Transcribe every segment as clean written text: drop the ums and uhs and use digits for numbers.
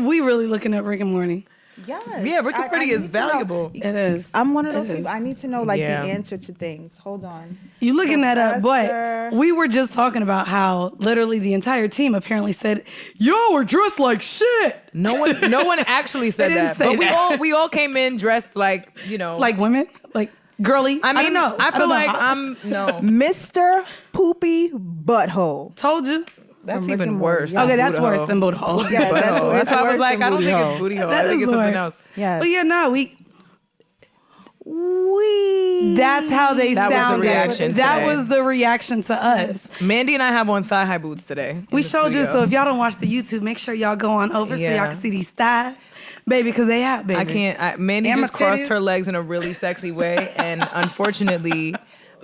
We really looking at Rick and Morty. Yes. Yeah, Rick and Morty is valuable. It is. I'm one of those people. I need to know the answer to things. Hold on. You looking that up, but we were just talking about how literally the entire team apparently said, "Y'all were dressed like shit." No one actually said that. But we all came in dressed like, like women, like girly. I mean, I don't know. I feel like Mr. Poopy Butthole. Told you. That's even worse. Okay, that's worse than booty hole. Yeah, that's why I was like, I don't think it's booty hole. I think it's something else. Yeah. But yeah, no, we. That's how they sounded. Was the reaction that was the reaction to us. Mandy and I have on thigh-high boots today. We showed you, so if y'all don't watch the YouTube, make sure y'all go on over so y'all can see these thighs. Baby, because they out, baby. I can't. Mandy just crossed her legs in a really sexy way, and unfortunately,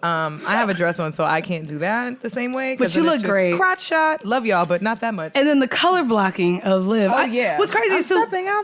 I have a dress on, so I can't do that the same way. But you look great. Crotch shot. Love y'all, but not that much. And then the color blocking of Liv. Oh, yeah. What's crazy is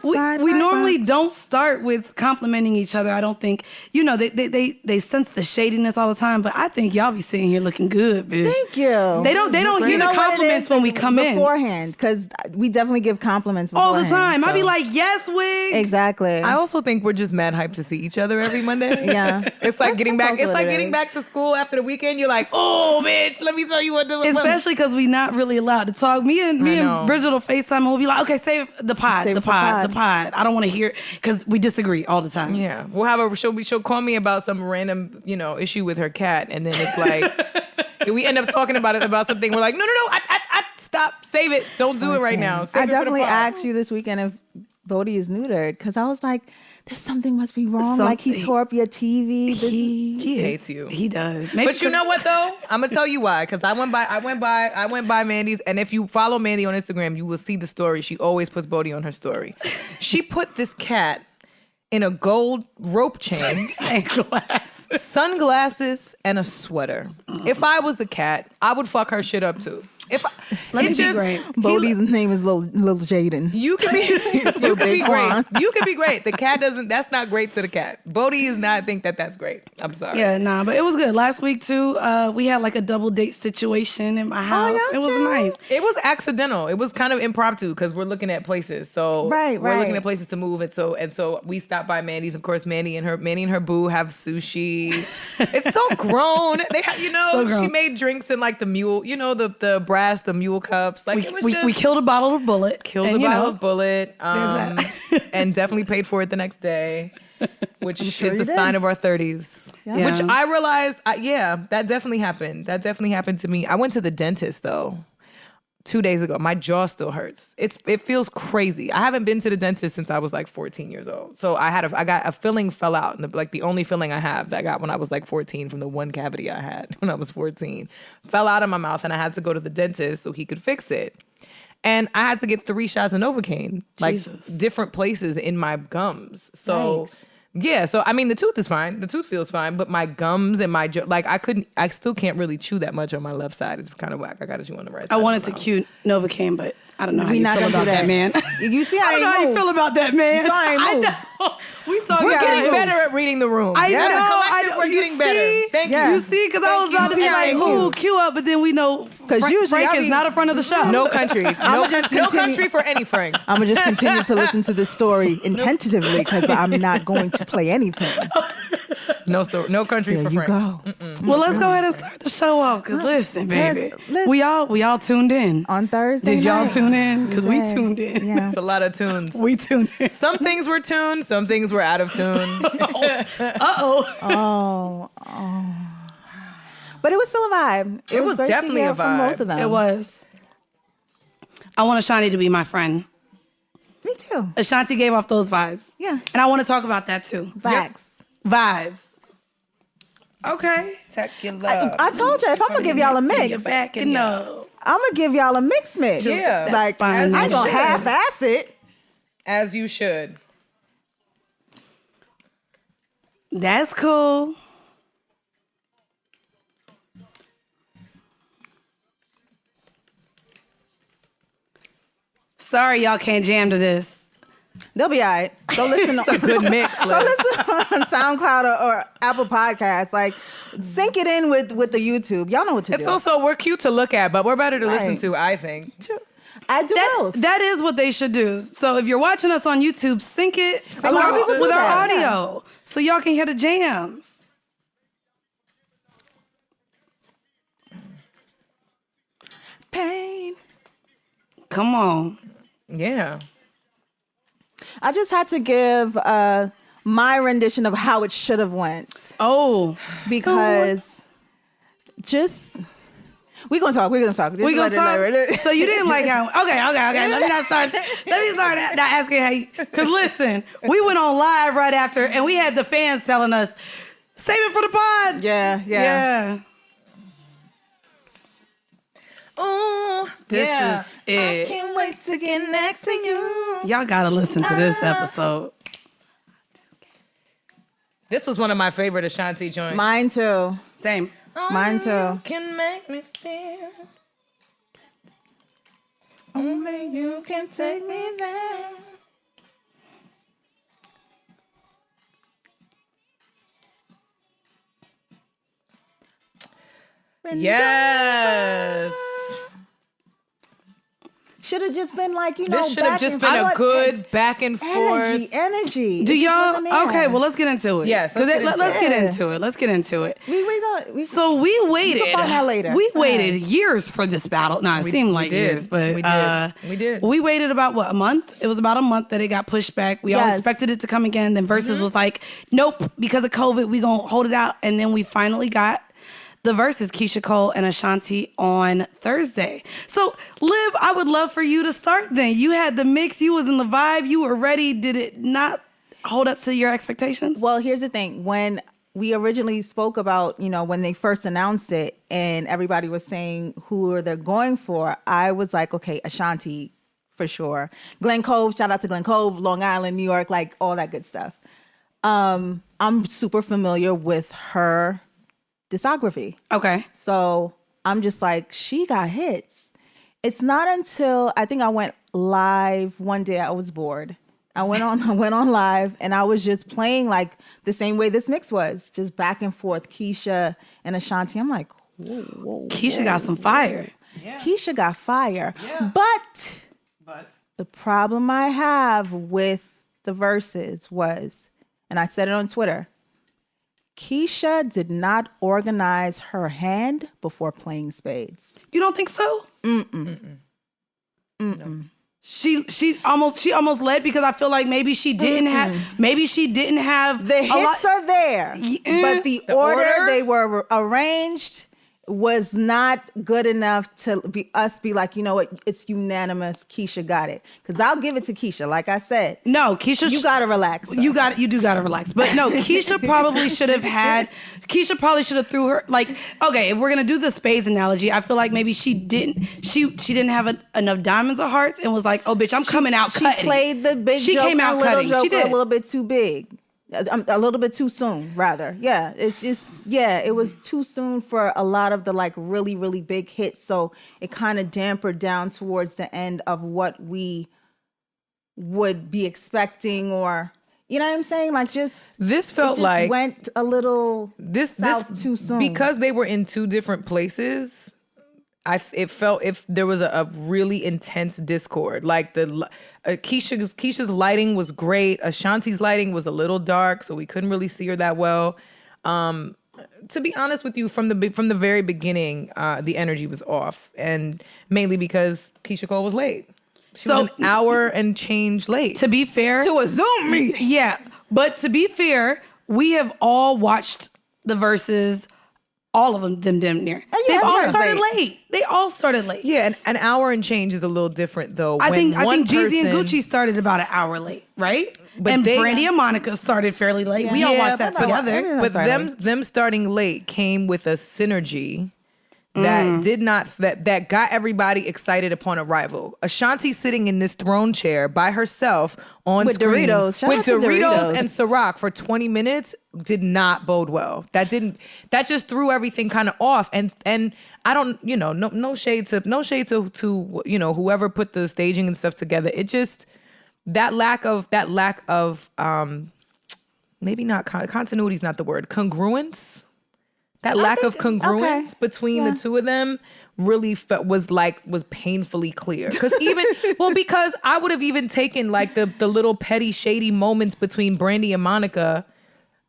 we normally don't start with complimenting each other. I don't think, they sense the shadiness all the time, but I think y'all be sitting here looking good, bitch. Thank you. They don't hear the compliments when we come in. Beforehand, because we definitely give compliments beforehand. All the time. So. I be like, yes, wig. Exactly. I also think we're just mad hyped to see each other every Monday. Yeah. It's like getting back. It's like getting back to school after the weekend. You're like, oh, bitch, let me tell you what. Especially because we not really allowed to talk. Me and Bridget will FaceTime and we'll be like, okay, save the pod. I don't want to hear it because we disagree all the time. Yeah, we'll have she'll call me about some random issue with her cat, and then it's like we end up talking about something. We're like, no, I stop, save it, don't do it right now. I definitely asked you this weekend if Bodie is neutered because I was like, there's something must be wrong. Like he tore up your TV. He hates you. He does. But you know what though? I'm gonna tell you why. Because I went by Mandy's, and if you follow Mandy on Instagram, you will see the story. She always puts Bodie on her story. She put this cat in a gold rope chain, and glasses, sunglasses, and a sweater. If I was a cat, I would fuck her shit up too. Let me be great. Bodie's name is Lil Jaden. You could be great. You could be great. The cat doesn't. That's not great to the cat. Bodie does not think that that's great. I'm sorry. Yeah, nah, but it was good. Last week too, we had like a double date situation in my house. It was nice. It was accidental. It was kind of impromptu because we're looking at places. So we're looking at places to move. And so we stopped by Mandy's. Of course, Mandy and her boo have sushi. It's so grown. They have, so grown. She made drinks in like the mule. The brass, the mule cups. Like we killed a bottle of Bullet. And definitely paid for it the next day, which is a sign of our 30s. Yeah. Which I realized, that definitely happened. That definitely happened to me. I went to the dentist though 2 days ago. My jaw still hurts. It feels crazy. I haven't been to the dentist since I was like 14 years old. So I got a filling fell out, and the only filling I have that I got when I was like 14 from the one cavity I had when I was 14 fell out of my mouth, and I had to go to the dentist so he could fix it. And I had to get 3 shots of Novocaine, like different places in my gums. So. Nice. Yeah, so I mean the tooth is fine. The tooth feels fine, but my gums and my I still can't really chew that much on my left side. It's kind of whack. I gotta chew on the right side. I wanted to cue Novocaine, but I don't know how you feel about that, man. You see, I don't know how you feel about that, man. I know. We're getting better at reading the room. I know. We're getting better. Thank you. You see, because I was about to be like, ooh, cue up, but then we know because usually Frank is not in front of the show. No country. No country for any Frank. I'm gonna just continue to listen to this story attentively because I'm not going to play anything. No story. No country for Frank. Go. Well, let's go ahead and start the show off. Because listen, baby, we all tuned in on Thursday. Did y'all tune in? Because we tuned in. Yeah. It's a lot of tunes. We tuned in. Some things were tuned. Some things were out of tune. Oh. But it was still a vibe. It was definitely a vibe from both of them. It was. I want Ashanti to be my friend. Me too. Ashanti gave off those vibes. Yeah. And I want to talk about that too. Vibes. Okay. Tech your love. I told you, if I'm going to give y'all a mix. You're back and no. I'm going to give y'all a mix. Yeah. Like, I ain't going to half-ass it. As you should. That's cool. Sorry y'all can't jam to this. They'll be all right. Go listen. It's a good mix. Go listen on SoundCloud or Apple Podcasts. Like, sync it in with the YouTube. Y'all know what to do. It's also, we're cute to look at, but we're better to listen to, I think. I do both. That is what they should do. So if you're watching us on YouTube, sync it with do our that. audio so y'all can hear the jams. Pain. Come on. Yeah. I just had to give my rendition of how it should have went. Oh. Because just... We're gonna talk. We gonna talk. So you didn't like how? Okay. Let me start not asking how you. Because listen, we went on live right after, and we had the fans telling us, "Save it for the pod." Yeah. Oh, This is it. I can't wait to get next to you. Y'all gotta listen to this episode. This was one of my favorite Ashanti joints. Mine too. Same. Mine too. Can make me feel. Only you can take me there. Yes. Should have just been like, This should have just been a good back and forth. Energy. Do y'all? Okay, well, let's get into it. Yes, let's get it. into it. Let's get into it. We So we waited. We can find that later. We waited years for this battle. No, it seemed like years, but we did. We waited about a month. It was about a month that it got pushed back. We all expected it to come again. Then Versus was like, nope, because of COVID, we gonna hold it out. And then we finally got the Versus, Keisha Cole and Ashanti, on Thursday. So, Liv, I would love for you to start then. You had the mix. You was in the vibe. You were ready. Did it not hold up to your expectations? Well, here's the thing. When we originally spoke about, when they first announced it and everybody was saying who they're going for, I was like, okay, Ashanti for sure. Glen Cove, shout out to Glen Cove, Long Island, New York, like all that good stuff. I'm super familiar with her discography. Okay. So I'm just like, she got hits. It's not until I think I went live one day. I was bored. I went on live and I was just playing like the same way this mix was, just back and forth, Keisha and Ashanti. I'm like, whoa. Keisha got some fire. Yeah. Keisha got fire. Yeah. But the problem I have with the Verses was, and I said it on Twitter, Keisha did not organize her hand before playing spades. You don't think so? No. She almost led because I feel like maybe she didn't have the hits are there, but the order they were arranged was not good enough to be like, you know what, it's unanimous. Keisha got it. Because I'll give it to Keisha. Like I said, no, Keisha, you gotta relax. So. You do gotta relax. But no, Keisha probably should have threw her, like, okay, if we're gonna do the spades analogy, I feel like maybe she didn't have enough diamonds or hearts and was like, oh bitch, I'm coming out cutting. She played the big she joker, came out little cutting. joker She did. a little bit too big. A little bit too soon, rather. Yeah, it's just, it was too soon for a lot of the like really, really big hits. So it kind of dampened down towards the end of what we would be expecting, or, you know what I'm saying? Like this felt like went a little this too soon. Because they were in two different places. It felt if there was a really intense discord. Like Keisha's lighting was great. Ashanti's lighting was a little dark, so we couldn't really see her that well. To be honest with you, from the very beginning, the energy was off, and mainly because Keisha Cole was late. She was an hour and change late. To be fair, to a Zoom meeting. Yeah, but to be fair, we have all watched the Verses. All of them damn near. They all started late. They all started late. Yeah, and an hour and change is a little different though. I think Jeezy and Gucci started about an hour late, right? And Brandy and Monica started fairly late. We all watched that together. But them starting late came with a synergy that got everybody excited upon arrival. Ashanti sitting in this throne chair by herself on with screen Doritos. With Doritos and Ciroc for 20 minutes did not bode well. That just threw everything kind of off. And I don't, no shade to whoever put the staging and stuff together. It just that lack of maybe not continuity is not the word, congruence. That lack of congruence between the two of them really was painfully clear. Because I would have even taken like the little petty shady moments between Brandy and Monica.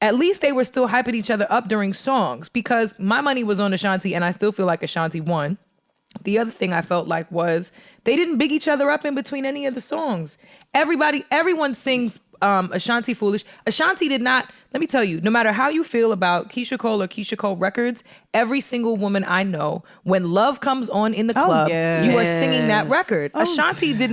At least they were still hyping each other up during songs, because my money was on Ashanti and I still feel like Ashanti won. The other thing I felt like was they didn't big each other up in between any of the songs. Everyone sings Ashanti Foolish. Ashanti did not, let me tell you, no matter how you feel about Keisha Cole or Keisha Cole records, every single woman I know, when Love comes on in the club, you are singing that record. Ashanti did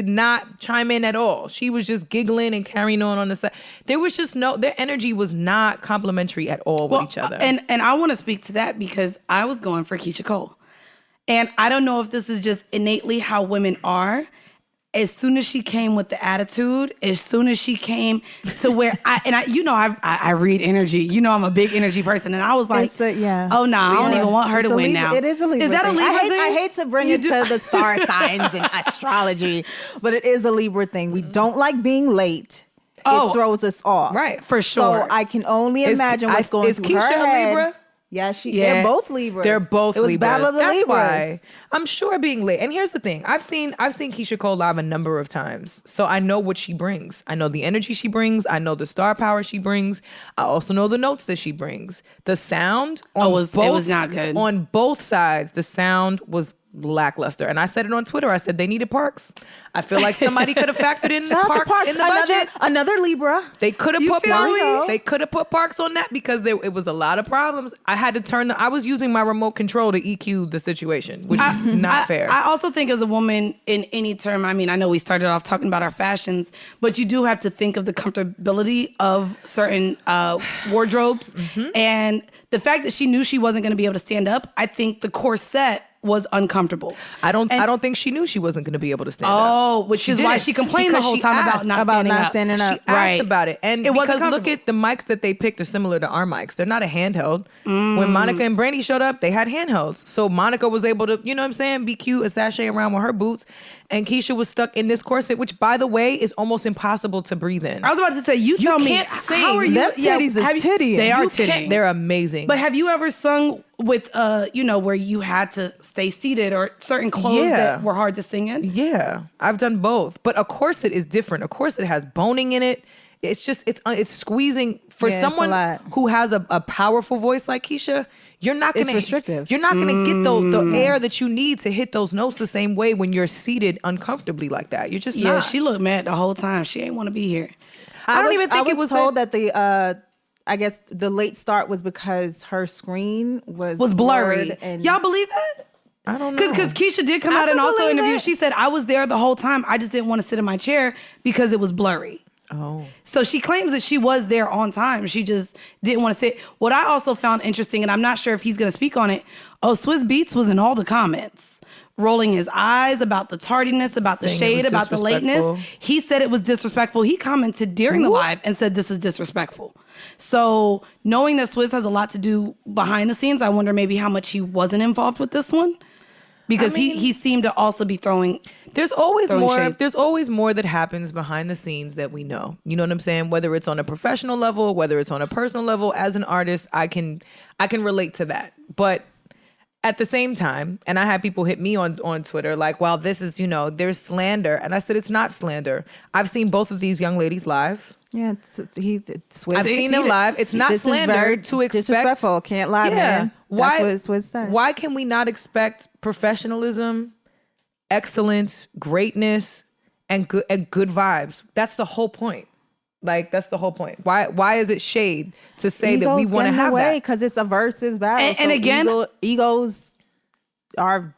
not chime in at all. She was just giggling and carrying on the side. There was just their energy was not complimentary at all with each other. And I want to speak to that because I was going for Keisha Cole. And I don't know if this is just innately how women are. As soon as she came with the attitude, as soon as she came to where I read energy. You know, I'm a big energy person. And I was like, I don't even want her to win now. It is a Libra thing. Is that a Libra thing? I hate to bring it to the star signs and astrology, but it is a Libra thing. We don't like being late. It throws us off. Right, for sure. So I can only imagine what's going through her head. Libra? Yeah, they're both Libras. They're both Libras. It was Battle of the That's Libras. why I'm sure being late. And here's the thing. I've seen Keisha Cole live a number of times. So I know what she brings. I know the energy she brings. I know the star power she brings. I also know the notes that she brings. The sound it was not good. On both sides, the sound was lackluster. And I said it on Twitter. I said they needed Parks. I feel like somebody could have factored in Parks in the budget. Another Libra. They could have put Parks. They could have put Parks on that because it was a lot of problems. I had to I was using my remote control to EQ the situation, which is not fair. I also think as a woman in any term, I mean, I know we started off talking about our fashions, but you do have to think of the comfortability of certain wardrobes. And the fact that she knew she wasn't going to be able to stand up, I think the corset was uncomfortable. I don't think she knew she wasn't going to be able to stand up. Oh, which is why she complained the whole time about not standing up. She asked about it. And because look at the mics that they picked are similar to our mics. They're not a handheld. When Monica and Brandy showed up, they had handhelds. So Monica was able to, you know what I'm saying, be cute, a sashay around with her boots. And Keisha was stuck in this corset, which, by the way, is almost impossible to breathe in. I was about to say, you tell me, how are you? Them titties is tittying. They are tittying. They're amazing. But have you ever sung with, where you had to stay seated or certain clothes that were hard to sing in? Yeah, I've done both. But a corset is different. A corset has boning in it. It's just, it's squeezing. For someone who has a powerful voice like Keisha, you're not going to... It's restrictive. You're not going to get the air that you need to hit those notes the same way when you're seated uncomfortably like that. You're just not. Yeah, she looked mad the whole time. She ain't want to be here. I was told that I guess the late start was because her screen was blurry. And y'all believe that? I don't know. Because Keisha did come out and also interview. She said, I was there the whole time. I just didn't want to sit in my chair because it was blurry. Oh. So she claims that she was there on time. She just didn't want to sit. What I also found interesting, and I'm not sure if he's going to speak on it, Swizz Beatz was in all the comments, rolling his eyes about the tardiness, about the shade, about the lateness. He said it was disrespectful. He commented during the live and said this is disrespectful. So knowing that Swizz has a lot to do behind the scenes, I wonder maybe how much he wasn't involved with this one. Because he seemed to also be throwing... There's always more. shade. There's always more that happens behind the scenes that we know. You know what I'm saying? Whether it's on a professional level, whether it's on a personal level. As an artist, I can relate to that. But at the same time, and I had people hit me on Twitter like, "Well, this is there's slander," and I said it's not slander. I've seen both of these young ladies live. Yeah, I've seen them live. It's not slander to expect. Disrespectful. Can't lie, man. That's what Swizz said. Why can we not expect professionalism, excellence, greatness, and good vibes? That's the whole point. Like, that's the whole point. Why is it shade to say that we want to have that? Because it's a versus battle. And again, egos are...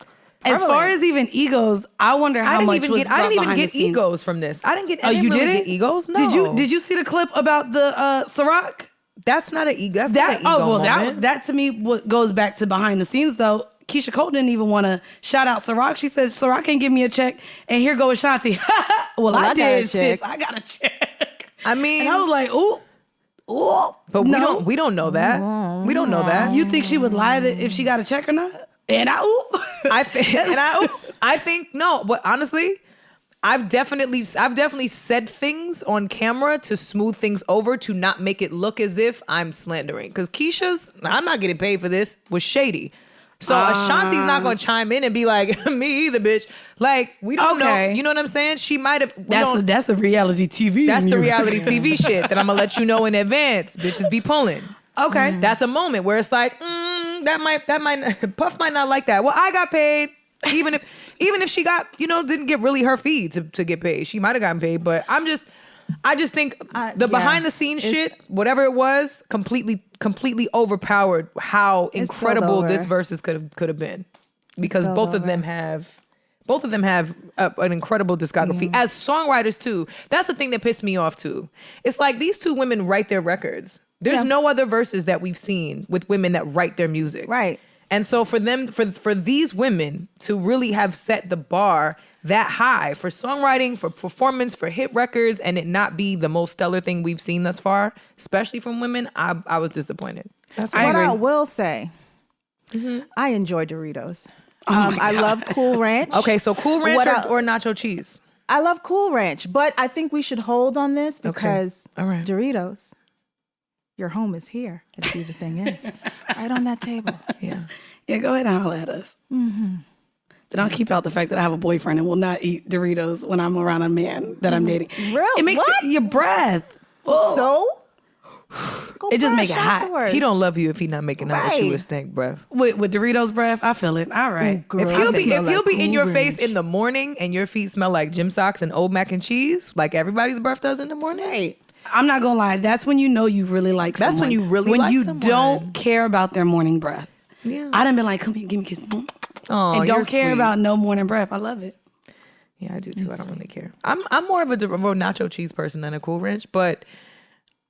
As far as even egos, I wonder how much was brought I didn't even behind get the scenes. egos from this. I didn't get. Oh, you really didn't get egos? No. Did you see the clip about the Ciroc? That's not an ego. That's not an ego moment. That to me goes back to behind the scenes though. Keisha Cole didn't even want to shout out Ciroc. She said Ciroc ain't give me a check, and here go Ashanti. well, I did, sis. I got a check. I mean, and I was like, ooh. But we don't know that. We don't know that. You think she would lie that if she got a check or not? And I think no. But honestly, I've definitely said things on camera to smooth things over to not make it look as if I'm slandering. Because Keisha's, I'm not getting paid for this, was shady. So Ashanti's not going to chime in and be like, me either, bitch. Like, we don't know. You know what I'm saying? She might have. That's the reality TV. That's the reality TV shit that I'm going to let you know in advance. Bitches be pulling. Okay. That's a moment where it's like, that might Puff might not like that. Well, I got paid. Even if she got, didn't get really her fee to get paid. She might have gotten paid, but I just think the behind the scenes shit, whatever it was, completely overpowered how incredible this versus could have been. Because both of them have an incredible discography as songwriters too. That's the thing that pissed me off too. It's like these two women write their records. There's no other verses that we've seen with women that write their music. Right. And so for these women to really have set the bar that high for songwriting, for performance, for hit records, and it not be the most stellar thing we've seen thus far, especially from women, I was disappointed. What I will say, I enjoy Doritos. I love Cool Ranch. Okay, so Cool Ranch or nacho cheese? I love Cool Ranch, but I think we should hold on this because Doritos, your home is here. And see, the thing is, right on that table. Yeah, go ahead and holler at us. Mm-hmm. But I'll keep out the fact that I have a boyfriend and will not eat Doritos when I'm around a man that I'm dating. Really? It makes your breath. Ugh. So? It just make it hot. Afterwards. He don't love you if he not making out with you with stink breath. With Doritos breath, I feel it. All right. If he'll be in your face in the morning and your feet smell like gym socks and old mac and cheese, like everybody's breath does in the morning. Right. I'm not gonna lie. That's when you know you really like someone. That's when you really like someone. When you don't care about their morning breath. Yeah. I done been like, come here, give me a kiss. Oh, and don't care about no morning breath. I love it. Yeah, I do too. I don't really care. I'm more of a nacho cheese person than a Cool Ranch, but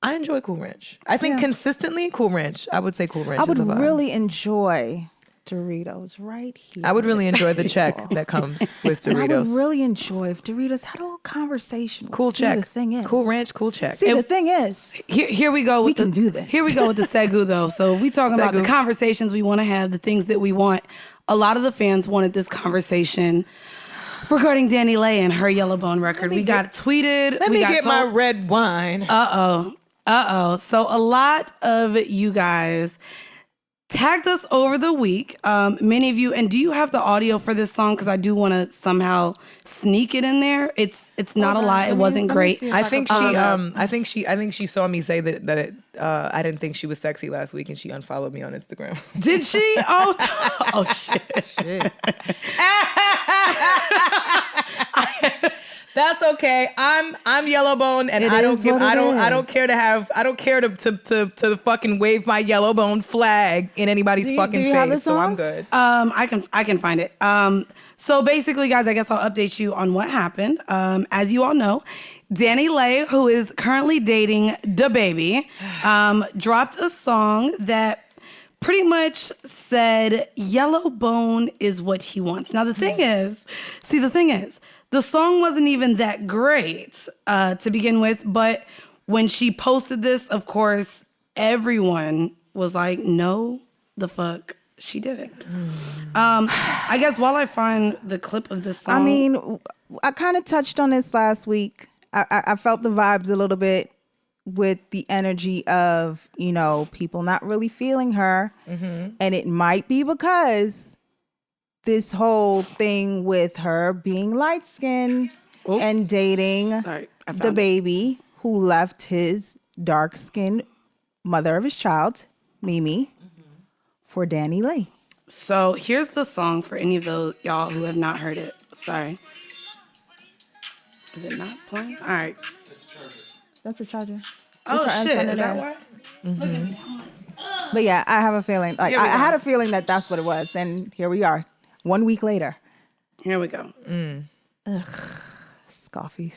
I enjoy Cool Ranch. I think consistently Cool Ranch. I would say Cool Ranch. I would really enjoy Doritos right here. I would really enjoy the check that comes with Doritos. I would really enjoy if Doritos had a little conversation. Cool check. The thing is, Cool Ranch, cool check. See, the thing is, here we go. We can do this. Here we go with the Segu though. So we talking about the conversations we want to have, the things that we want. A lot of the fans wanted this conversation regarding Danny Lay and her Yellowbone record. We got tweeted. Let me get my red wine. So a lot of you guys tagged us over the week. Many of you, and do you have the audio for this song? Because I do want to somehow sneak it in there. It's not a lie. It wasn't great. I think she saw me say that I didn't think she was sexy last week, and she unfollowed me on Instagram. Did she? Oh shit. That's okay. I'm Yellowbone, and I don't care to fucking wave my Yellowbone flag in anybody's fucking face. So I'm good. I can find it. So basically, guys, I guess I'll update you on what happened. As you all know, Danny Lay, who is currently dating DaBaby, dropped a song that pretty much said Yellowbone is what he wants. Now the thing is, the song wasn't even that great to begin with, but when she posted this, of course, everyone was like, no, the fuck, she didn't. I guess while I find the clip of this song. I mean, I kind of touched on this last week. I felt the vibes a little bit with the energy of, people not really feeling her. Mm-hmm. And it might be because this whole thing with her being light-skinned and dating DaBaby, who left his dark-skinned mother of his child, Mimi, for Danny Lay. So here's the song for any of those y'all who have not heard it. Sorry. Is it not playing? All right. That's a charger. Oh, shit. Is that why? Mm-hmm. But yeah, I have a feeling. I had a feeling that that's what it was. And here we are. 1 week later. Here we go. Ugh. Scoffy.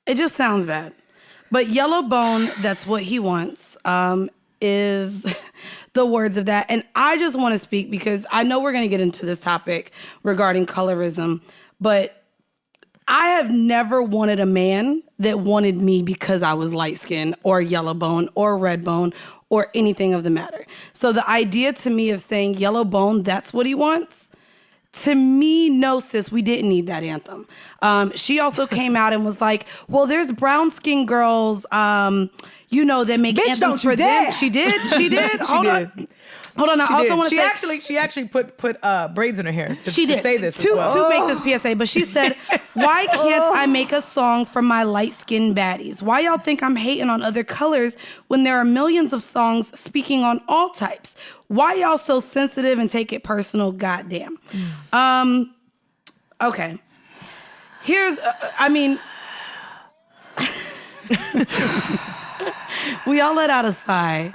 It just sounds bad. But Yellowbone, that's what he wants, is the words of that. And I just want to speak because I know we're going to get into this topic regarding colorism, but I have never wanted a man that wanted me because I was light-skinned or yellow bone or red bone or anything of the matter. So the idea to me of saying Yellow Bone, that's what he wants. To me, no, sis, we didn't need that anthem. She also came out and was like, well, there's brown skin girls, that make anthems for them. She did. Hold on. I also want to say she actually put braids in her hair to say this to make this PSA. But she said, "Why can't I make a song for my light skinned baddies? Why y'all think I'm hating on other colors when there are millions of songs speaking on all types? Why y'all so sensitive and take it personal? Goddamn." Okay. Here's, we all let out a sigh.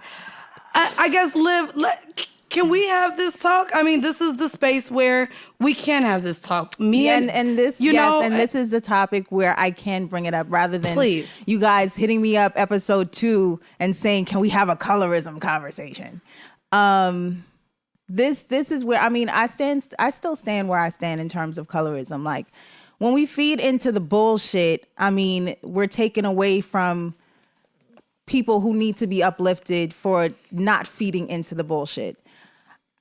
I guess, Liv, can we have this talk? I mean, this is the space where we can have this talk. This is the topic where I can bring it up rather than you guys hitting me up episode 2 and saying, can we have a colorism conversation? This is where, I still stand where I stand in terms of colorism. Like, when we feed into the bullshit, we're taken away from people who need to be uplifted for not feeding into the bullshit.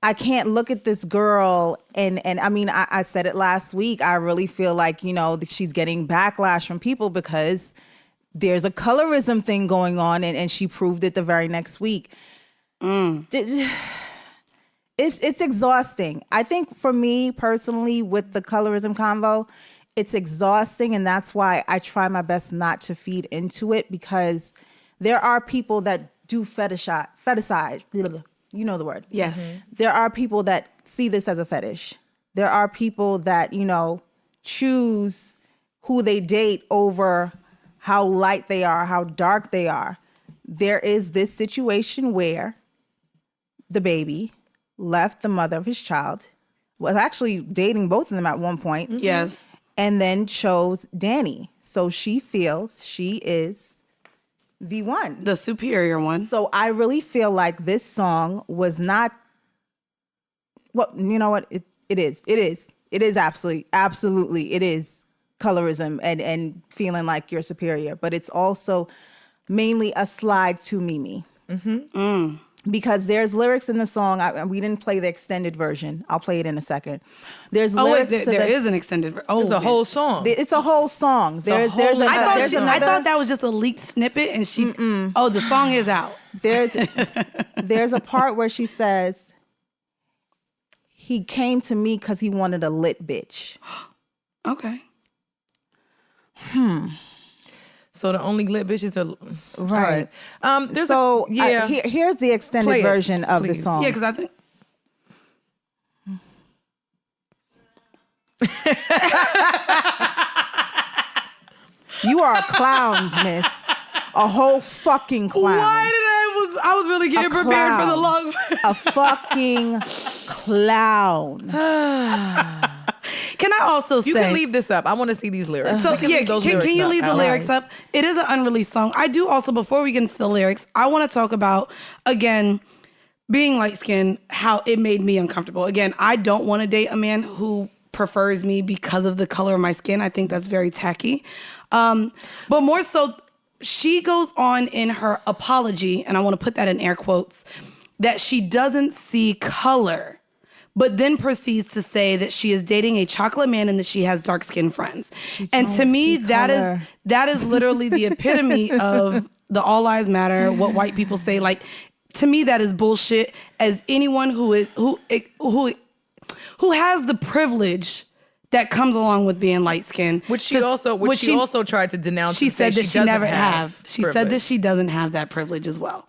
I can't look at this girl and I said it last week. I really feel like, she's getting backlash from people because there's a colorism thing going on and she proved it the very next week. It's exhausting. I think for me personally with the colorism convo, it's exhausting, and that's why I try my best not to feed into it, because there are people that do fetishize. You know the word. Yes. Mm-hmm. There are people that see this as a fetish. There are people that, choose who they date over how light they are, how dark they are. There is this situation where the baby left the mother of his child, was actually dating both of them at one point. Mm-hmm. Yes. And then chose Danny. So she feels she is the one. The superior one. So I really feel like this song was not, well, you know what? It is. It is absolutely. It is colorism and feeling like you're superior. But it's also mainly a slide to Mimi. Mm-hmm. Because there's lyrics in the song. We didn't play the extended version. I'll play it in a second. There's lyrics. There is an extended version. It's a whole song. It's a whole song. I thought that was just a leaked snippet, and she. Oh, the song is out. There's a part where she says, "He came to me because he wanted a lit bitch." Okay. So the only lit bitches are right. All right. Here's the extended version of the song. Yeah, because I think. You are a clown, miss. A whole fucking clown. I was really getting prepared for the long. A fucking clown. Can I also say... You can leave this up. I want to see these lyrics. So, can you leave the lyrics up? It is an unreleased song. I do also, before we get into the lyrics, I want to talk about, again, being light-skinned, how it made me uncomfortable. Again, I don't want to date a man who prefers me because of the color of my skin. I think that's very tacky. But more so, she goes on in her apology, and I want to put that in air quotes, that she doesn't see color, but then proceeds to say that she is dating a chocolate man and that she has dark-skinned friends. And to me, that is literally the epitome of the all lives matter, what white people say. Like, to me, that is bullshit. As anyone who has the privilege that comes along with being light-skinned. Which she also tried to denounce. She said that she never have. She said that she doesn't have that privilege as well.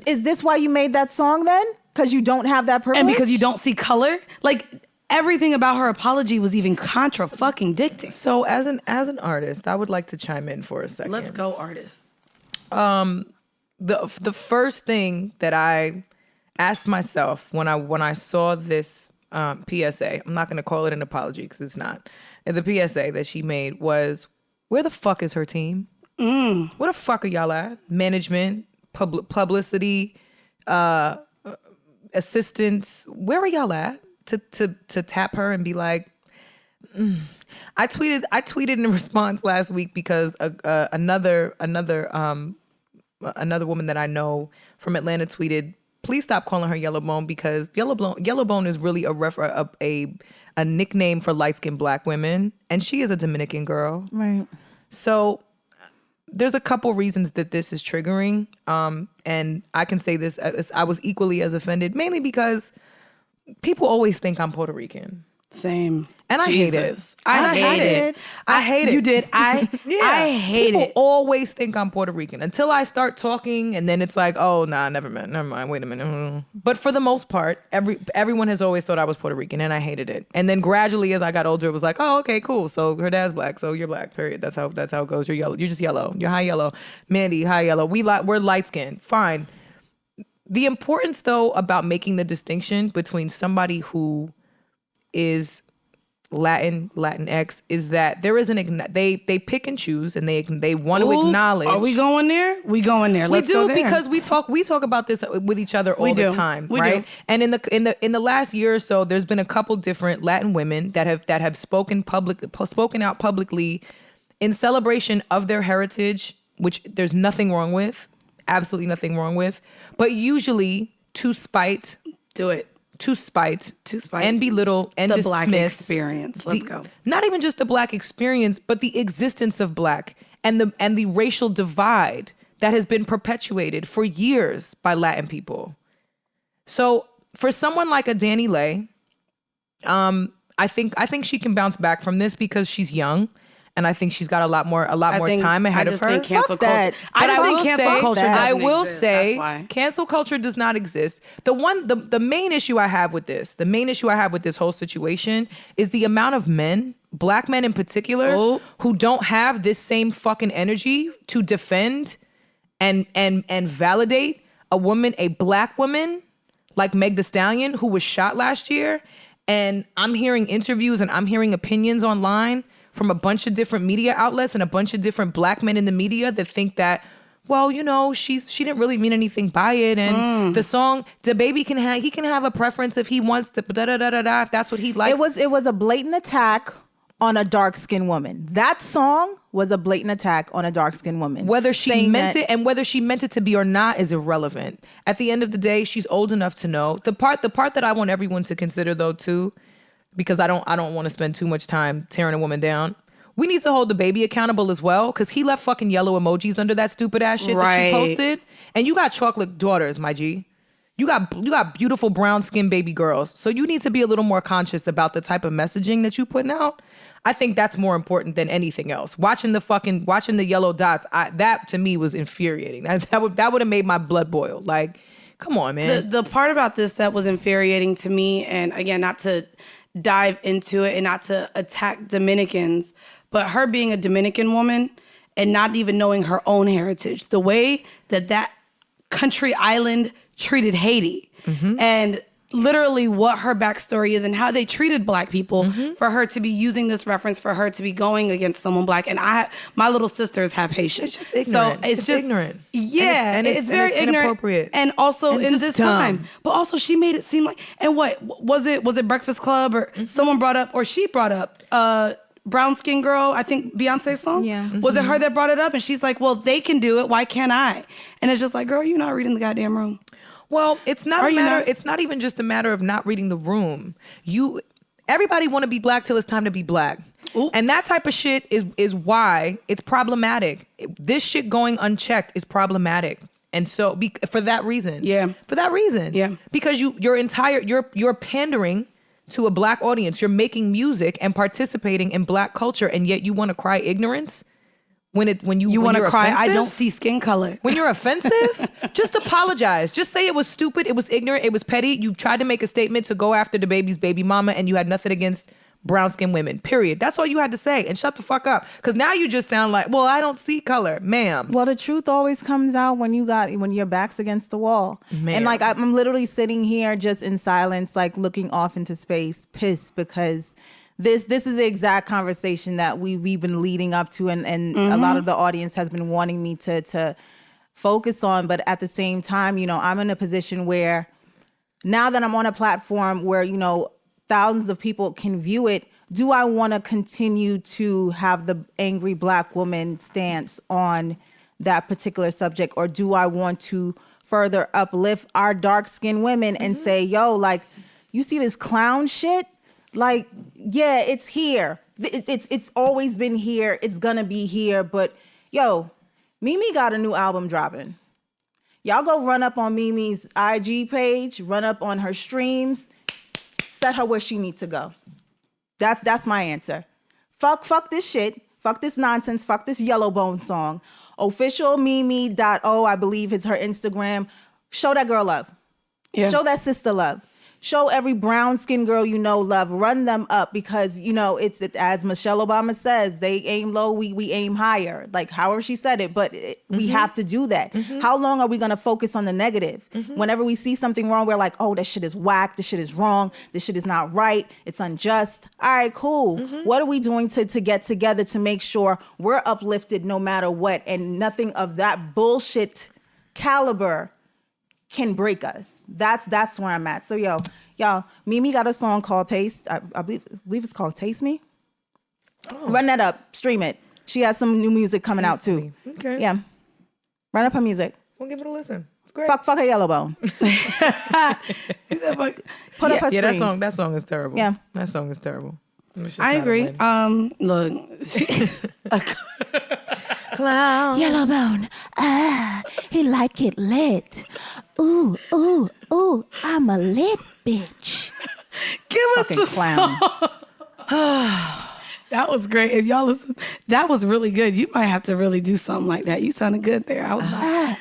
Is this why you made that song then? Because you don't have that privilege? And because you don't see color? Like, everything about her apology was even contra-fucking-dicting. So as an artist, I would like to chime in for a second. Let's go, artists. The first thing that I asked myself when I saw this PSA, I'm not going to call it an apology because it's not, the PSA that she made was, where the fuck is her team? Where the fuck are y'all at? Management, publicity, assistants, where are y'all at to tap her and be like, I tweeted in response last week because another another woman that I know from Atlanta tweeted, please stop calling her Yellowbone, because Yellowbone is really a nickname for light-skinned black women, and she is a Dominican girl. Right. So there's a couple reasons that this is triggering, and I can say this, I was equally as offended, mainly because people always think I'm Puerto Rican. Same. And I hate it. I hate it. I hate it. You did. I hate People it. always think I'm Puerto Rican until I start talking, and then it's like, oh, nah, never mind. Wait a minute. But for the most part, everyone has always thought I was Puerto Rican, and I hated it. And then gradually, as I got older, it was like, oh, okay, cool. So her dad's black, so you're black. Period. That's how it goes. You're yellow. You're just yellow. You're high yellow. Mandy, high yellow. We're light skinned. Fine. The importance, though, about making the distinction between somebody who is Latinx is that there is they pick and choose, and they want to acknowledge. Are we going there? We going there. Let's go there. Because we talk about this with each other all the time, right? And in the last year or so, there's been a couple different Latin women that have spoken out publicly in celebration of their heritage, which there's nothing wrong with, absolutely nothing wrong with, but usually to spite and belittle and the dismiss black experience. Let's go. Not even just the black experience, but the existence of black and the racial divide that has been perpetuated for years by Latin people. So for someone like a Danny Lay, I think she can bounce back from this because she's young. And I think she's got a lot more time ahead of her. I just think cancel culture. I will say cancel culture does not exist. The main issue I have with this whole situation is the amount of men, black men in particular, who don't have this same fucking energy to defend and validate a black woman like Meg Thee Stallion, who was shot last year. And I'm hearing interviews and I'm hearing opinions online from a bunch of different media outlets and a bunch of different black men in the media that think that, well, you know, she didn't really mean anything by it, and the song, DaBaby he can have a preference if he wants to, if that's what he likes. It was a blatant attack on a dark-skinned woman. That song was a blatant attack on a dark-skinned woman. Whether she meant it and whether she meant it to be or not is irrelevant. At the end of the day, she's old enough to know. The part that I want everyone to consider, though, too, because I don't want to spend too much time tearing a woman down. We need to hold DaBaby accountable as well, because he left fucking yellow emojis under that stupid ass shit that she posted. And you got chocolate daughters, my G. You got beautiful brown skinned baby girls. So you need to be a little more conscious about the type of messaging that you putting out. I think that's more important than anything else. Watching the yellow dots, that to me was infuriating. That would have made my blood boil. Like, come on, man. The part about this that was infuriating to me, and again, not to dive into it and not to attack Dominicans, but her being a Dominican woman and not even knowing her own heritage, the way that country island treated Haiti, and literally what her backstory is and how they treated black people, for her to be using this reference, for her to be going against someone black. And my little sisters have Haitian. It's just ignorant. So it's just ignorant. Yeah, it's very ignorant. Inappropriate. And also and in this time. But also she made it seem like, and what was it Breakfast Club or someone brought up, or she brought up brown skin girl, I think Beyonce's song. Yeah. Was it her that brought it up? And she's like, well, they can do it. Why can't I? And it's just like, girl, you're not reading the goddamn room. Well, it's not it's not even just a matter of not reading the room. Everybody want to be black till it's time to be black. Ooh. And that type of shit is why it's problematic. This shit going unchecked is problematic. And so for that reason. Yeah. For that reason. Yeah. Because you're pandering to a black audience. You're making music and participating in black culture, and yet you want to cry ignorance when you want to cry. Offensive? I don't see skin color. When you're offensive, just apologize. Just say it was stupid, it was ignorant, it was petty. You tried to make a statement to go after DaBaby's baby mama, and you had nothing against brown-skinned women. Period. That's all you had to say, and shut the fuck up. Because now you just sound like, well, I don't see color, ma'am. Well, the truth always comes out when your back's against the wall. Ma'am. And like I'm literally sitting here just in silence, like looking off into space, pissed, because this is the exact conversation that we've been leading up to, and a lot of the audience has been wanting me to focus on. But at the same time, I'm in a position where now that I'm on a platform where, thousands of people can view it, do I want to continue to have the angry black woman stance on that particular subject, or do I want to further uplift our dark-skinned women and say, yo, like, you see this clown shit? Like, yeah, it's here. It's always been here. It's gonna be here. But yo, Mimi got a new album dropping. Y'all go run up on Mimi's IG page, run up on her streams, set her where she needs to go. That's my answer. Fuck this shit. Fuck this nonsense. Fuck this Yellowbone song. Officialmimi.o, I believe it's her Instagram. Show that girl love. Yeah. Show that sister love. Show every brown skinned girl you know love. Run them up, because, you know, it's as Michelle Obama says, they aim low, we aim higher. Like, however she said it, but we have to do that. How long are we going to focus on the negative? Whenever we see something wrong, we're like, oh, that shit is whack. This shit is wrong. This shit is not right. It's unjust. All right, cool. What are we doing to get together to make sure we're uplifted no matter what, and nothing of that bullshit caliber can break us? That's where I'm at. So y'all, Mimi got a song called Taste. I believe it's called Taste Me. Oh. Run that up, stream it. She has some new music coming out too. Okay. Yeah. Run up her music. We'll give it a listen. It's great. Fuck her Yellowbone. Put up her streams. Yeah, that song is terrible. Yeah. That song is terrible. I agree. Look. Clown. Yellowbone. He like it lit. Ooh, ooh, ooh, I'm a lit bitch. Give us fucking the clown. That was great. If y'all listen, that was really good. You might have to really do something like that. You sounded good there. I was like,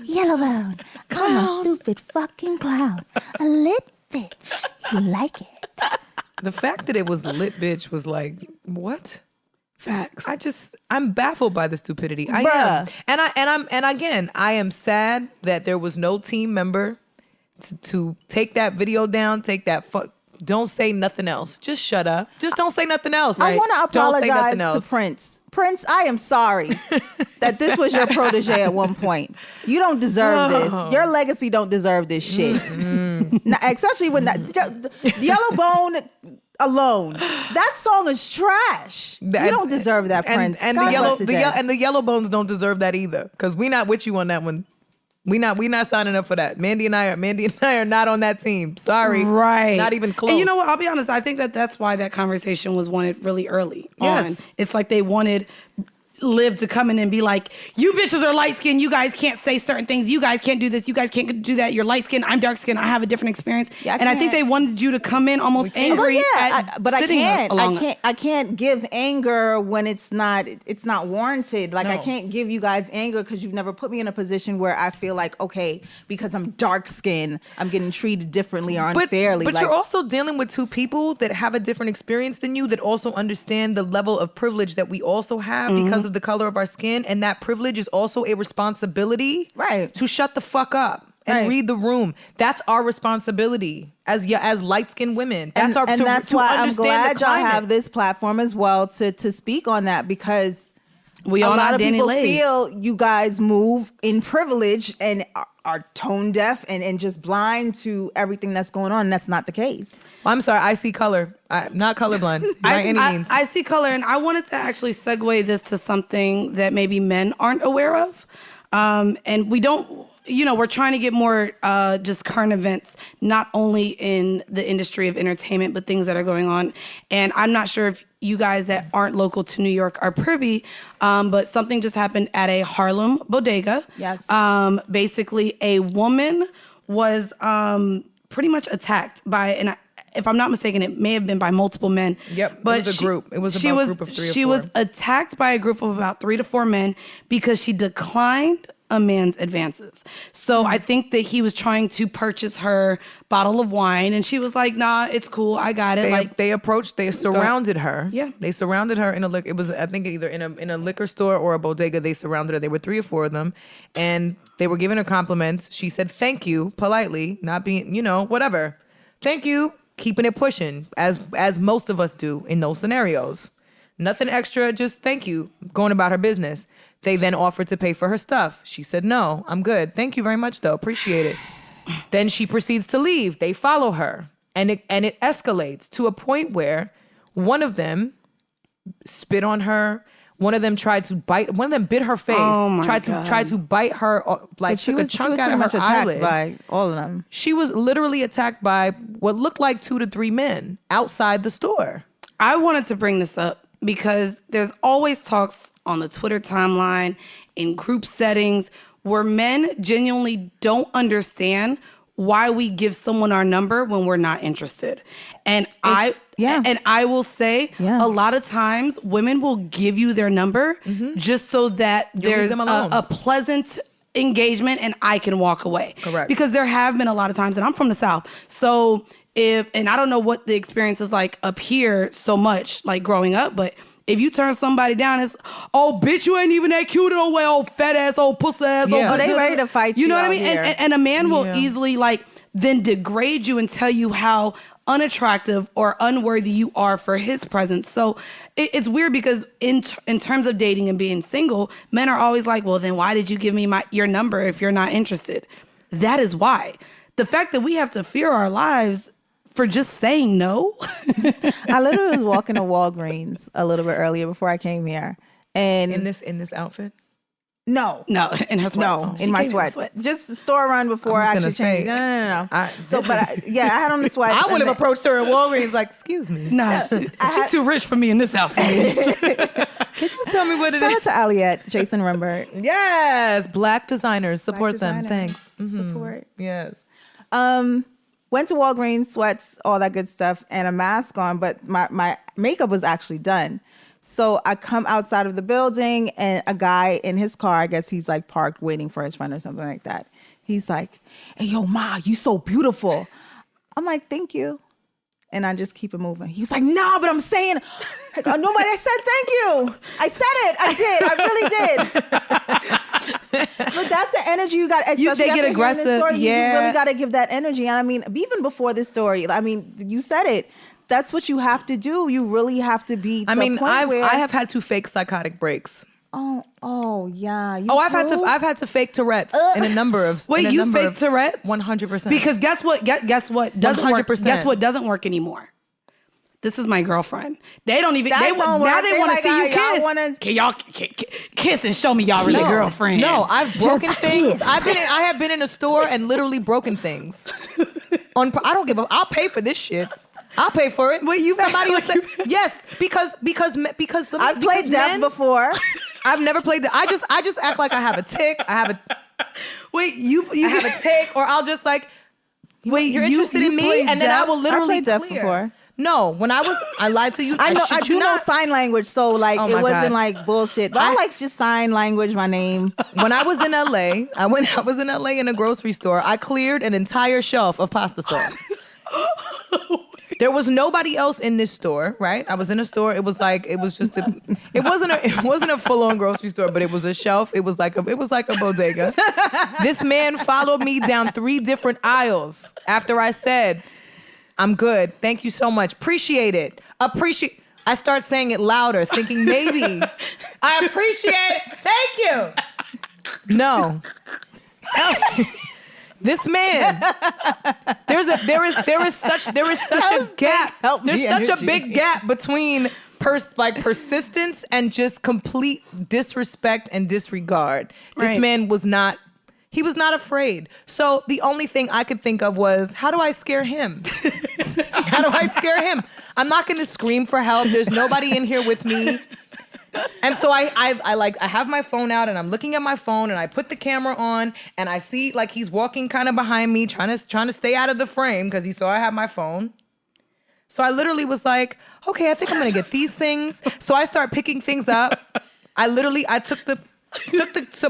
Yellowbone. I'm a stupid fucking clown. A lit bitch. You like it. The fact that it was lit bitch was like, what? Facts. I'm baffled by the stupidity. I am. And again, I am sad that there was no team member to take that video down, take that don't say nothing else. Just shut up. Just don't say nothing else. Right? I want to apologize to Prince. Prince, I am sorry that this was your protege at one point. You don't deserve this. Your legacy don't deserve this shit. Now, especially when Yellowbone alone. That song is trash. You don't deserve that, Prince. And the Yellowbones don't deserve that either. Because we not with you on that one. We not signing up for that. Mandy and I are not on that team. Sorry. Right. Not even close. And you know what? I'll be honest. I think that's why that conversation was wanted really early Yes. on. It's like they wanted Liv to come in and be like, you bitches are light skinned. You guys can't say certain things. You guys can't do this. You guys can't do that. You're light skinned. I'm dark skinned. I have a different experience. Yeah, I think they wanted you to come in almost angry. But I can't give anger when it's not warranted. Like, no. I can't give you guys anger because you've never put me in a position where I feel like, okay, because I'm dark skinned, I'm getting treated differently or unfairly. But you're also dealing with two people that have a different experience than you, that also understand the level of privilege that we also have because of the color of our skin, and that privilege is also a responsibility, right, to shut the fuck up and read the room. That's our responsibility as light-skinned women. That's that's why I'm glad y'all have this platform as well to speak on that, because a lot of people feel you guys move in privilege and are tone deaf and just blind to everything that's going on, and that's not the case. Well, I'm sorry, I see color. I'm not colorblind by any means. I see color, and I wanted to actually segue this to something that maybe men aren't aware of. And we don't, we're trying to get more just current events, not only in the industry of entertainment, but things that are going on. And I'm not sure if you guys that aren't local to New York are privy, but something just happened at a Harlem bodega. Yes. Basically, a woman was pretty much attacked by, and if I'm not mistaken, it may have been by multiple men. Yep, but it was a group. It was a group of 3 or 4. She was attacked by a group of about 3 to 4 men because she declined a man's advances. So I think that he was trying to purchase her bottle of wine, and she was like, "Nah, it's cool, I got it." They surrounded her. Yeah, they surrounded her in a liquor. It was, I think, either in a liquor store or a bodega. They surrounded her. There were 3 or 4 of them, and they were giving her compliments. She said, "Thank you," politely, not being, whatever. Thank you, keeping it pushing, as most of us do in those scenarios. Nothing extra, just thank you, going about her business. They then offered to pay for her stuff. She said, "No, I'm good. Thank you very much, though. Appreciate it." Then she proceeds to leave. They follow her. And it escalates to a point where one of them spit on her. One of them tried to bite. One of them bit her face. Oh my tried to bite her. Like took a chunk out of her eyelid. By all of them. She was literally attacked by what looked like 2 to 3 men outside the store. I wanted to bring this up because there's always talks on the Twitter timeline in group settings where men genuinely don't understand why we give someone our number when we're not interested. And I will say a lot of times women will give you their number just so that there's a pleasant engagement and I can walk away. Correct. Because there have been a lot of times, and I'm from the South, so and I don't know what the experience is like up here so much, like growing up, but if you turn somebody down, it's, oh, bitch, you ain't even that cute, no way, old fat ass, old pussy ass. Yeah. Oh, they ready to fight you. You know what I out mean? here. And a man will easily like then degrade you and tell you how unattractive or unworthy you are for his presence. So it's weird because in terms of dating and being single, men are always like, well, then why did you give me your number if you're not interested? That is why. The fact that we have to fear our lives for just saying no. I literally was walking to Walgreens a little bit earlier before I came here. And in this outfit? No, in her sweats. No, in my sweats. Just the store run before I actually changed. No. I had on the sweats. I would have approached her at Walgreens like, excuse me. Nah, she's too rich for me in this outfit. Can you tell me what it is? Shout out to Aliette, Jason Rembert. Yes, Black designers. Support them. Thanks. Support. Yes. Went to Walgreens, sweats, all that good stuff, and a mask on, but my makeup was actually done. So I come outside of the building and a guy in his car, I guess he's like parked waiting for his friend or something like that. He's like, hey, yo, Ma, you so beautiful. I'm like, thank you. And I just keep it moving. He's like, nah, but I'm saying, nobody, I said thank you. I said it. I did. I really did. But that's the energy you got. They get aggressive. Story, you really got to give that energy. And I mean, even before this story, I mean, you said it. That's what you have to do. You really have to be. I have had to fake psychotic breaks. Oh yeah. I've had to fake Tourette's in a number of. Wait, you fake Tourette's? 100%. Because guess what? Guess what doesn't 100%. Work? Guess what doesn't work anymore? This is my girlfriend. They don't even. Now they want to see you kiss. Can y'all kiss and show me y'all really girlfriends? No, I've broken things. I have been in a store and literally broken things. I don't give a. I'll pay for this shit. I'll pay for it. Wait, you somebody will say yes because I've played deaf before. I've never played that. I just act like I have a tick. I have a I have a tick, or I'll just like you're interested in me, and then I will literally deaf before. No, when I lied to you. I know sign language, so like it wasn't like bullshit. But I like just sign language. My name. When I was in LA, I was in LA in a grocery store. I cleared an entire shelf of pasta sauce. There was nobody else in this store, right? I was in a store. It wasn't a full-on grocery store, but it was a shelf. It was like a bodega. This man followed me down 3 different aisles after I said, I'm good. Thank you so much. Appreciate it. I start saying it louder, thinking maybe I appreciate it. Thank you. No. This man, there is such a gap. There's such a big gap between persistence and just complete disrespect and disregard. This man was not afraid. So the only thing I could think of was, how do I scare him? How do I scare him? I'm not going to scream for help. There's nobody in here with me. And so I have my phone out and I'm looking at my phone and I put the camera on and I see like he's walking kind of behind me, trying to stay out of the frame because he saw I have my phone. So I literally was like, okay, I think I'm gonna get these things. So I start picking things up. I took the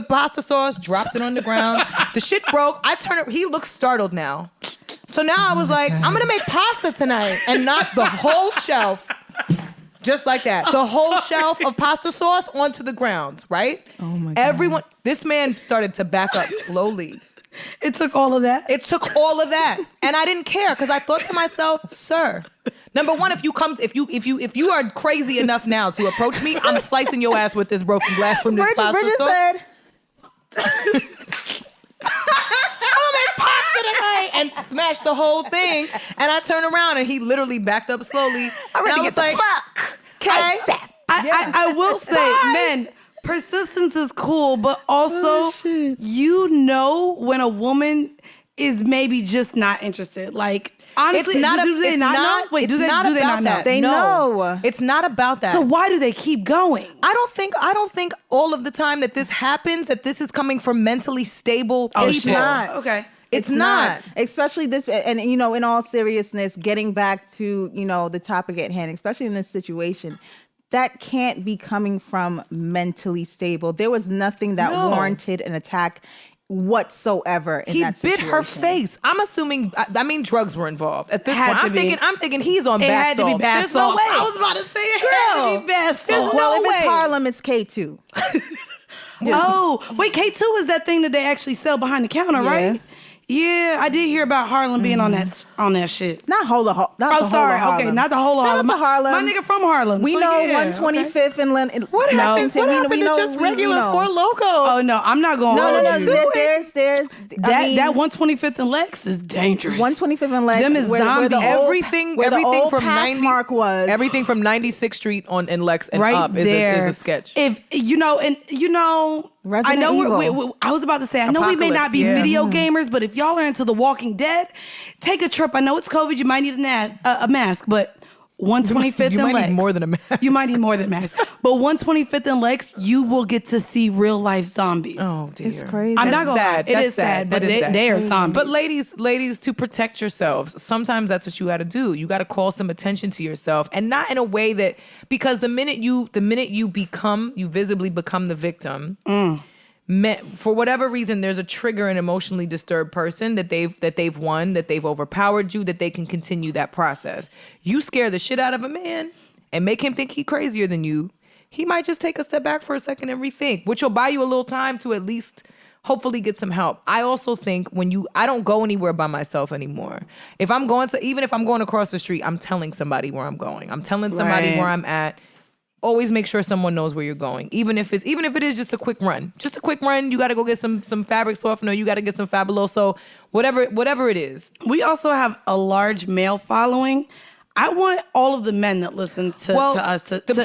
pasta sauce, dropped it on the ground. The shit broke. I turn it. He looks startled now. So now I was like, I'm gonna make pasta tonight and knock the whole shelf. Just like that. The whole shelf of pasta sauce onto the ground, right? Oh my God. This man started to back up slowly. It took all of that? It took all of that. And I didn't care because I thought to myself, sir, number one, if you are crazy enough now to approach me, I'm slicing your ass with this broken glass from this pasta Bridget sauce. said, I'm gonna make pasta tonight and smash the whole thing. And I turned around and he literally backed up slowly. I'm ready to get the fuck. Okay. I will say, men, persistence is cool, but also you know when a woman is maybe just not interested. Like, honestly, do they not know? Wait, do they not know? They know. It's not about that. So why do they keep going? I don't think all of the time that this happens, that this is coming from mentally stable people. It's not. Okay. It's not. Especially this, and in all seriousness, getting back to, the topic at hand, especially in this situation, that can't be coming from mentally stable. There was nothing that warranted an attack whatsoever in that situation. He bit her face. I'm assuming, drugs were involved at this point. I'm thinking he's on bath salts. It had to be bath salts. No way. I was about to say it had to be bath salts. Well, if it's Harlem, it's K2. Oh, wait, K2 is that thing that they actually sell behind the counter, right? Yeah, I did hear about Harlem being on that shit. Not whole of Harlem. Okay, not the whole of Harlem. Shout out to Harlem. My nigga from Harlem. We know 125th and What happened to just regular Four Loko? Oh no, I'm not going. No. There's that 125th and Lex is dangerous. 125th and Lex. Them is zombies. Everything from 90 Mark was. Everything from 96th Street on in Lex and right up there is a sketch. If Resident I know Evil. I was about to say, I know we may not be video gamers, but if y'all are into The Walking Dead, take a trip. I know it's COVID, you might need a mask, but 125th and Lex. You might need more than a mask. You might need more than a mask. But 125th and Lex, you will get to see real life zombies. Oh dear. It's crazy. I'm not gonna lie. It is sad, but they are zombies. But ladies, to protect yourselves, sometimes that's what you got to do. You got to call some attention to yourself, and not in a way that, because the minute you visibly become the victim. For whatever reason, there's a trigger in emotionally disturbed person that they've won, that they've overpowered you, that they can continue that process. You scare the shit out of a man and make him think he's crazier than you. He might just take a step back for a second and rethink, which will buy you a little time to at least hopefully get some help. I also think I don't go anywhere by myself anymore. Even if I'm going across the street, I'm telling somebody where I'm going. I'm telling somebody where I'm at. Always make sure someone knows where you're going, even if it is just a quick run. Just a quick run. You got to go get some fabric softener. You got to get some Fabuloso, whatever it is. We also have a large male following. I want all of the men that listen to us to think of. The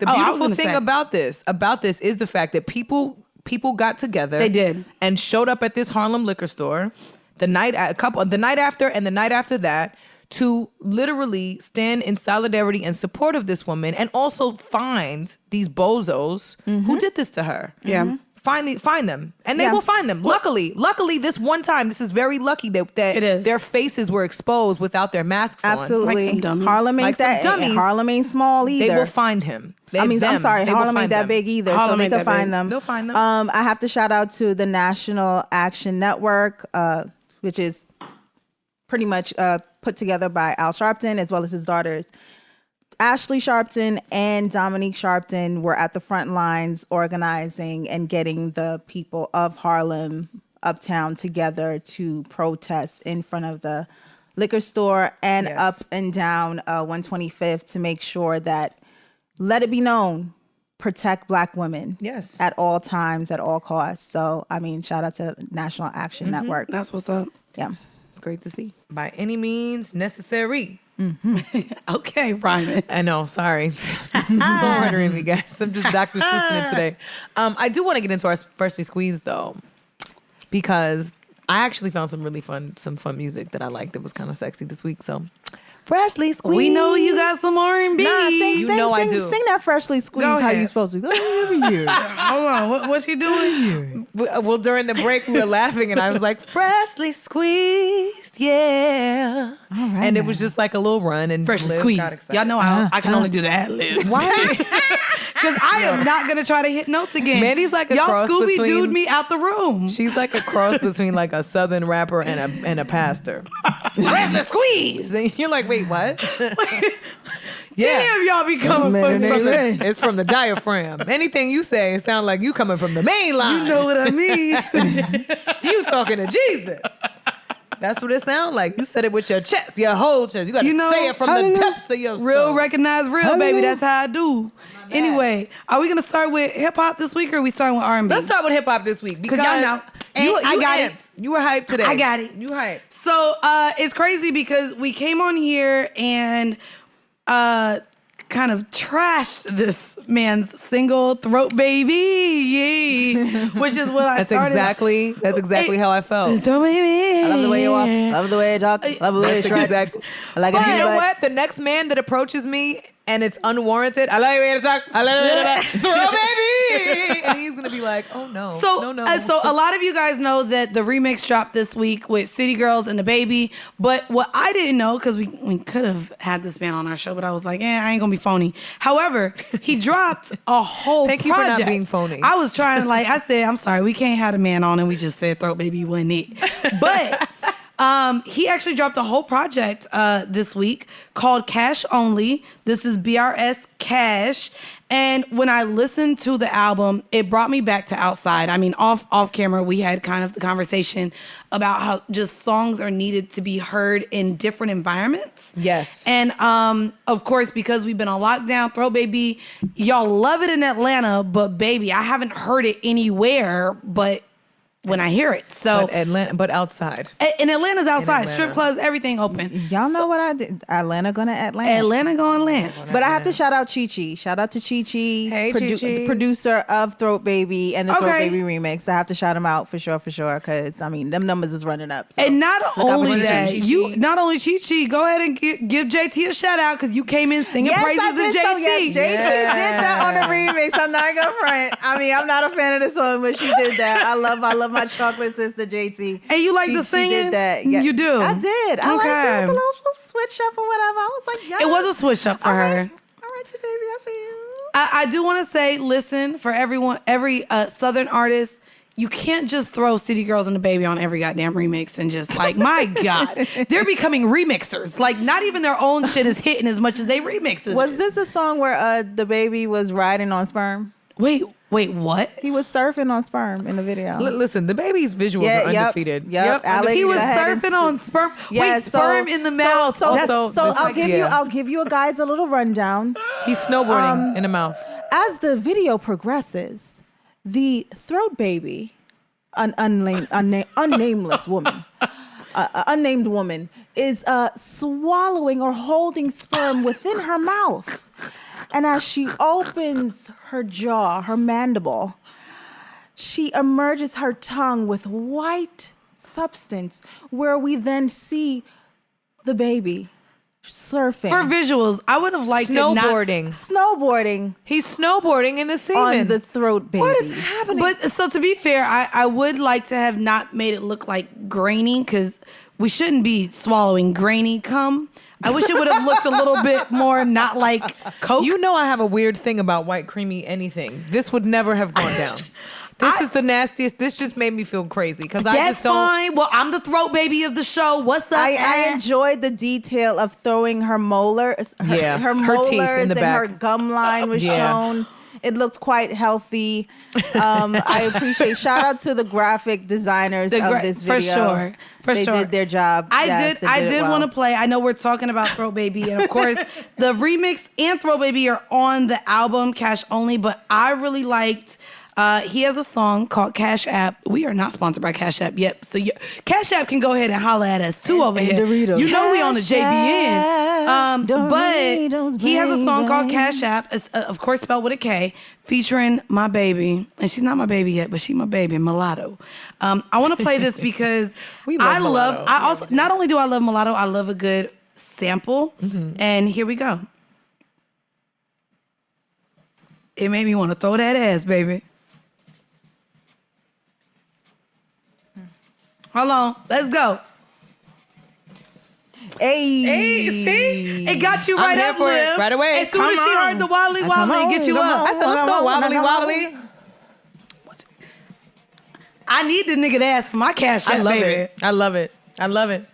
beautiful thing about this is the fact that people got together. They did, and showed up at this Harlem liquor store the night after and the night after that, to literally stand in solidarity and support of this woman, and also find these bozos who did this to her. Yeah. Find them. And they will find them. Luckily, this one time, this is very lucky that it is. Their faces were exposed without their masks on. Absolutely. Like some dummies. Harlem ain't Harlem ain't small either. They will find him. I'm sorry, Harlem ain't that big either, so they can find them. They'll find them. I have to shout out to the National Action Network, which is pretty much put together by Al Sharpton, as well as his daughters. Ashley Sharpton and Dominique Sharpton were at the front lines organizing and getting the people of Harlem Uptown together to protest in front of the liquor store and up and down 125th to make sure that, let it be known, protect Black women at all times, at all costs. So, shout out to National Action Network. That's what's up. Yeah. It's great to see. By any means necessary. Okay, Ryman. I know, sorry. This is ordering me, guys. I'm just Dr. Seussing today. I do want to get into our Freshly Squeezed, though, because I actually found some fun music that I liked that was kind of sexy this week. So, Freshly Squeezed. We know you got some R&B. I do. Sing that Freshly Squeezed. How you supposed to go over here. Hold on, what's she doing here? Well, during the break, we were laughing, and I was like, Freshly Squeezed, yeah. All right, and it was just like a little run. And Freshly Squeezed. Y'all know I can only do the ad-libs. Why? Because I am not going to try to hit notes again. Mandy's like a Y'all cross Scooby-Dooed me out the room. She's like a cross between like a Southern rapper and a pastor. Freshly Squeezed. And you're like, wait, what? Damn, y'all be coming from it's from the diaphragm. Anything you say, it sounds like you coming from the main line. You know what I mean? You talking to Jesus. That's what it sounds like. You said it with your chest, your whole chest. You got to say it from the depths of your soul. Real recognize real, baby. That's how I do. Anyway, are we going to start with hip-hop this week, or are we starting with R&B? Let's start with hip-hop this week. Because y'all know. I got it. You were hyped today. I got it. You hyped. So it's crazy because we came on here and kind kind of trashed this man's single "Throat Baby," which is what I started. That's exactly how I felt. Throat Baby. I love the way you walk. Love the way you talk. Love the way you strut. Exactly. I like But it. you know what? The next man that approaches me and it's unwarranted, I like the way you talk. I like the way you throw baby, and he's gonna be like, "Oh no, So, no." So a lot of you guys know that the remix dropped this week with City Girls and the Baby. But what I didn't know, because we could have had this man on our show, but I was like, I ain't gonna be phony. However, he dropped a whole Thank you project. for not being phony. I was trying, I said, I'm sorry, we can't have a man on, and we just said Throat Baby wasn't it. But he actually dropped a whole project this week called Cash Only. This is BRS Cash. And when I listened to the album, it brought me back to Outside. I mean, off camera, we had kind of the conversation about how just songs are needed to be heard in different environments. Yes. And of course, because we've been on lockdown, Throat Baby, y'all love it in Atlanta, but baby, I haven't heard it anywhere but when I hear it. So but outside. in Atlanta's outside, strip clubs, everything open. Y'all know what I did? Atlanta gonna Atlanta. Atlanta going land. But I have to shout out Chi Chi. Shout out to Chi Chi. Hey, Chi Chi. The producer of Throat Baby and the Throat Okay. Baby remix. I have to shout him out for sure, because, I mean, them numbers is running up. So. And not Look out for only Chi that, Chi. not only Chi Chi, go ahead and give JT a shout out because you came in singing praises I of did JT. so, yes, JT did that on the remix. I'm not gonna front. I mean, I'm not a fan of the song, but she did that. I love my chocolate sister JT. And you like the singing? She did that. Yeah. You do? I did. I liked it. Okay. It was a little switch up or whatever. I was like, yeah. It was a switch up for her. All right, you baby, I see you. I do want to say, listen, for every Southern artist, you can't just throw City Girls and the Baby on every goddamn remix and just like, my God, they're becoming remixers. Like, not even their own shit is hitting as much as they remixes. Was this a song where the baby was riding on sperm? Wait, what? He was surfing on sperm in the video. Listen, the Baby's visuals are undefeated. Yep. Alex, He was go ahead and- surfing on sperm. Yeah, Wait, sperm in the mouth. So That's- I'll give you guys a little rundown. He's snowboarding in the mouth. As the video progresses, the Throat Baby, an unnameless woman, unnamed woman, is swallowing or holding sperm within her mouth. And as she opens her jaw, her mandible, she emerges her tongue with white substance, where we then see the baby surfing. For visuals, I would have liked Snowboarding He's snowboarding in the semen. on the Throat Baby. What is happening? But so to be fair, I would like to have not made it look like grainy because we shouldn't be swallowing grainy cum. I wish it would have looked a little bit more not like Coke. You know I have a weird thing about white creamy anything. This would never have gone down. This is the nastiest. This just made me feel crazy because I That's just don't. fine. Well, I'm the Throat Baby of the show. What's up? I enjoyed the detail of throwing her molars. Her Her molars teeth in the and back. her gum line was Yeah. shown. It looked quite healthy. I appreciate. Shout out to the graphic designers of this video. For they sure. did their job. I Yes, did want to play. I know we're talking about Throat Baby, and of course, the remix and Throat Baby are on the album Cash Only. But I really liked. He has a song called Cash App. We are not sponsored by Cash App yet, so Cash App can go ahead and holler at us too over here. Doritos. You know we on the JBN. But Doritos, he has a song called baby. Cash App. It's, of course, spelled with a K, featuring my baby, and she's not my baby yet, but she's my baby, Mulatto. I want to play this because I Mulatto. also not only do I love Mulatto, I love a good sample, and here we go. It made me want to throw that ass, baby. Hold on, let's go. Hey, See? It got you I'm right here up, for it. Liv. Right away. As soon as Come she on. heard the wobbly Come wobbly, on, get you come up. on. I said, let's go wobbly wobbly. I need the nigga to ask for my cash I app, love baby. it. I love it. I love it.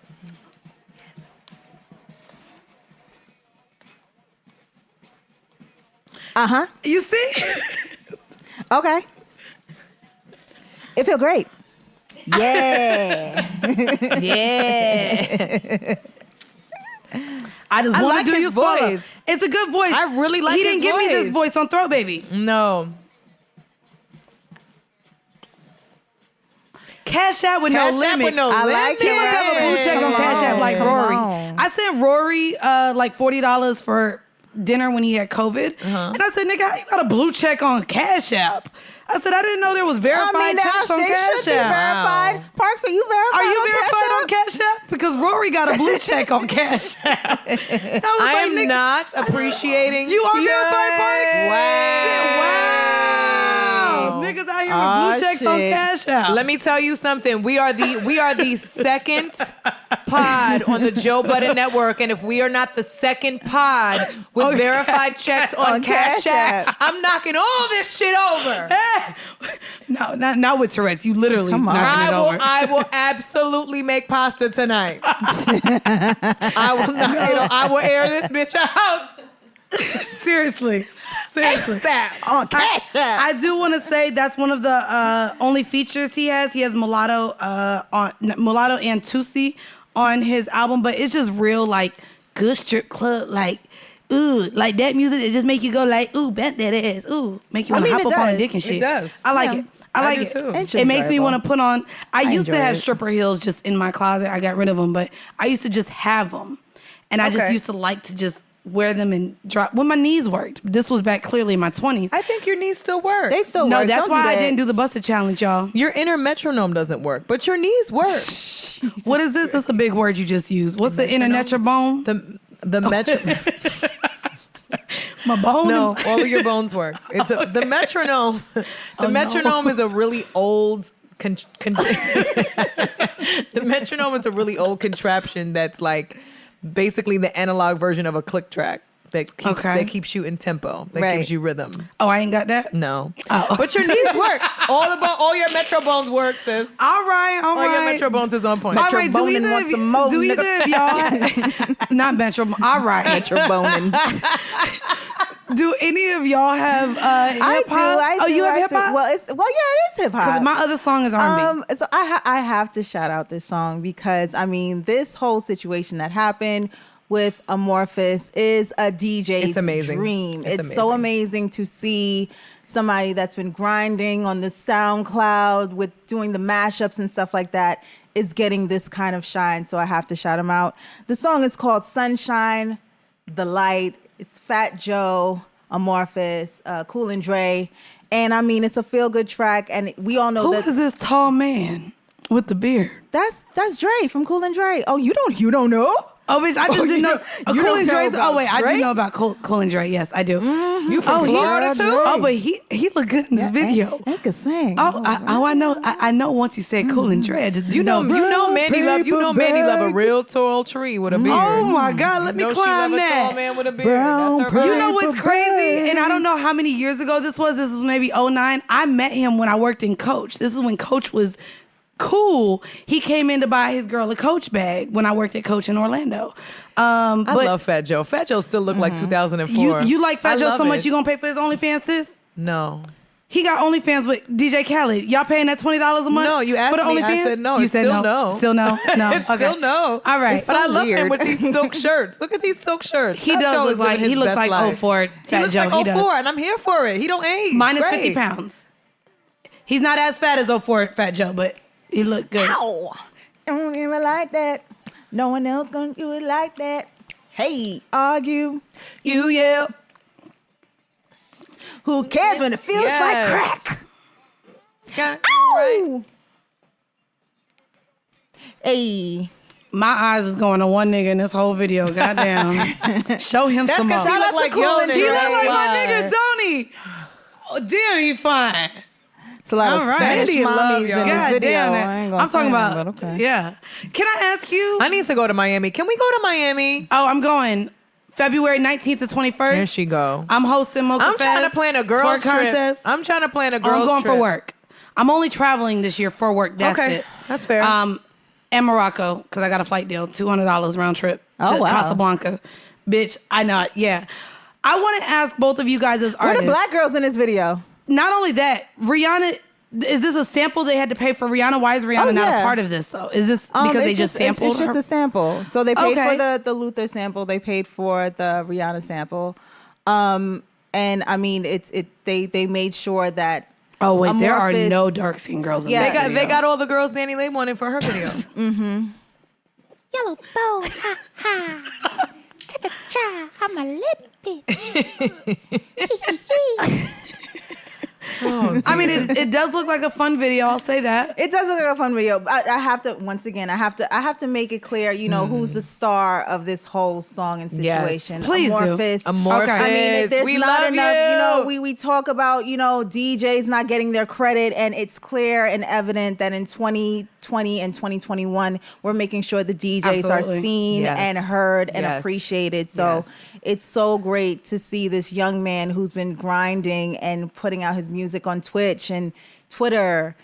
You see? Okay. It feel great. Yeah. Yeah. I just I want like to do his your spoiler. voice. It's a good voice. I really like He his didn't give me this voice. voice on Throat Baby. No. Cash App with Cash no App limit. with no I like limit. He must have a blue check on Come Cash App on, like come Rory. on. I sent Rory like $40 for dinner when he had COVID. And I said, nigga, how you got a blue check on Cash App? I said, I didn't know there was verified checks on Cash App. Verified. Wow. Parks, are you verified? Are you verified on Cash App? Because Rory got a blue check on Cash App. I am not appreciating. You are verified, Parks? Wow. Niggas out here with blue checks on Cash App. Let me tell you something. We are the second pod on the Joe Budden Network, and if we are not the second pod with verified checks on Cash App, I'm knocking all this shit over. No, not with Tourette's. You literally knocking it over. I will absolutely make pasta tonight. I will air this bitch out. Seriously. On Cash App. I do want to say that's one of the only features he has. He has Mulatto and Tusi on his album, but it's just real like good strip club, like ooh, like that music that just make you go like ooh, bent that ass, ooh, make you want to hop up on a dick and shit. It does. I like it. I like it too. It makes me want to put on. I used to have stripper heels just in my closet. I got rid of them, but I used to just have them, and I just used to like to just wear them and drop when my knees worked. This was back clearly in my 20s. I think your knees still work. They still work. No, that's why I didn't do the busted challenge, y'all. Your inner metronome doesn't work, but your knees work. What is this? That's a big word you just used. What's the inner metronome? The metro. My bone? No, all of your bones work. It's the metronome. The metronome is a really old. The metronome is a really old contraption that's like basically the analog version of a click track that keeps you in tempo, that gives you rhythm. Oh, I ain't got that? No. Oh. But your knees work. All your metro bones work, sis. All right. All your metro bones is on point. All right, do either of y'all not metro? All right, metro boning. Do any of y'all have hip hop? I do. You have hip hop? Well, it is hip hop. My other song is R&B. So I have to shout out this song because I mean this whole situation that happened with Amorphous is a DJ's dream. It's so amazing to see somebody that's been grinding on the SoundCloud with doing the mashups and stuff like that is getting this kind of shine. So I have to shout him out. The song is called Sunshine, The Light. It's Fat Joe, Amorphous, Cool and Dre. And I mean, it's a feel-good track. And we all know Who is this tall man with the beard? That's Dre from Cool and Dre. Oh, you don't know? Oh, bitch, I just didn't know. Cool and Dre's. Oh, wait, I do know about Cool and Dre. Yes, I do. Mm-hmm. You from Florida, too? Oh, but he looked good in this video. He could sing. Oh, I know. I know once you said Cool and Dre. You know Mandy Love a real tall tree with a beard. Oh, my God. Let me climb that. A tall man with a beard. You know what's crazy? And I don't know how many years ago this was. This was maybe 2009. I met him when I worked in Coach. This is when Coach was cool. He came in to buy his girl a Coach bag when I worked at Coach in Orlando. I love Fat Joe. Fat Joe still look like 2004. You like Fat Joe so much you gonna pay for his OnlyFans, sis? No. He got OnlyFans with DJ Khaled. Y'all paying that $20 a month? No, you asked for the me. OnlyFans? I said no. You said still no. Still no. No. It's still no. All right. But I love him with these silk shirts. Look at these silk shirts. He does look like he looks like 04 Fat Joe. He looks like 04, and I'm here for it. He don't age. Minus 50 pounds. He's not as fat as 04 Fat Joe, but he looked good. Ow! Don't do it like that. No one else gonna do it like that. Hey, argue. You yell. Who cares when it feels like crack? Got Ow! Right. Hey. My eyes is going to one nigga in this whole video. Goddamn. Show him some more. That's because he look like Cool and Dre. He look like my nigga, don't he? Oh, damn, he fine. It's a lot of Spanish mommies in this video. Damn, I'm talking about, yeah. Can I ask you? I need to go to Miami. Can we go to Miami? Oh, I'm going February 19th to 21st. There she go. I'm hosting Mocha Fest. I'm trying to plan a girls' trip. Contest. I'm trying to plan a girls' trip. I'm going for work. I'm only traveling this year for work. That's it. That's fair. And Morocco, because I got a flight deal, $200 round trip to Casablanca. Bitch, I know. Yeah. I want to ask both of you guys as artists. What are black girls in this video? Not only that, Rihanna, is this a sample they had to pay for Rihanna? Why is Rihanna not a part of this, though? Is this because they just sampled It's just a sample. So they paid for the Luther sample. They paid for the Rihanna sample. And I mean, they made sure that. Oh, wait, there are no dark-skinned girls in this video. They got all the girls Danny Lay wanted for her video. Mm-hmm. Yellow bow, ha, ha. Cha-cha-cha, I'm a lip Oh, I mean, it does look like a fun video. I'll say that. It does look like a fun video. I have to I have to make it clear, who's the star of this whole song and situation. Yes. Please Amorphous. do. Amorphous. I mean, there's we not love enough. you. We talk about DJs not getting their credit, and it's clear and evident that in 2020 and 2021, we're making sure the DJs are seen and heard and appreciated. So it's so great to see this young man who's been grinding and putting out his music on Twitch and Twitter,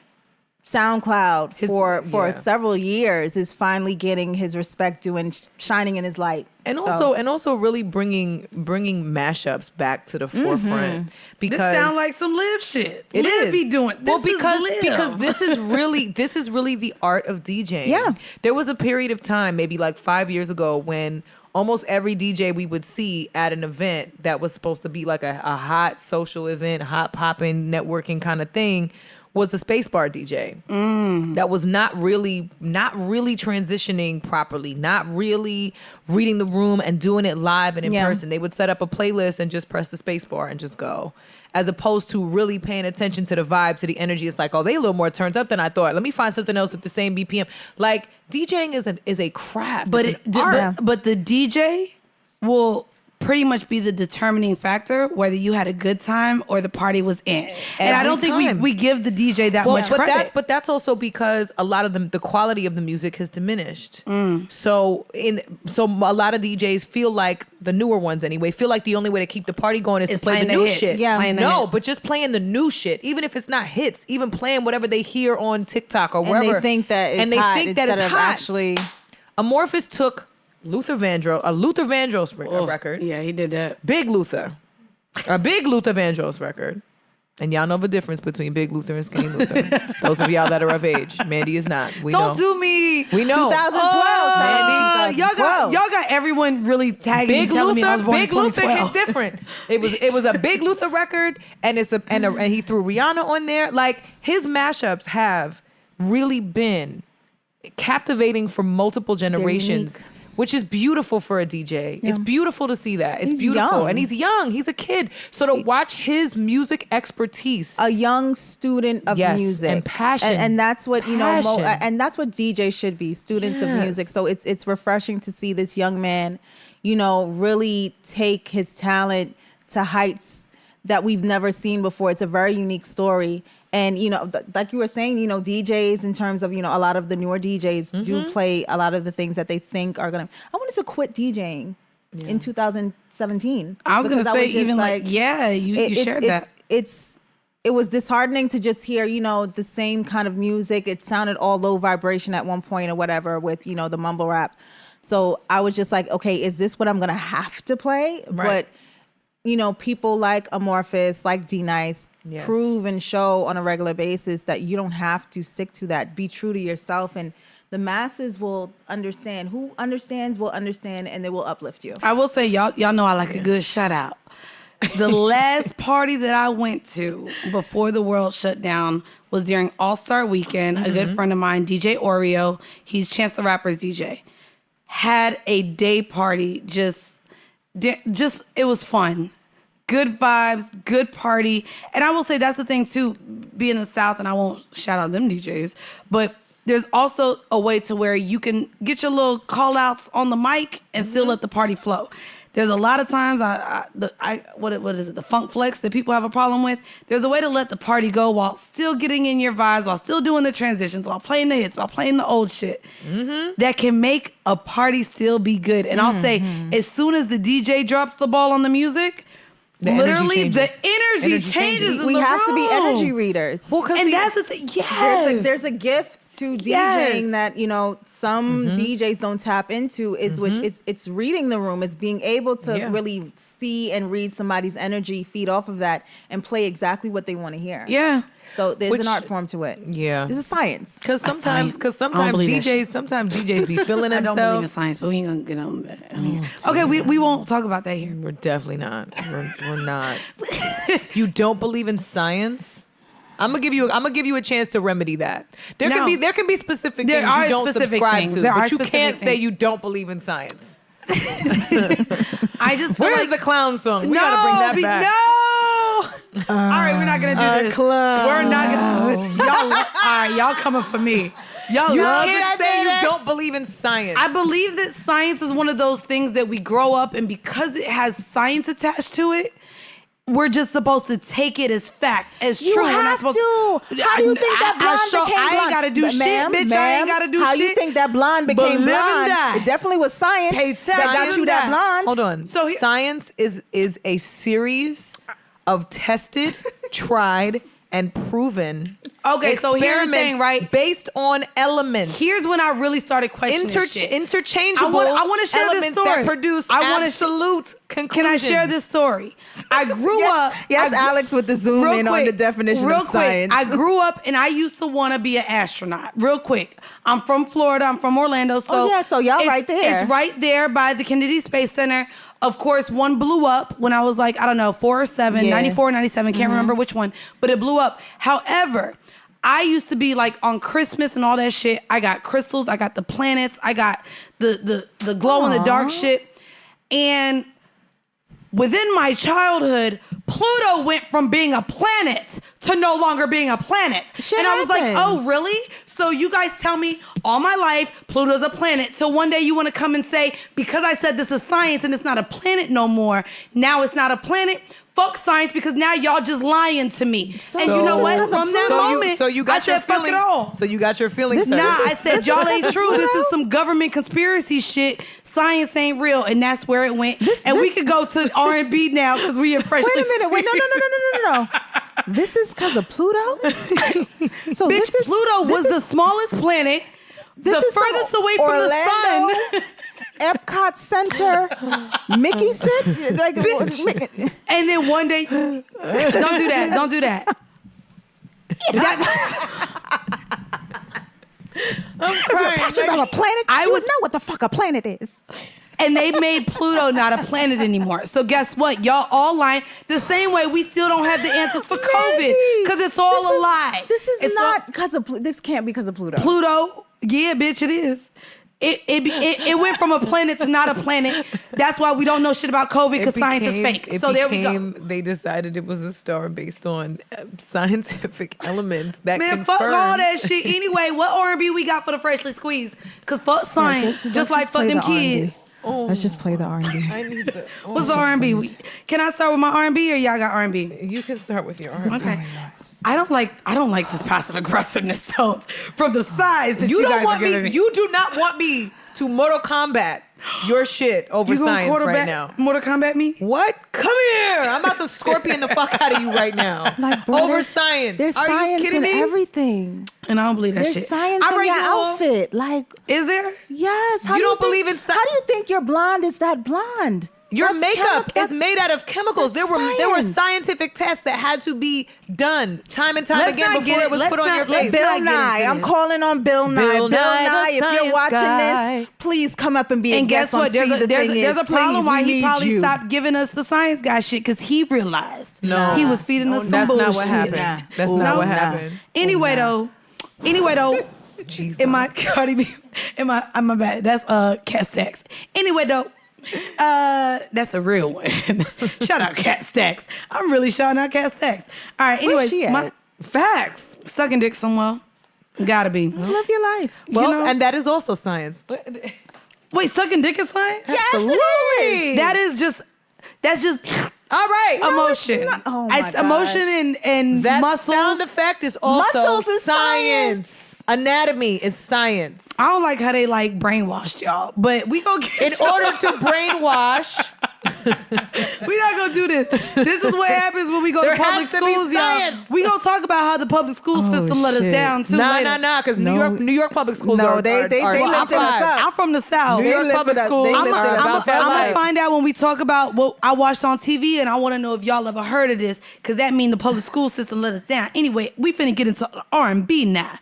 SoundCloud for several years is finally getting his respect due and shining in his light. And also really bringing mashups back to the forefront, because this sounds like some Liv shit. It Liv is. be doing this because this is really the art of DJing. Yeah. There was a period of time, maybe like 5 years ago, when almost every DJ we would see at an event that was supposed to be like a hot social event, hot popping networking kind of thing, was a spacebar DJ that was not really transitioning properly, not really reading the room and doing it live and in person. They would set up a playlist and just press the spacebar and just go, as opposed to really paying attention to the vibe, to the energy. It's like, oh, they a little more turned up than I thought. Let me find something else at the same BPM. Like, DJing is a craft, but it's an art. but the DJ will pretty much be the determining factor whether you had a good time or the party was in. And I don't think we give the DJ that much credit. But that's also because a lot of the quality of the music has diminished. So a lot of DJs feel like, the newer ones anyway, feel like the only way to keep the party going is to play the new shit. Yeah. But just playing the new shit, even if it's not hits, even playing whatever they hear on TikTok or wherever. And they think that it's hot. Actually, Amorphous took Luther Vandross record. Yeah, he did that. A big Luther Vandross record. And y'all know the difference between Big Luther and Skinny Luther. Those of y'all that are of age. Mandy is not. We Don't know. do me. We know. 2012. Y'all got everyone really tagging me, telling me I was born in Big Luther 2012. is different. It was a Big Luther record, and and he threw Rihanna on there. Like, his mashups have really been captivating for multiple generations. Which is beautiful for a DJ. Yeah. It's beautiful to see that. It's beautiful. Young. And he's young. He's a kid. So to watch his music expertise. A young student of music. And passion. And that's what, and that's what DJs should be, students of music. So it's refreshing to see this young man, really take his talent to heights that we've never seen before. It's a very unique story. And, like you were saying, DJs in terms of, a lot of the newer DJs do play a lot of the things that they think are going to... I wanted to quit DJing in 2017. I was going to say, even you shared that. It was disheartening to just hear, the same kind of music. It sounded all low vibration at one point or whatever with, the mumble rap. So I was just like, okay, is this what I'm going to have to play? Right. But, people like Amorphous, like D-Nice, prove and show on a regular basis that you don't have to stick to that. Be true to yourself, and the masses will understand. Who understands will understand, and they will uplift you. I will say, y'all know I like a good shout out. The last party that I went to before the world shut down was during All-Star Weekend. A good friend of mine, DJ Oreo, he's Chance the Rapper's DJ, had a day party. Just it was fun. Good vibes, good party. And I will say that's the thing too, being in the South, and I won't shout out them DJs, but there's also a way to where you can get your little call outs on the mic and still let the party flow. There's a lot of times what is it, the funk flex that people have a problem with. There's a way to let the party go while still getting in your vibes, while still doing the transitions, while playing the hits, while playing the old shit. That can make a party still be good. And I'll say, as soon as the DJ drops the ball on the music, the energy changes. We have to be energy readers. And that's the thing. Yes. There's a gift to DJing that, some DJs don't tap into, which it's reading the room. It's being able to really see and read somebody's energy, feed off of that, and play exactly what they want to hear. Yeah. So there's an art form to it. Yeah. This is science. Because sometimes DJs be feeling themselves. I don't believe in science, but we ain't gonna get on that. Okay, we won't talk about that here. We're definitely not. We're not. You don't believe in science? I'm gonna give you a chance to remedy that. There can be specific things you don't subscribe to, but you can't say you don't believe in science. I just feel Where's like the clown song? We gotta bring that back. No. All right, we're not gonna do this. We're not gonna. Y'all, all right, y'all coming for me. Y'all You love can't say you it. don't believe in science. I believe that science is one of those things that we grow up, and because it has science attached to it, we're just supposed to take it as fact, as You true. have We're not supposed to. How do you think that blonde became blonde? I ain't gotta do shit, bitch. I ain't gotta do How shit. you think that blonde became But live and blonde? die. It definitely was science that got you that blonde. Hold on. So science is a series of tested, tried, and proven. Okay, so here's the thing, experiments right? Based on elements. Here's when I really started questioning shit. Interchangeable I wanna share this elements story. that produce absolute conclusions. Can I share this story? I grew up. Yes, Alex with the zoom in on the definition of science. I grew up and I used to want to be an astronaut. Real quick. I'm from Florida. I'm from Orlando. So so y'all right there. It's right there by the Kennedy Space Center. Of course, one blew up when I was like, I don't know, 4 or 7, 94, 97, can't remember which one, but it blew up. However, I used to be like on Christmas and all that shit. I got crystals, I got the planets, I got the glow in the dark shit. And within my childhood, Pluto went from being a planet to no longer being a planet. And I was like, oh, really? So you guys tell me all my life, Pluto's a planet. So one day you want to come and say, because I said this is science and it's not a planet no more, now it's not a planet? Fuck science, because now y'all just lying to me. And you know what? From that moment, I said, fuck it all. So you got your feelings hurt. Nah, I said, y'all ain't true. This is some government conspiracy shit. Science ain't real. And that's where it went. We could go to R&B now because we are freshly... Wait a minute. Wait, no. This is because of Pluto? So Bitch, Pluto was the smallest planet, the furthest away from the sun. Epcot Center, Mickey sit? Like, and then one day, don't do that. I'm crying. If you're about a planet, you would know what the fuck a planet is. And they made Pluto not a planet anymore. So guess what? Y'all all lying. The same way we still don't have the answers for COVID because it's all a lie. This can't be because of Pluto. Pluto, yeah, bitch, it is. It went from a planet to not a planet. That's why we don't know shit about COVID because science is fake. So there we go. They decided it was a star based on scientific elements that confirm. Fuck all that shit. Anyway, what R&B we got for the freshly squeezed? Because fuck science, just like fuck them kids. Oh, let's just play the R&B. What's the R&B? Can I start with my R&B or y'all got R&B? You can start with your R&B. Okay. I don't like this passive aggressiveness tones from the size that you guys are giving me. You do not want me to Mortal Kombat your shit over science right now. Mortal Kombat me? What? Come here! I'm about to scorpion the fuck out of you right now. Over science. There's Are science you kidding me? Everything. And I don't believe that There's shit. Science in your outfit. Like, is there? Yes. You don't believe in science? How do you think your blonde is that blonde? Your makeup is made out of chemicals. There were scientific tests that had to be done time and time again before it was put on your face. Bill Nye. I'm calling on Bill Nye. Bill Nye, if you're watching this, please come up and be a guest on there's a problem why he probably stopped stopped giving us the science guy shit because he realized he was feeding us some that's bullshit. Not what happened. That's not what happened. Anyway though, Jesus. in my Cardi B, my bad. That's Cat Stacks. Anyway though. That's the real one. Shout out Cat Stacks. I'm really shouting out Cat Stacks. All right, anyways, facts. Sucking dick somewhere. Gotta be. Live your life. Well, and that is also science. Wait, sucking dick is science? Yes, absolutely. That's just all right. Emotion. It's emotion and that muscles. Sound effect is also science. Anatomy is science. I don't like how they like brainwashed y'all, but we gonna get in order to brainwash. We not gonna do this. This is what happens when we go to public schools, y'all. We gonna talk about how the public school system let us down too. Nah, because New York public schools are they lifted us up. I'm from the South. New York public schools. I'm gonna find out when we talk about what I watched on TV, and I want to know if y'all ever heard of this, because that means the public school system let us down. Anyway, we finna get into R&B now.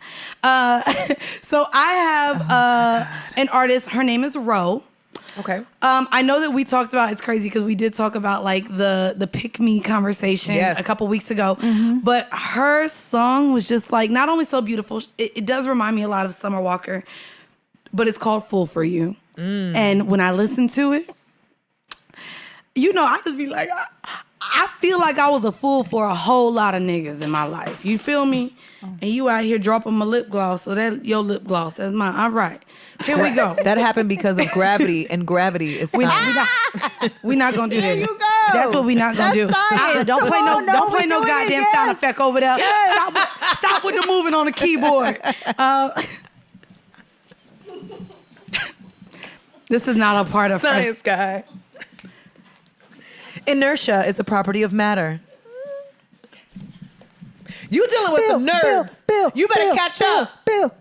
So I have an artist. Her name is Ro. Okay. I know that we talked about, it's crazy because we did talk about like the pick me conversation a couple weeks ago, but her song was just like not only so beautiful, it does remind me a lot of Summer Walker. but it's called Fool for You. And when I listen to it, you know, I just be like, I feel like I was a fool for a whole lot of niggas in my life. You feel me? And you out here dropping my lip gloss, so that your lip gloss, that's mine. All right. Here we go. That happened because of gravity, and gravity is we not gonna do this. There you go. That's what we not gonna do. Don't play no goddamn sound effect over there. Stop with the moving on the keyboard. This is not a part of science guy. Inertia is a property of matter. You dealing with some nerds. Bill, you better catch up. Bill.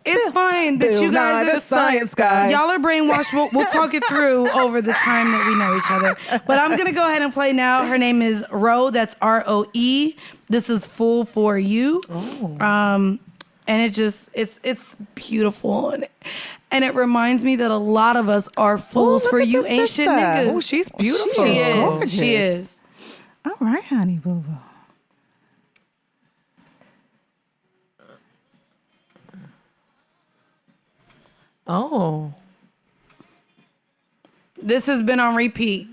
It's fine that you guys are science guy. Y'all are brainwashed. We'll talk it through over the time that we know each other. But I'm gonna go ahead and play now. Her name is Roe. That's ROE. This is Fool for You. And it's beautiful. And it reminds me that a lot of us are fools for you ain't shit niggas. Oh, she's beautiful. She is. Gorgeous. She is. All right, honey boo boo. Oh. This has been on repeat.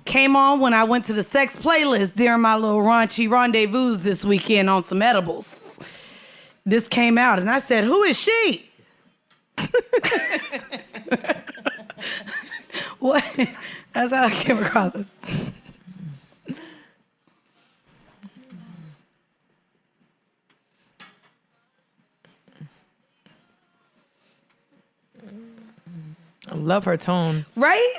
Came on when I went to the sex playlist during my little raunchy rendezvous this weekend on some edibles. This came out and I said, who is she? What? That's how I came across this. I love her tone. Right?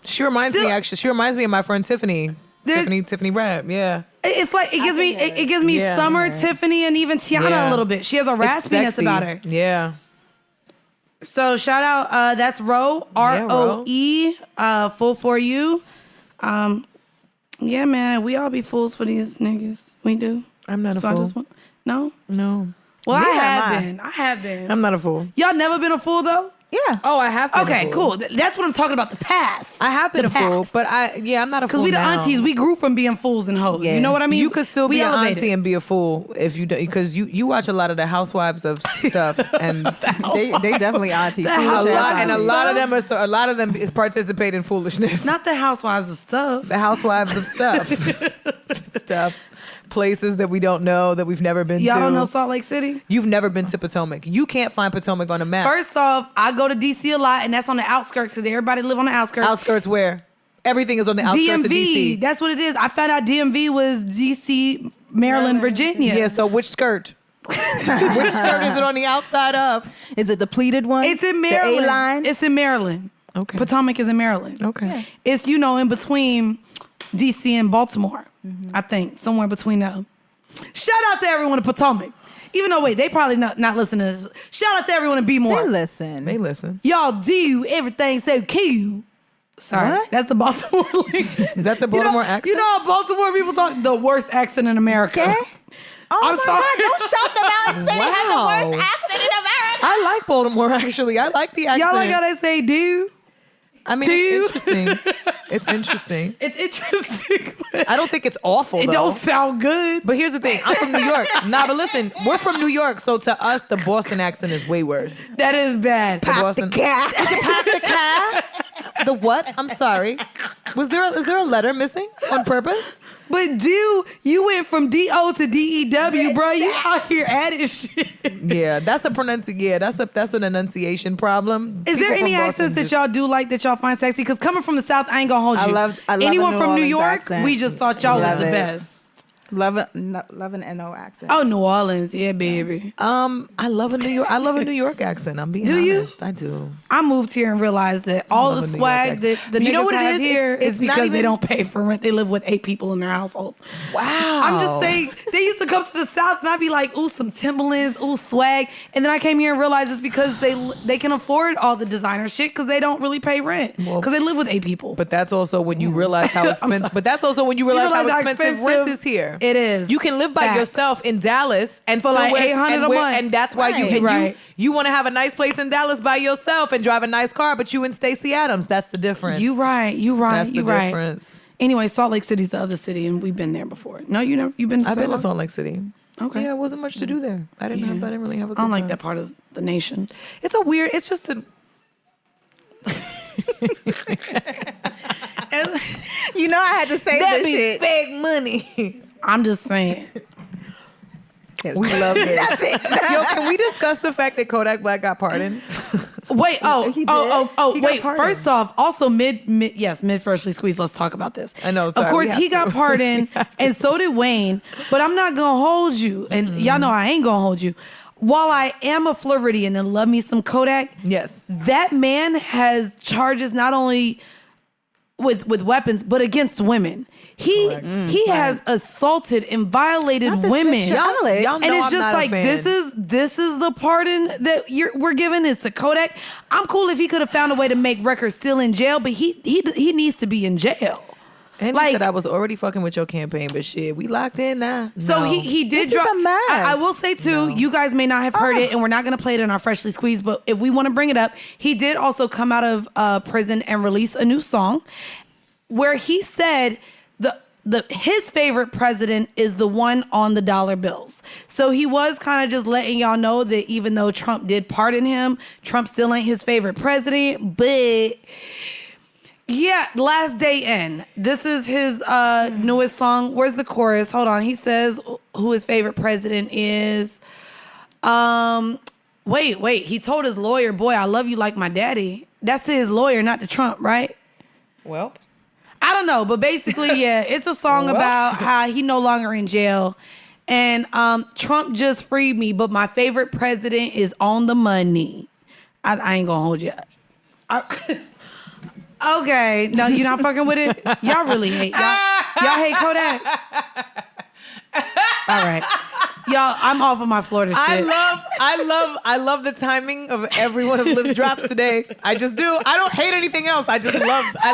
She reminds me of my friend Tiffany. Tiffany Rap, yeah. It's like it gives me Summer, Tiffany, and even Tiana a little bit. She has a raspiness about her. Yeah. So shout out, that's Roe, ROE, Fool for You. Yeah, man, we all be fools for these niggas. We do. I'm not a fool. No? No. Well, Neither I have been. I'm not a fool. Y'all never been a fool though? Yeah. Oh, I have been Okay, a fool. cool. That's what I'm talking about, the past. I have been a fool, past. but I'm not a fool Because we the now. aunties, we grew from being fools and hoes. Yeah. You know what I mean? You could still We be an elevated. auntie and be a fool if you don't, because you watch a lot of the Housewives of stuff, and They definly auntie. The Foolish Housewives ass and a aunties. lot of them participate in foolishness. Not the housewives of stuff. The Housewives of stuff, places that we don't know, that we've never been to. Y'all don't know Salt Lake City? You've never been to Potomac. You can't find Potomac on a map. First off, I go to DC a lot, and that's on the outskirts because everybody live on the outskirts. Outskirts where? Everything is on the outskirts of DMV, DC. that's what it is. I found out DMV was DC, Maryland, Virginia. Yeah, so which skirt? Which skirt is it on the outside of? Is it the pleated one? It's in Maryland. The A-line? It's in Maryland. Okay. Potomac is in Maryland. Okay. It's, in between DC and Baltimore, I think, somewhere between them. Shout out to everyone in Potomac. Even though, they probably not listening to this. Shout out to everyone in B-More. They listen. Y'all do everything so cute. Sorry, What? that's the Baltimore link. Is that the Baltimore accent? You know how Baltimore people talk? The worst accent in America. Okay. Oh I'm my sorry. God, don't shout them out and say they have Wow. the worst accent in America. I like Baltimore, actually. I like the accent. Y'all like how they say "do"? I mean, Do it's interesting. It's interesting. It's interesting. I don't think it's awful, It though. don't sound good. But here's the thing. I'm from New York. Nah, but listen, we're from New York, so to us, the Boston accent is way worse. That is bad. The Boston. cat. Did you pack the cat? The what? I'm sorry. Is there a letter missing on purpose? But you went from D-O to D-E-W, bro. You out here adding shit. Yeah, that's a that's an enunciation problem. Is there People any from Boston accents that just- y'all do like that y'all find sexy? Because coming from the South, I ain't gonna hold you. I love anyone a New from New Orleans York. accent. We just thought y'all was Love the it. best. Love an NO accent. Oh, New Orleans, yeah, baby. I love a New York accent. I'm being Do you? honest. I do. I moved here and realized that all love the a New swag York that accent. the You know niggas what it have is? here It's is not because they even- don't pay for rent. They live with 8 people in their household. Wow. I'm just saying, they used to come to the South and I'd be like, ooh, some Timberlands, ooh, swag. And then I came here and realized it's because they can afford all the designer shit because they don't really pay rent because they live with 8 people. But that's also when you realize how expensive. But that's also when you realize how expensive rent is here. It is. You can live by Facts. yourself in Dallas and For still like wear $800 a month. and that's why Right. you want to have a nice place in Dallas by yourself and drive a nice car, but you in Stacey Adams. That's the difference. You right. That's the You right. difference. Anyway, Salt Lake City's the other city, and we've been there before. No, you never. You've been to I've been to Salem? Salt Lake City. Okay. Yeah, it wasn't much to do there. I didn't really have a good I don't like time. that part of the nation. It's just a... You know I had to say That this be shit. fake money. I'm just saying. We love this. Yo, can we discuss the fact that Kodak Black got pardoned? Wait, He did? wait. pardoned. First off, also mid freshly squeezed. Let's talk about this. I know, sorry, Of course, we have he to. got pardoned, and so did Wayne. But I'm not gonna hold you, and y'all know I ain't gonna hold you. While I am a Floridian and love me some Kodak, Yes. that man has charges not only with weapons but against women. He has assaulted and violated Not the women. sexual knowledge. Y'all know And it's I'm just not a like fan. this is the pardon that we're giving is to Kodak. I'm cool if he could have found a way to make records still in jail, but he needs to be in jail. And Like- he said I was already fucking with your campaign, but shit, we locked in now. So No. he did This is drop. a mess. I will say too, you guys may not have heard it, and we're not going to play it in our freshly squeezed. But if we want to bring it up, he did also come out of prison and release a new song, where he said his favorite president is the one on the dollar bills. So he was kind of just letting y'all know that even though Trump did pardon him, Trump still ain't his favorite president. But yeah, Last Day In. This is his newest song. Where's the chorus? Hold on. He says who his favorite president is. Wait. He told his lawyer, boy, I love you like my daddy. That's to his lawyer, not to Trump, right? Well, I don't know, but basically, yeah, it's a song about how he no longer in jail. And Trump just freed me, but my favorite president is on the money. I ain't gonna hold you. Okay, no, you're not fucking with it? Y'all really hate. Y'all hate Kodak? All right. Y'all, I'm off of my Florida shit. I love the timing of every one of Liv's drops today. I just do. I don't hate anything else. I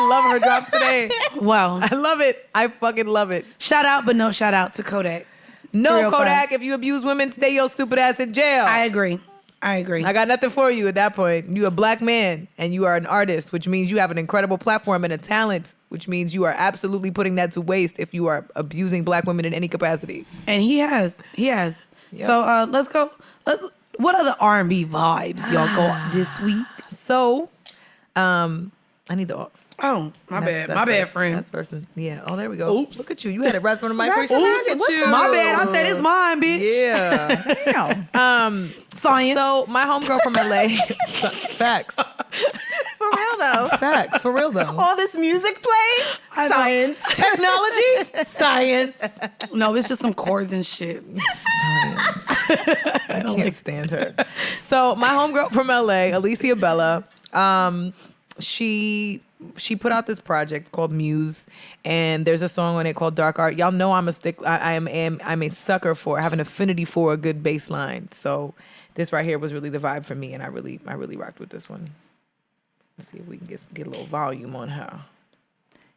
love her drops today. Well, I love it. I fucking love it. shout out, but no shout out to Kodak. No, Real Kodak, fun. if you abuse women, stay your stupid ass in jail. I agree. I got nothing for you at that point. You a black man and you are an artist, which means you have an incredible platform and a talent, which means you are absolutely putting that to waste if you are abusing black women in any capacity. And he has. Yep. So let's go. What other R&B vibes y'all go this week? So, I need the aux. Oh, my That's bad, first. friend. That's first. Yeah. Oh, there we go. Oops. Look at you. You had it right from the mic. Right Look from at the- you. My bad. I said it's mine, bitch. Yeah. Damn. Science. So my homegirl from LA. Facts. For real though. Facts. For real though. All this music play? Science. Technology. Science. No, it's just some chords and shit. I can't stand her. So my homegirl from LA, Alicia Bella, she put out this project called Muse, and there's a song on it called Dark Art. Y'all know I'm a sucker for, I have an affinity for a good bass line. So this right here was really the vibe for me, and I really rocked with this one. Let's see if we can get a little volume on her.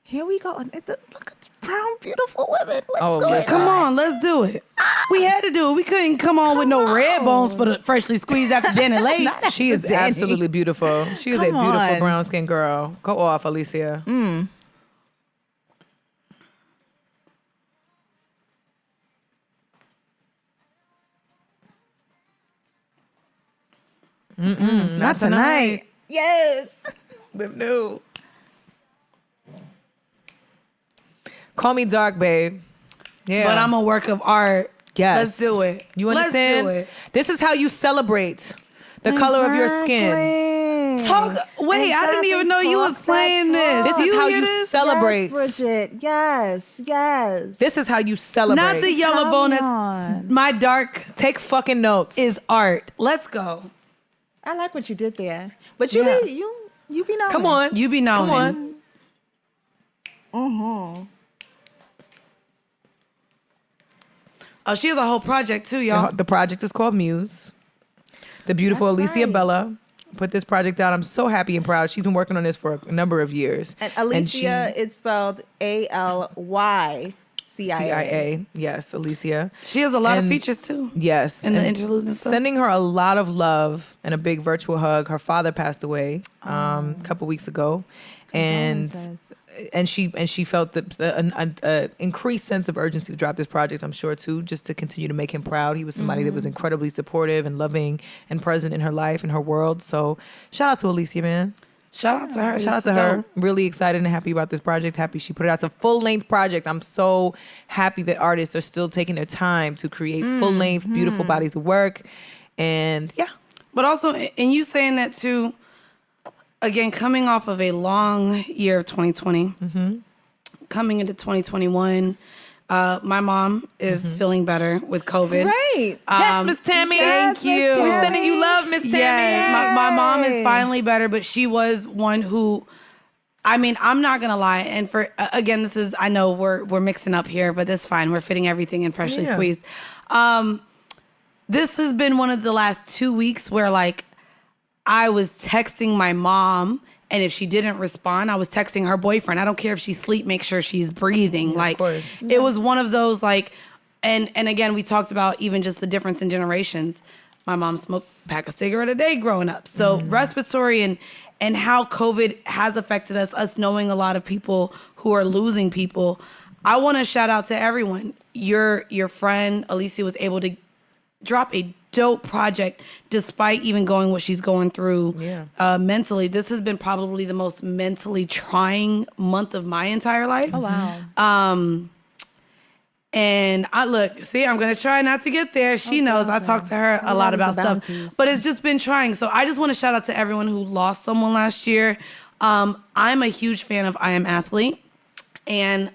Here we go. Look at brown, beautiful women. Oh, Let's go. listen. Come on, let's do it. We had to do it. We couldn't come on with no red bones for the freshly squeezed after dinner late. She is Danny. absolutely beautiful. She is a Come beautiful on. brown skinned girl. Go off, Alicia. Not tonight. Yes. Live new. Call me dark, babe. Yeah. But I'm a work of art. Yes. Let's do it. You understand? Let's do it. This is how you celebrate the color of your skin. Wait, I didn't even know you was playing this. This is how hear you this? celebrate. Yes, Bridget. Yes. This is how you celebrate. Not the yellow Come bone. That's on. my dark Take fucking notes. is art. Let's go. I like what you did there. But you Yeah. you be knowing. Come on. You be knowing. Come on. Oh, she has a whole project too, y'all. The project is called Muse. The beautiful That's Alicia right. Bella put this project out. I'm so happy and proud. She's been working on this for a number of years. And Alicia is spelled ALYCIA. CIA. Yes, Alicia. She has a lot of And- features too. Yes. And the and interludes and stuff. Sending her a lot of love and a big virtual hug. Her father passed away a couple weeks ago. and she felt an increased sense of urgency to drop this project, I'm sure too, just to continue to make him proud. He was somebody that was incredibly supportive and loving and present in her life and her world. So shout out to Alicia, man. Shout out to her. Shout out to her. Really excited and happy about this project. Happy she put it out. It's a full-length project. I'm so happy that artists are still taking their time to create full-length, beautiful bodies of work. And yeah. But also, and you saying that too, again, coming off of a long year of 2020, coming into 2021, my mom is feeling better with COVID. Great. Yes, Miss Tammy. Thank you. We're sending you love, Miss Tammy. Yeah, my mom is finally better, but she was one who, I mean, I'm not going to lie. And for, again, this is, I know we're mixing up here, but that's fine. We're fitting everything in freshly squeezed. This has been one of the last 2 weeks where, like, I was texting my mom, and if she didn't respond, I was texting her boyfriend. I don't care if she's asleep, make sure she's breathing. Like, it was one of those, like, and again, we talked about even just the difference in generations. My mom smoked a pack of cigarette a day growing up. So respiratory and how COVID has affected us knowing a lot of people who are losing people. I want to shout out to everyone. Your friend, Alicia, was able to drop a dope project despite even going what she's going through mentally. This has been probably the most mentally trying month of my entire life. Oh, wow. And I'm going to try not to get there. She knows I talk to her a lot about stuff, but it's just been trying. So I just want to shout out to everyone who lost someone last year. I'm a huge fan of I Am Athlete, and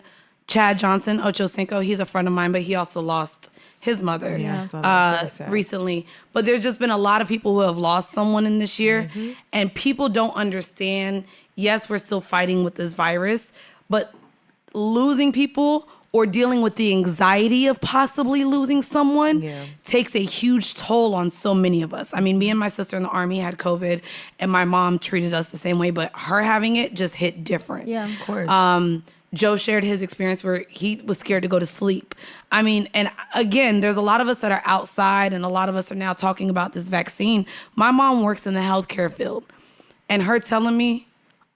Chad Johnson, Ocho Cinco, he's a friend of mine, but he also lost his mother recently. But there's just been a lot of people who have lost someone in this year, and people don't understand, yes, we're still fighting with this virus, but losing people or dealing with the anxiety of possibly losing someone takes a huge toll on so many of us. I mean, me and my sister in the Army had COVID, and my mom treated us the same way, but her having it just hit different. Yeah, of course. Joe shared his experience where he was scared to go to sleep. I mean, and again, there's a lot of us that are outside, and a lot of us are now talking about this vaccine. My mom works in the healthcare field, and her telling me,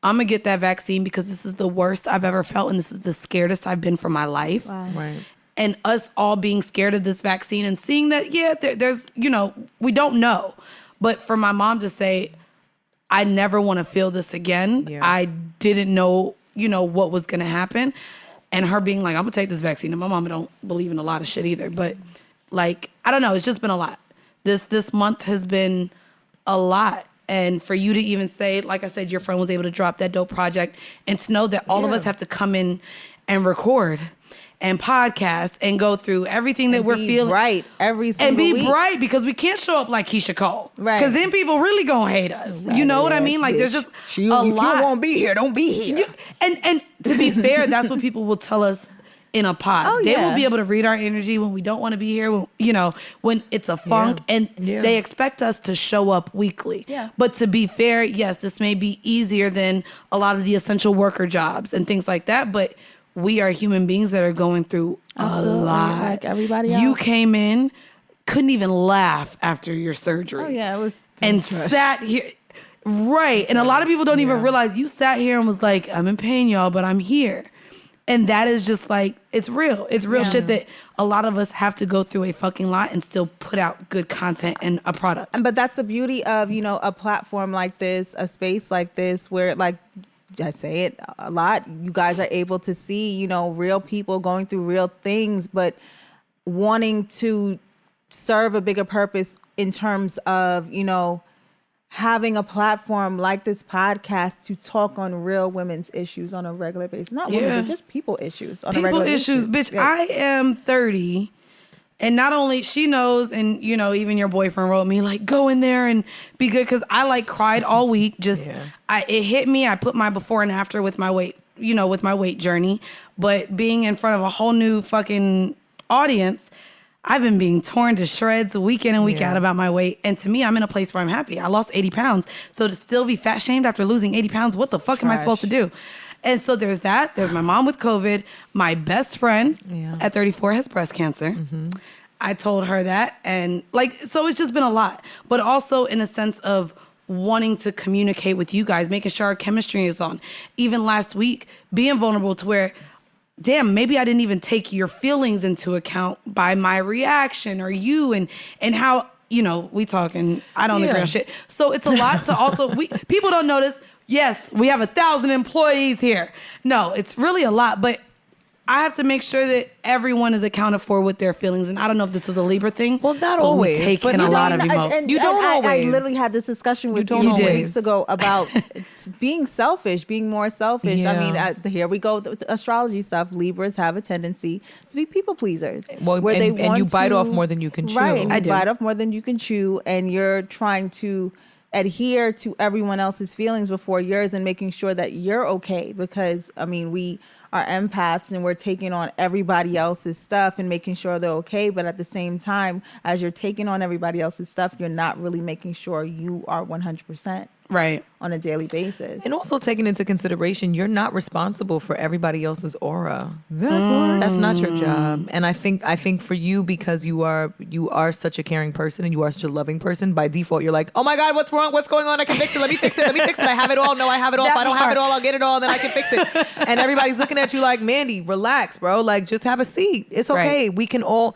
I'm going to get that vaccine because this is the worst I've ever felt, and this is the scaredest I've been for my life. Wow. Right. And us all being scared of this vaccine and seeing that, there's, we don't know. But for my mom to say, I never want to feel this again. Yeah. I didn't know, what was going to happen. And her being like, I'm going to take this vaccine. And my mama don't believe in a lot of shit either. But, like, I don't know. It's just been a lot. This month has been a lot. And for you to even say, like I said, your friend was able to drop that dope project, and to know that all of us have to come in and record and podcast and go through everything that we're feeling. Right, every single week. And be bright, because we can't show up like Keisha Cole. Right. Because then people really gonna hate us. You know what I mean? Like, there's just a lot. If you won't be here, don't be here. And to be fair, that's what people will tell us in a pod. They will be able to read our energy when we don't want to be here, when it's a funk, and they expect us to show up weekly. Yeah. But to be fair, yes, this may be easier than a lot of the essential worker jobs and things like that, but we are human beings that are going through a lot. Like everybody else. You came in, couldn't even laugh after your surgery. Oh, yeah, it was. And sat here. Right. And a lot of people don't even realize you sat here and was like, I'm in pain, y'all, but I'm here. And that is just like, it's real. It's real shit that a lot of us have to go through a fucking lot and still put out good content and a product. But that's the beauty of, a platform like this, a space like this, where, like, I say it a lot, you guys are able to see, real people going through real things, but wanting to serve a bigger purpose in terms of, having a platform like this podcast to talk on real women's issues on a regular basis. Not women's, but just people issues on a regular basis. Bitch, I am 30. And not only she knows, and even your boyfriend wrote me like, go in there and be good, because I like cried all week. It hit me. I put my before and after with my weight, with my weight journey. But being in front of a whole new fucking audience, I've been being torn to shreds week in and week out about my weight. And to me, I'm in a place where I'm happy. I lost 80 pounds. So to still be fat shamed after losing 80 pounds, what the fuck am I supposed to do? And so there's that. There's my mom with COVID. My best friend at 34 has breast cancer. Mm-hmm. I told her that. And so it's just been a lot. But also in a sense of wanting to communicate with you guys, making sure our chemistry is on. Even last week, being vulnerable to where, damn, maybe I didn't even take your feelings into account by my reaction or you and how, you know, we talking, I don't agree on shit. So it's a lot to also, people don't notice, yes, we have 1,000 employees here. No, it's really a lot, but I have to make sure that everyone is accounted for with their feelings. And I don't know if this is a Libra thing. Well, not always. We take in a lot of You don't always. I literally had this discussion with you 2 weeks ago about being selfish, being more selfish. Yeah. I mean, here we go with the astrology stuff. Libras have a tendency to be people pleasers. Well, where and you bite off more than you can chew. Right, you bite off more than you can chew. And you're trying to adhere to everyone else's feelings before yours and making sure that you're okay. Because, I mean, we are empaths and we're taking on everybody else's stuff and making sure they're okay. But at the same time, as you're taking on everybody else's stuff, you're not really making sure you are 100%. Right. On a daily basis. And also taking into consideration, you're not responsible for everybody else's aura. That's not your job. And I think for you, because you are such a caring person and you are such a loving person, by default, you're like, oh my God, what's wrong? What's going on? I can fix it. Let me fix it. Let me fix it. I have it all. No, I have it all. If I don't have it all, I'll get it all and then I can fix it. And everybody's looking at you like, Mandy, relax, bro. Like, just have a seat. It's okay. Right. We can all...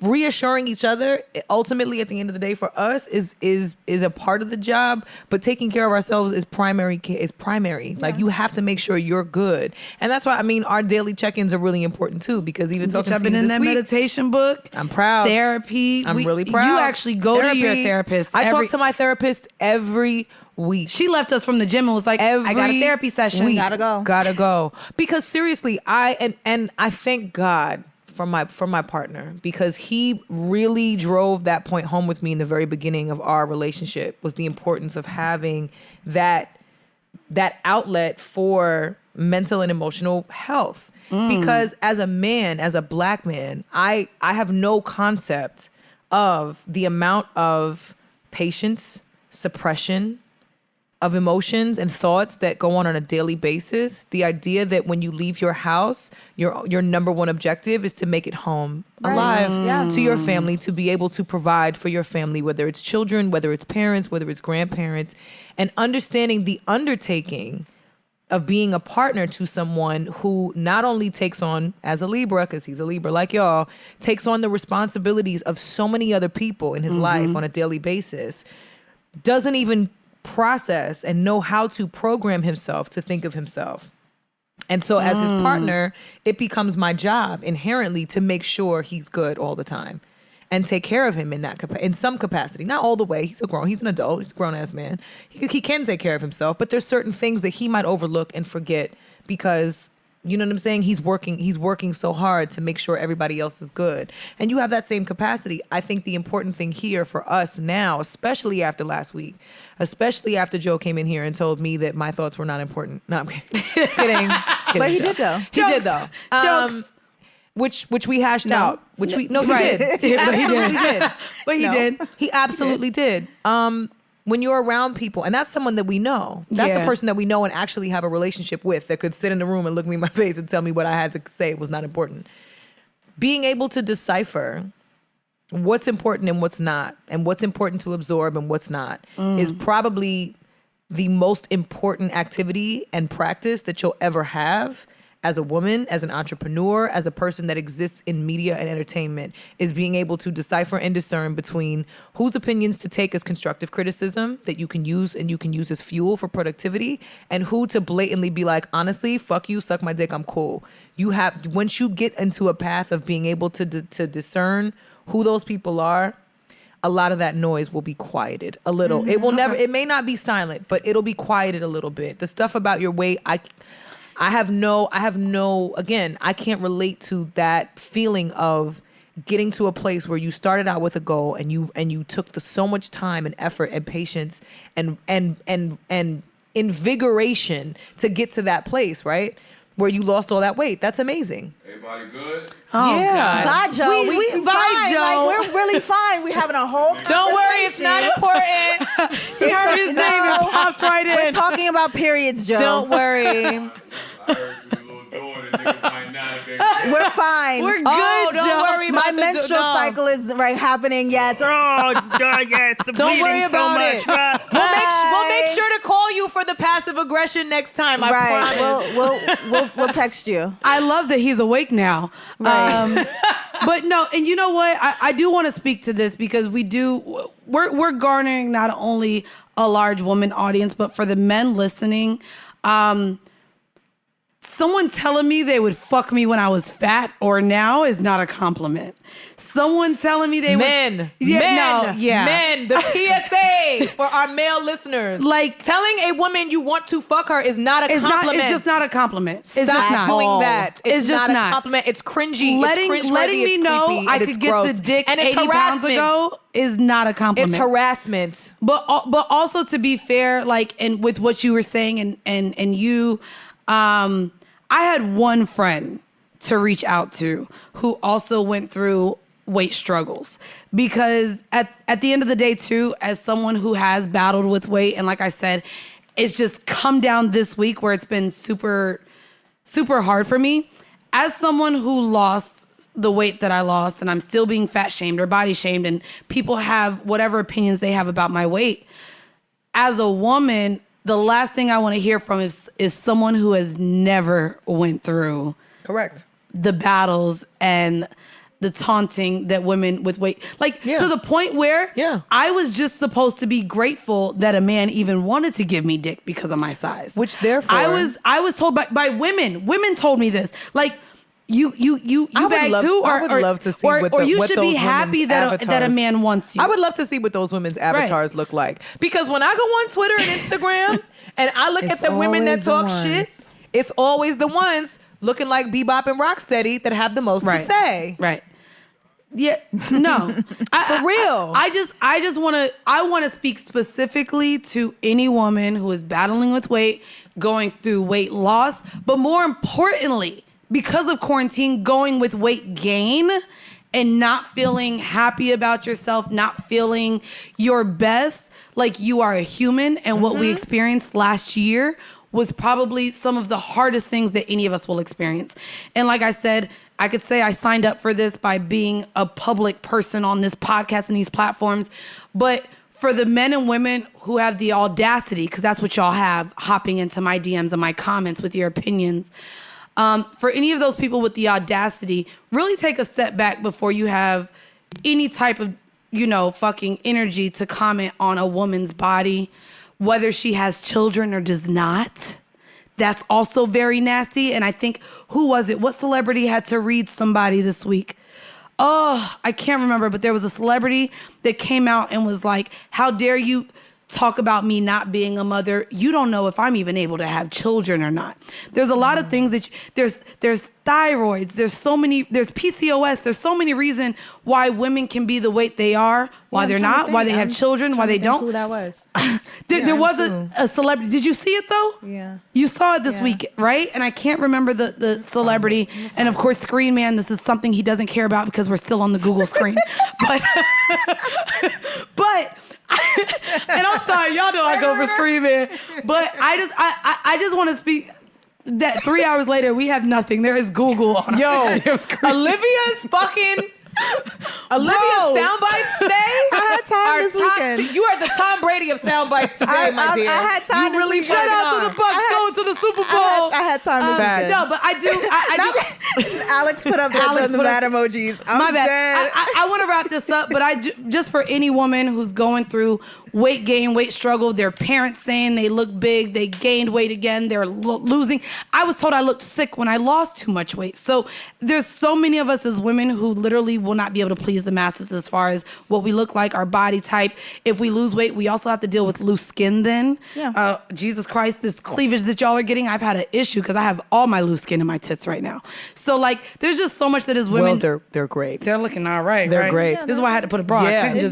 Reassuring each other, ultimately, at the end of the day, for us is a part of the job. But taking care of ourselves is primary. Yeah. Like, you have to make sure you're good, and that's why I mean our daily check-ins are really important too. Because even talking I've been in that meditation book. I'm proud. Therapy. I'm really proud. You actually go to your therapist. I talk to my therapist every week. She left us from the gym and was like, I got a therapy session. We gotta go. Because seriously, I thank God for my partner, because he really drove that point home with me in the very beginning of our relationship, was the importance of having that outlet for mental and emotional health. Because as a man, as a Black man, I have no concept of the amount of patience, suppression of emotions and thoughts that go on a daily basis. The idea that when you leave your house, your number one objective is to make it home alive to your family, to be able to provide for your family, whether it's children, whether it's parents, whether it's grandparents, and understanding the undertaking of being a partner to someone who not only takes on, as a Libra, because he's a Libra like y'all, takes on the responsibilities of so many other people in his life on a daily basis, doesn't even process and know how to program himself to think of himself. And so as his partner, it becomes my job inherently to make sure he's good all the time and take care of him in some capacity. Not all the way. He's an adult. He's a grown-ass man. He can take care of himself, but there's certain things that he might overlook and forget because, you know what I'm saying? He's working so hard to make sure everybody else is good. And you have that same capacity. I think the important thing here for us now, especially after last week, especially after Joe came in here and told me that my thoughts were not important. No, I'm kidding. Just kidding. But he did though. He did though. Jokes. Which we hashed out. He did. But he did. He absolutely did. When you're around people, and that's someone that we know, that's a person that we know and actually have a relationship with, that could sit in the room and look me in my face and tell me what I had to say was not important. Being able to decipher what's important and what's not, and what's important to absorb and what's not, is probably the most important activity and practice that you'll ever have as a woman, as an entrepreneur, as a person that exists in media and entertainment, is being able to decipher and discern between whose opinions to take as constructive criticism that you can use and you can use as fuel for productivity, and who to blatantly be like, honestly, fuck you, suck my dick, I'm cool. You have, once you get into a path of being able to discern who those people are, a lot of that noise will be quieted a little. It will never, it may not be silent, but it'll be quieted a little bit. The stuff about your weight, I have no, again, I can't relate to that feeling of getting to a place where you started out with a goal and you took so much time and effort and patience and invigoration to get to that place, right? Where you lost all that weight. That's amazing. Everybody good? Oh, yeah. Bye, Joe. We fine, Joe. Like, we're really fine. We're having a whole conversation. Don't worry, it's not important. He heard his name and popped right in. We're talking about periods, Joe. Don't worry. I heard you little daughter. We're fine. We're good, don't worry about My menstrual cycle is happening. Yes. Yes. Don't worry about it. Right. We'll make sure to call you for the passive aggression next time. I promise. We'll text you. I love that he's awake now. Right. But no, and you know what? I do want to speak to this because we're garnering not only a large woman audience, but for the men listening, someone telling me they would fuck me when I was fat or now is not a compliment. Someone telling me they men, would... Men, the PSA for our male listeners. Like, telling a woman you want to fuck her is not a compliment. It's just not a compliment. It's Stop just not. doing that. It's just not not a compliment. It's cringy. Letting me know I could get the dick and 80 pounds ago is not a compliment. It's harassment. But also to be fair, like, and with what you were saying and you, I had one friend to reach out to who also went through weight struggles, because at the end of the day too, as someone who has battled with weight, and like I said, it's just come down this week where it's been super, super hard for me. As someone who lost the weight that I lost, and I'm still being fat shamed or body shamed, and people have whatever opinions they have about my weight, as a woman, the last thing I want to hear from is someone who has never went through Correct. the battles and the taunting that women with weight, to the point where I was just supposed to be grateful that a man even wanted to give me dick because of my size. Which therefore I was told by women. Women told me this. Like, you bag too, I would love to see or you should be happy that a man wants you. I would love to see what those women's avatars look like, because when I go on Twitter and Instagram and I look at the women that talk shit, it's always the ones looking like Bebop and Rocksteady that have the most to say. Right. Yeah. No. For real. I want to speak specifically to any woman who is battling with weight, going through weight loss, but more importantly, because of quarantine, going with weight gain and not feeling happy about yourself, not feeling your best, like you are a human. And what we experienced last year was probably some of the hardest things that any of us will experience. And like I said, I could say I signed up for this by being a public person on this podcast and these platforms. But for the men and women who have the audacity, because that's what y'all have, hopping into my DMs and my comments with your opinions, for any of those people with the audacity, really take a step back before you have any type of, fucking energy to comment on a woman's body, whether she has children or does not. That's also very nasty. And I think, who was it? What celebrity had to read somebody this week? Oh, I can't remember, but there was a celebrity that came out and was like, how dare you talk about me not being a mother? You don't know if I'm even able to have children or not. There's a lot of things that there's thyroids, there's PCOS, there's so many reasons why women can be the weight they are, why they're not, why they have children, why they don't. Who that was? There was a celebrity. Did you see it though? Yeah. You saw it this week, right? And I can't remember the celebrity. And of course, Screen Man, this is something he doesn't care about because we're still on the Google screen. But and I'm sorry, y'all know I go for Screen Man. But I just want to speak that 3 hours later, we have nothing. There is Google on Olivia's fucking... Olivia's sound bites today. I had time this weekend. You are the Tom Brady of sound bites today, my dear. I had time. You really shout out to the Bucks going to the Super Bowl. I had time this weekend. No, but I do. Alex put up the mad emojis. My bad. I want to wrap this up, but just for any woman who's going through weight gain, weight struggle, their parents saying they look big, they gained weight again, they're losing. I was told I looked sick when I lost too much weight. So there's so many of us as women who literally will not be able to please the masses as far as what we look like, our body type. If we lose weight, we also have to deal with loose skin then. Yeah. Jesus Christ, this cleavage that y'all are getting, I've had an issue because I have all my loose skin in my tits right now. So like, there's just so much that as women. Well, they're great. They're looking all right. They're great. Yeah, this is why I had to put a bra. Yeah, this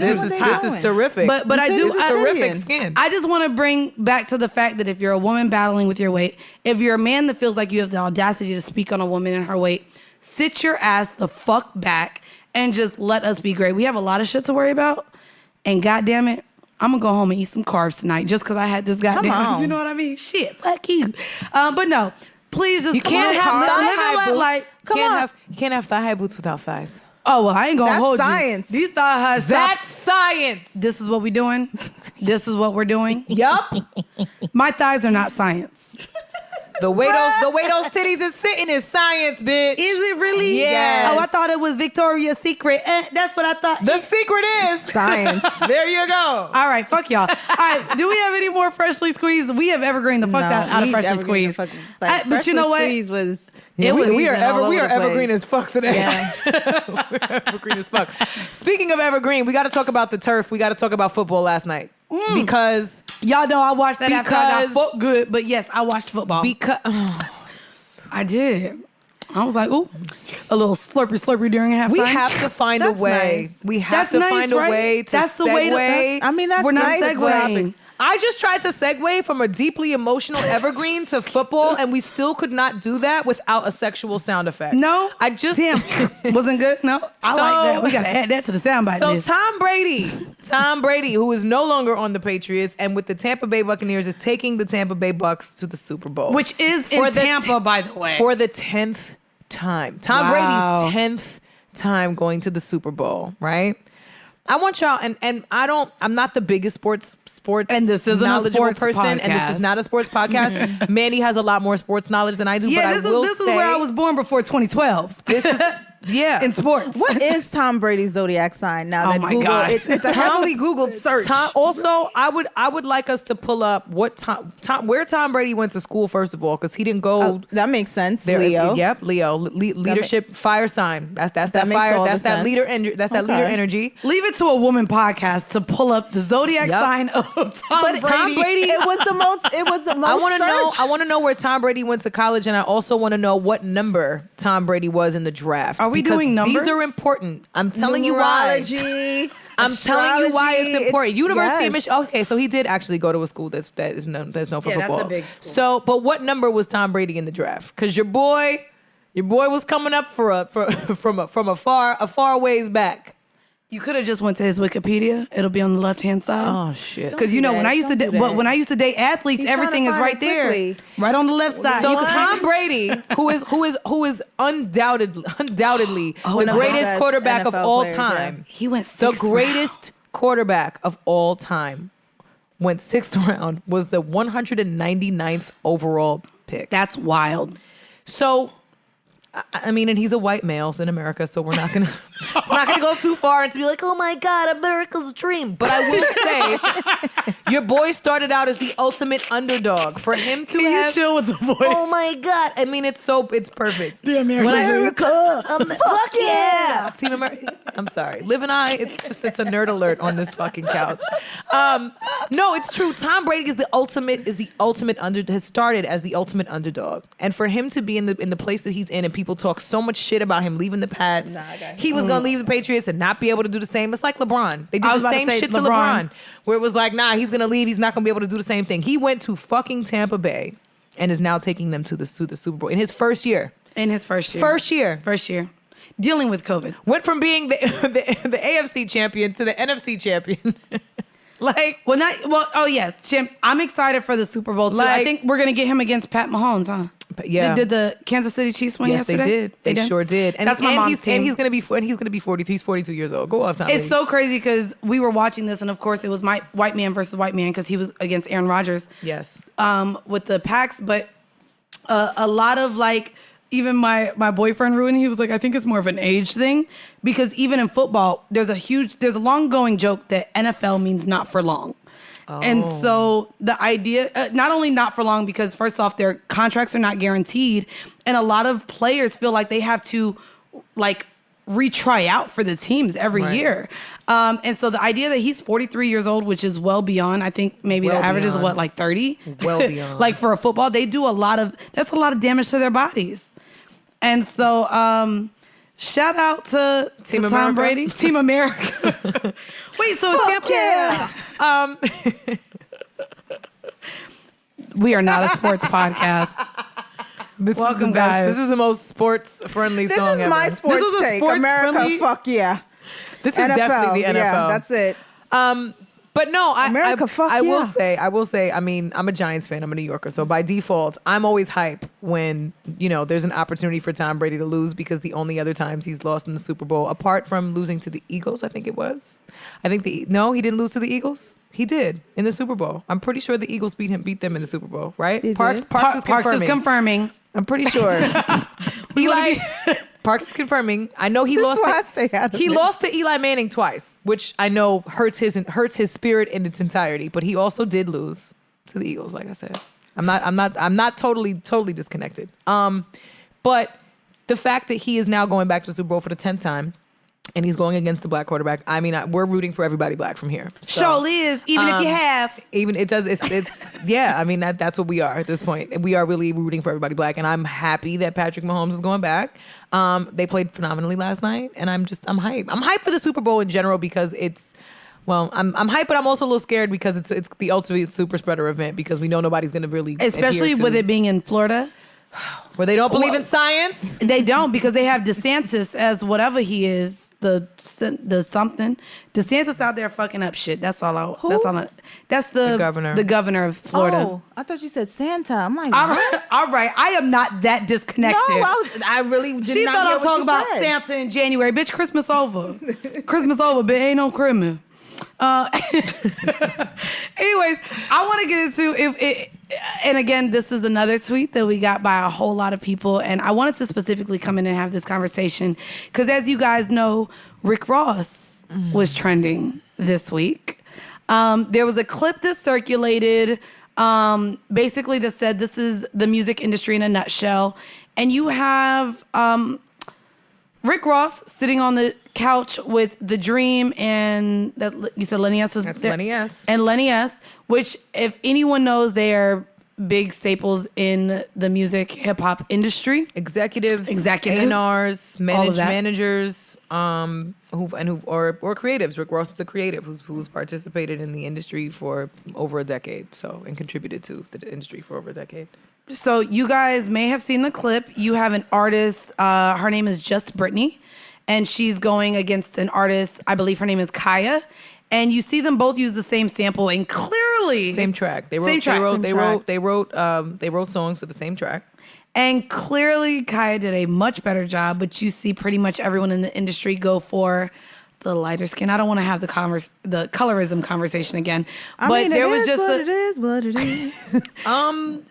is terrific. But I do terrific skin. I just want to bring back to the fact that if you're a woman battling with your weight, if you're a man that feels like you have the audacity to speak on a woman and her weight, sit your ass the fuck back and just let us be great. We have a lot of shit to worry about, and goddamn it, I'm gonna go home and eat some carbs tonight just because I had this goddamn. You know what I mean? Shit, fuck you. But no, please just You can't have live and thigh-high let boots. life. You can't have thigh-high boots without thighs. Oh, well, I ain't gonna That's hold science. you. These thigh highs. That's science. This is what we doing. This is what we're doing. Yup. My thighs are not science. The way those titties is sitting is science, bitch. Is it really? Yes. Oh, I thought it was Victoria's Secret. That's what I thought. The secret is Science. There you go. All right, fuck y'all. All right, do we have any more Freshly Squeezed? We have evergreen the fuck out of Freshly Squeezed. But you know what? Squeezed was We are all over the evergreen place. as fuck today. Yeah. We're evergreen as fuck. Speaking of evergreen, we got to talk about the turf. We got to talk about football last night because Y'all know I watched that after I got Because- fucked good, but yes, I watched football. I did. I was like, ooh, a little slurpy during halftime. we have to find a That's way. nice. We have That's to nice, find a right? way to That's the way to- segue. I mean, that's We're not nice, segueing. but- topics. I just tried to segue from a deeply emotional evergreen to football, and we still could not do that without a sexual sound effect. No, I just damn wasn't good. No, I like that. We gotta add that to the soundbite So list. Tom Brady, who is no longer on the Patriots and with the Tampa Bay Buccaneers, is taking the Tampa Bay Bucks to the Super Bowl, Which is in Tampa, by the way. for the 10th time. Tom Wow. Brady's 10th time going to the Super Bowl, right? I want y'all, and I'm not the biggest sports And this isn't a knowledgeable sports person, and this podcast. is not a sports podcast. Mandy has a lot more sports knowledge than I do, yeah, but this I will is say where I was born before 2012. This is in sports. What is Tom Brady's zodiac sign now? Oh that my Google, God. It's a heavily Googled search. Also, I would like us to pull up what where Tom Brady went to school first of all, because he didn't go. Oh, that makes sense. there. Leo. Yep, Leo. Leadership, fire sign. That's that makes fire. all the That's that sense. leader. That's that Okay. leader energy. Leave it to a woman podcast to pull up the zodiac Yep. sign of Tom But Brady. Tom Brady. It was the most. It was the most. I want to know. searched. I want to know where Tom Brady went to college, and I also want to know what number Tom Brady was in the draft. Are we because doing numbers? These are important. I'm telling you why. Numerology, I'm telling you why it's astrology, important. University yes. of Michigan. Okay, so he did actually go to a school that's known for Yeah, that's football. a big school. So, but what number was Tom Brady in the draft? Because your boy was coming up from a far ways back. You could have just went to his Wikipedia. It'll be on the left hand side. Oh shit! Because do you know that. when I used to Don't do that. when I used to date athletes, He's trying to everything is find right it there, quickly. right on the left side. So You can Tom find- Brady, who is undoubtedly the one of the greatest best quarterback of NFL all players, time. he went The sixth greatest quarterback of all time went 6th round, was the 199th overall pick. That's wild. So, I mean, and he's a white male in America, so we're not gonna go too far and to be like, oh my God, America's dream. But I will say, your boy started out as the ultimate underdog. For him to Can you have, chill with the voice? oh my God, I mean, it's perfect. The American Fuck yeah, Team America. I'm sorry, Liv and I. It's a nerd alert on this fucking couch. No, it's true. Tom Brady is the ultimate has started as the ultimate underdog, and for him to be in the place that he's in, and people talk so much shit about him leaving the Pats. He was gonna leave the Patriots and not be able to do the same. It's like LeBron. They did I was the about to same say shit to LeBron. LeBron, where it was like, nah, he's gonna leave. He's not gonna be able to do the same thing. He went to fucking Tampa Bay and is now taking them to the Super Bowl in his first year. In his first year. First year. Dealing with COVID. Went from being the AFC champion to the NFC champion. Oh yes, Chim, I'm excited for the Super Bowl too. I Like- think we're gonna get him against Pat Mahomes, huh? Yeah. Did the Kansas City Chiefs win Yes, yesterday? they did. They sure did. And that's my mom's team. And he's gonna be 40. He's 42 years old. Go off, Tom. It's so crazy because we were watching this, and of course it was my white man versus white man because he was against Aaron Rodgers. Yes. With the Packs, but a lot of even my boyfriend Ruin, he was like, I think it's more of an age thing because even in football, there's a long going joke that NFL means not for long. And so the idea, not only not for long, because first off, their contracts are not guaranteed. And a lot of players feel like they have to retry out for the teams every year. And so the idea that he's 43 years old, which is well beyond, I think maybe Well the average beyond. is 30? Well beyond. For a football, they do that's a lot of damage to their bodies. And so, shout out to Team Tom America? Brady, Team America. Wait, so it's we are not a sports podcast. Welcome, guys. This is the most sports friendly This song is ever. my sports This is a take. sports America, friendly- fuck yeah. This is NFL. definitely the NFL. Yeah, that's it. But no, America, fuck I yeah. will say, I mean, I'm a Giants fan. I'm a New Yorker. So by default, I'm always hype when, there's an opportunity for Tom Brady to lose, because the only other times he's lost in the Super Bowl, apart from losing to the Eagles, I think it was. No, he didn't lose to the Eagles. He did in the Super Bowl. I'm pretty sure the Eagles beat them in the Super Bowl, right? Parks is confirming. I'm pretty sure. Parks is confirming. I know he lost. He lost to Eli Manning twice, which I know hurts his spirit in its entirety. But he also did lose to the Eagles. Like I said, I'm not totally disconnected. But the fact that he is now going back to the Super Bowl for the 10th time, and he's going against the black quarterback. I mean, we're rooting for everybody black from here. So, surely is, even if you have. Even it does. It's yeah. I mean, that's what we are at this point. We are really rooting for everybody black, and I'm happy that Patrick Mahomes is going back. They played phenomenally last night, and I'm hyped. I'm hyped for the Super Bowl in general because I'm hyped, but I'm also a little scared because it's the ultimate super spreader event, because we know nobody's going to really, especially with it being in Florida. Where they don't believe in science. They don't, because they have DeSantis as whatever he is, the something. DeSantis out there fucking up shit. That's all. That's the governor. The governor of Florida. Oh, I thought you said Santa. I'm like, all right. I am not that disconnected. No, I really did she not thought hear I'm talking about said. Santa in January. Bitch, Christmas over. Christmas over, but ain't no Christmas. Anyways, I want to get into and again, this is another tweet that we got by a whole lot of people, and I wanted to specifically come in and have this conversation because, as you guys know, Rick Ross was trending this week. There was a clip that circulated, basically that said, "This is the music industry in a nutshell," and you have Rick Ross sitting on the couch with The Dream and that you said Lenny S. That's Lenny S. And Lenny S., which, if anyone knows, they are big staples in the music hip hop industry. Executives, A&Rs, managers, or creatives. Rick Ross is a creative who's participated in the industry for over a decade, and contributed to the industry for over a decade. So you guys may have seen the clip. You have an artist. Her name is Just Brittany, and she's going against an artist. I believe her name is Kaya. And you see them both use the same sample, and clearly same track. They wrote songs to the same track. And clearly Kaya did a much better job, but you see pretty much everyone in the industry go for the lighter skin. I don't want to have the colorism conversation again. But there was just it is what it is. I'm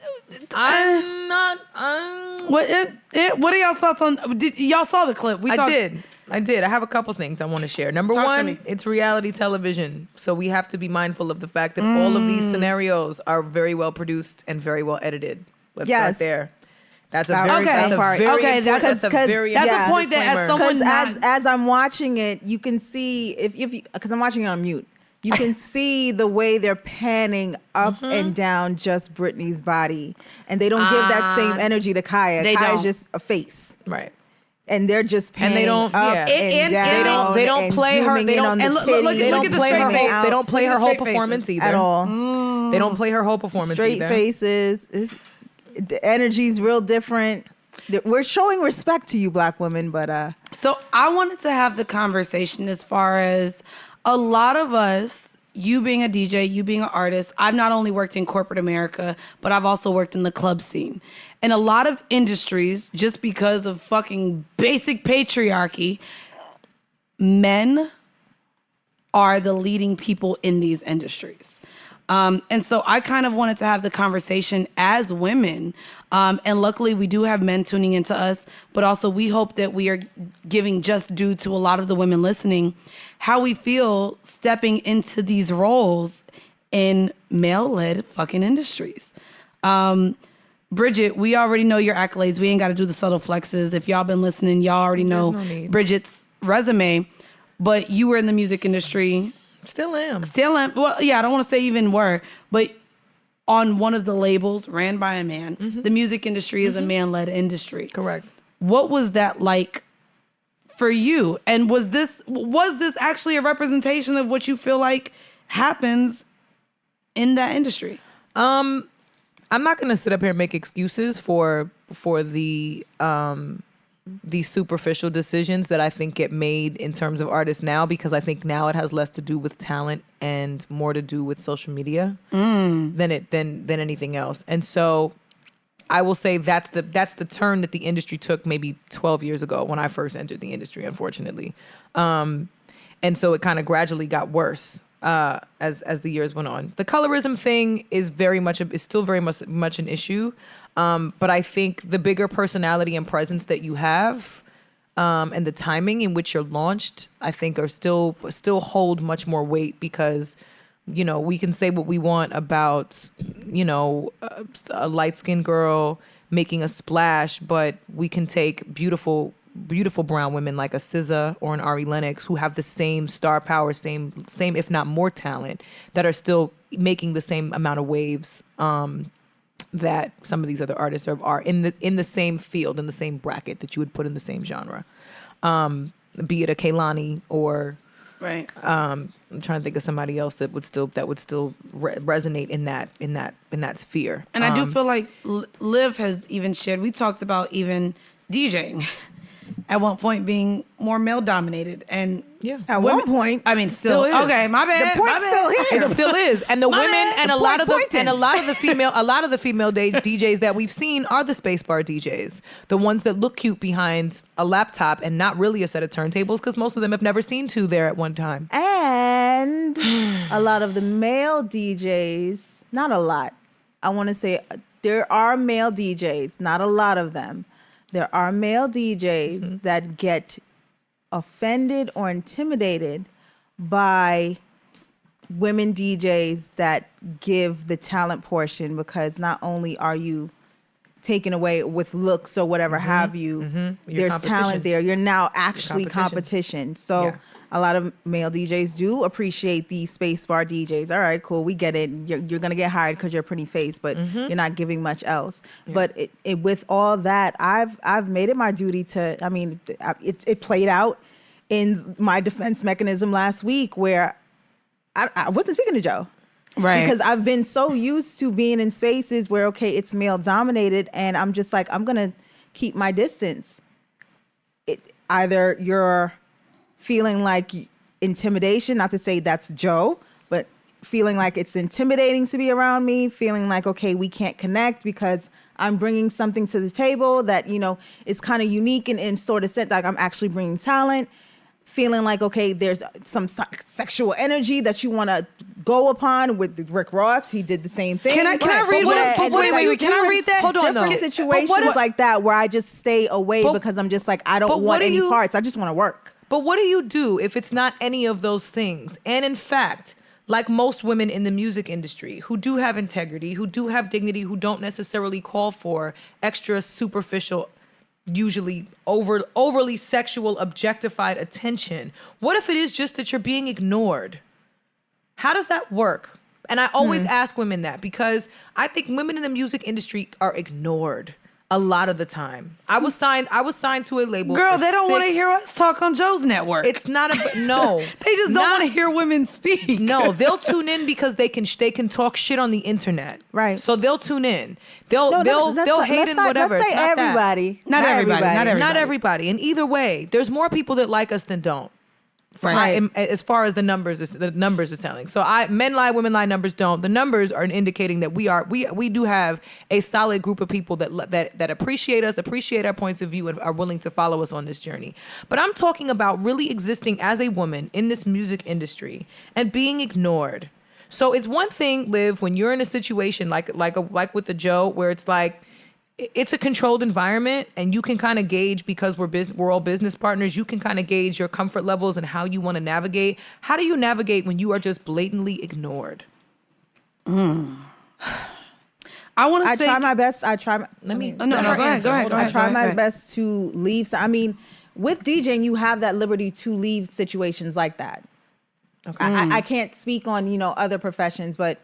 not. What are y'all's thoughts on? Y'all saw the clip? I did. I have a couple things I want to share. Number one, it's reality television. So we have to be mindful of the fact that all of these scenarios are very well produced and very well edited. Let's start there. That's a very that's a point that as someone as I'm watching it, you can see because I'm watching it on mute. You can see the way they're panning up and down just Britney's body, and they don't give that same energy to Kaya. Kaya's just a face, right? And they're just panning and they don't, up and down. They don't play her. They don't play her. They don't play her whole performance either at all. They don't play her whole performance. Straight faces. The energy's real different. We're showing respect to you, black women, but So I wanted to have the conversation as far as a lot of us, you being a DJ, you being an artist. I've not only worked in corporate America, but I've also worked in the club scene. And a lot of industries, just because of fucking basic patriarchy, men are the leading people in these industries. And so I kind of wanted to have the conversation as women. And luckily we do have men tuning into us, but also we hope that we are giving just due to a lot of the women listening, how we feel stepping into these roles in male-led fucking industries. Bridget, we already know your accolades. We ain't got to do the subtle flexes. If y'all been listening, y'all already know Bridget's resume, but you were in the music industry. Still am. Well, yeah, I don't want to say even were, but on one of the labels ran by a man. The music industry is a man-led industry. Correct. What was that like for you? And was this actually a representation of what you feel like happens in that industry? I'm not going to sit up here and make excuses for the these superficial decisions that I think get made in terms of artists now, because I think now it has less to do with talent and more to do with social media than anything else. And so I will say that's the turn that the industry took maybe 12 years ago when I first entered the industry, unfortunately. And so it kind of gradually got worse as the years went on. The colorism thing is still very much an issue. But I think the bigger personality and presence that you have, and the timing in which you're launched, I think are still hold much more weight, because, you know, we can say what we want about, you know, a light-skinned girl making a splash, but we can take beautiful brown women like a SZA or an Ari Lennox, who have the same star power, same if not more talent, that are still making the same amount of waves that some of these other artists are in the same field, in the same bracket that you would put in the same genre, be it a Kehlani or right. I'm trying to think of somebody else that would still resonate in that sphere. And I do feel like Liv has even shared. We talked about even DJing at one point being more male dominated, and at one point, I mean, still is. Okay, my bad. The point's still here. It still is, and the women and a lot of the female DJs that we've seen are the spacebar DJs, the ones that look cute behind a laptop and not really a set of turntables, because most of them have never seen two there at one time. And a lot of the male DJs, not a lot. I want to say there are male DJs, not a lot of them. There are male DJs that get offended or intimidated by women DJs that give the talent portion, because not only are you taken away with looks or whatever have you, there's talent there. You're now actually competition. So a lot of male DJs do appreciate these spacebar DJs. All right, cool, we get it. You're going to get hired because you're a pretty face, but you're not giving much else. Yeah. But with all that, I've made it my duty to, I mean, it played out in my defense mechanism last week, where I wasn't speaking to Joe. Right. Because I've been so used to being in spaces where, okay, it's male dominated, and I'm just like, I'm going to keep my distance. Either you're feeling like intimidation, not to say that's Joe, but feeling like it's intimidating to be around me, feeling like, okay, we can't connect because I'm bringing something to the table that, you know, is kind of unique and sort of sense, like I'm actually bringing talent, feeling like, okay, there's some sexual energy that you want to go upon. With Rick Ross, he did the same thing. Can I read what? Wait, can I read that? Hold on, different situations like that where I just stay away because I'm just like, I don't want any parts. I just want to work. But what do you do if it's not any of those things? And in fact, like most women in the music industry who do have integrity, who do have dignity, who don't necessarily call for extra superficial, usually overly sexual, objectified attention. What if it is just that you're being ignored? How does that work? And I always ask women that, because I think women in the music industry are ignored a lot of the time. I was signed to a label. Girl, they don't want to hear us talk on Joe's network. It's not no. They just don't want to hear women speak. No, they'll tune in because they can talk shit on the internet. Right. So they'll tune in. They'll hate it, whatever. Let's say everybody. Not everybody. And either way, there's more people that like us than don't. Right. As far as the numbers are telling. So men lie, women lie, numbers don't. The numbers are indicating that we do have a solid group of people that appreciate us, appreciate our points of view, and are willing to follow us on this journey. But I'm talking about really existing as a woman in this music industry and being ignored. So it's one thing, Liv, when you're in a situation like with the Joe, where it's like, it's a controlled environment, and you can kind of gauge, because we're all business partners, you can kind of gauge your comfort levels and how you want to navigate. How do you navigate when you are just blatantly ignored? I want to say, try my best. Go ahead. I try my best to leave. I mean, with DJing, you have that liberty to leave situations like that. Okay. I can't speak on, other professions, but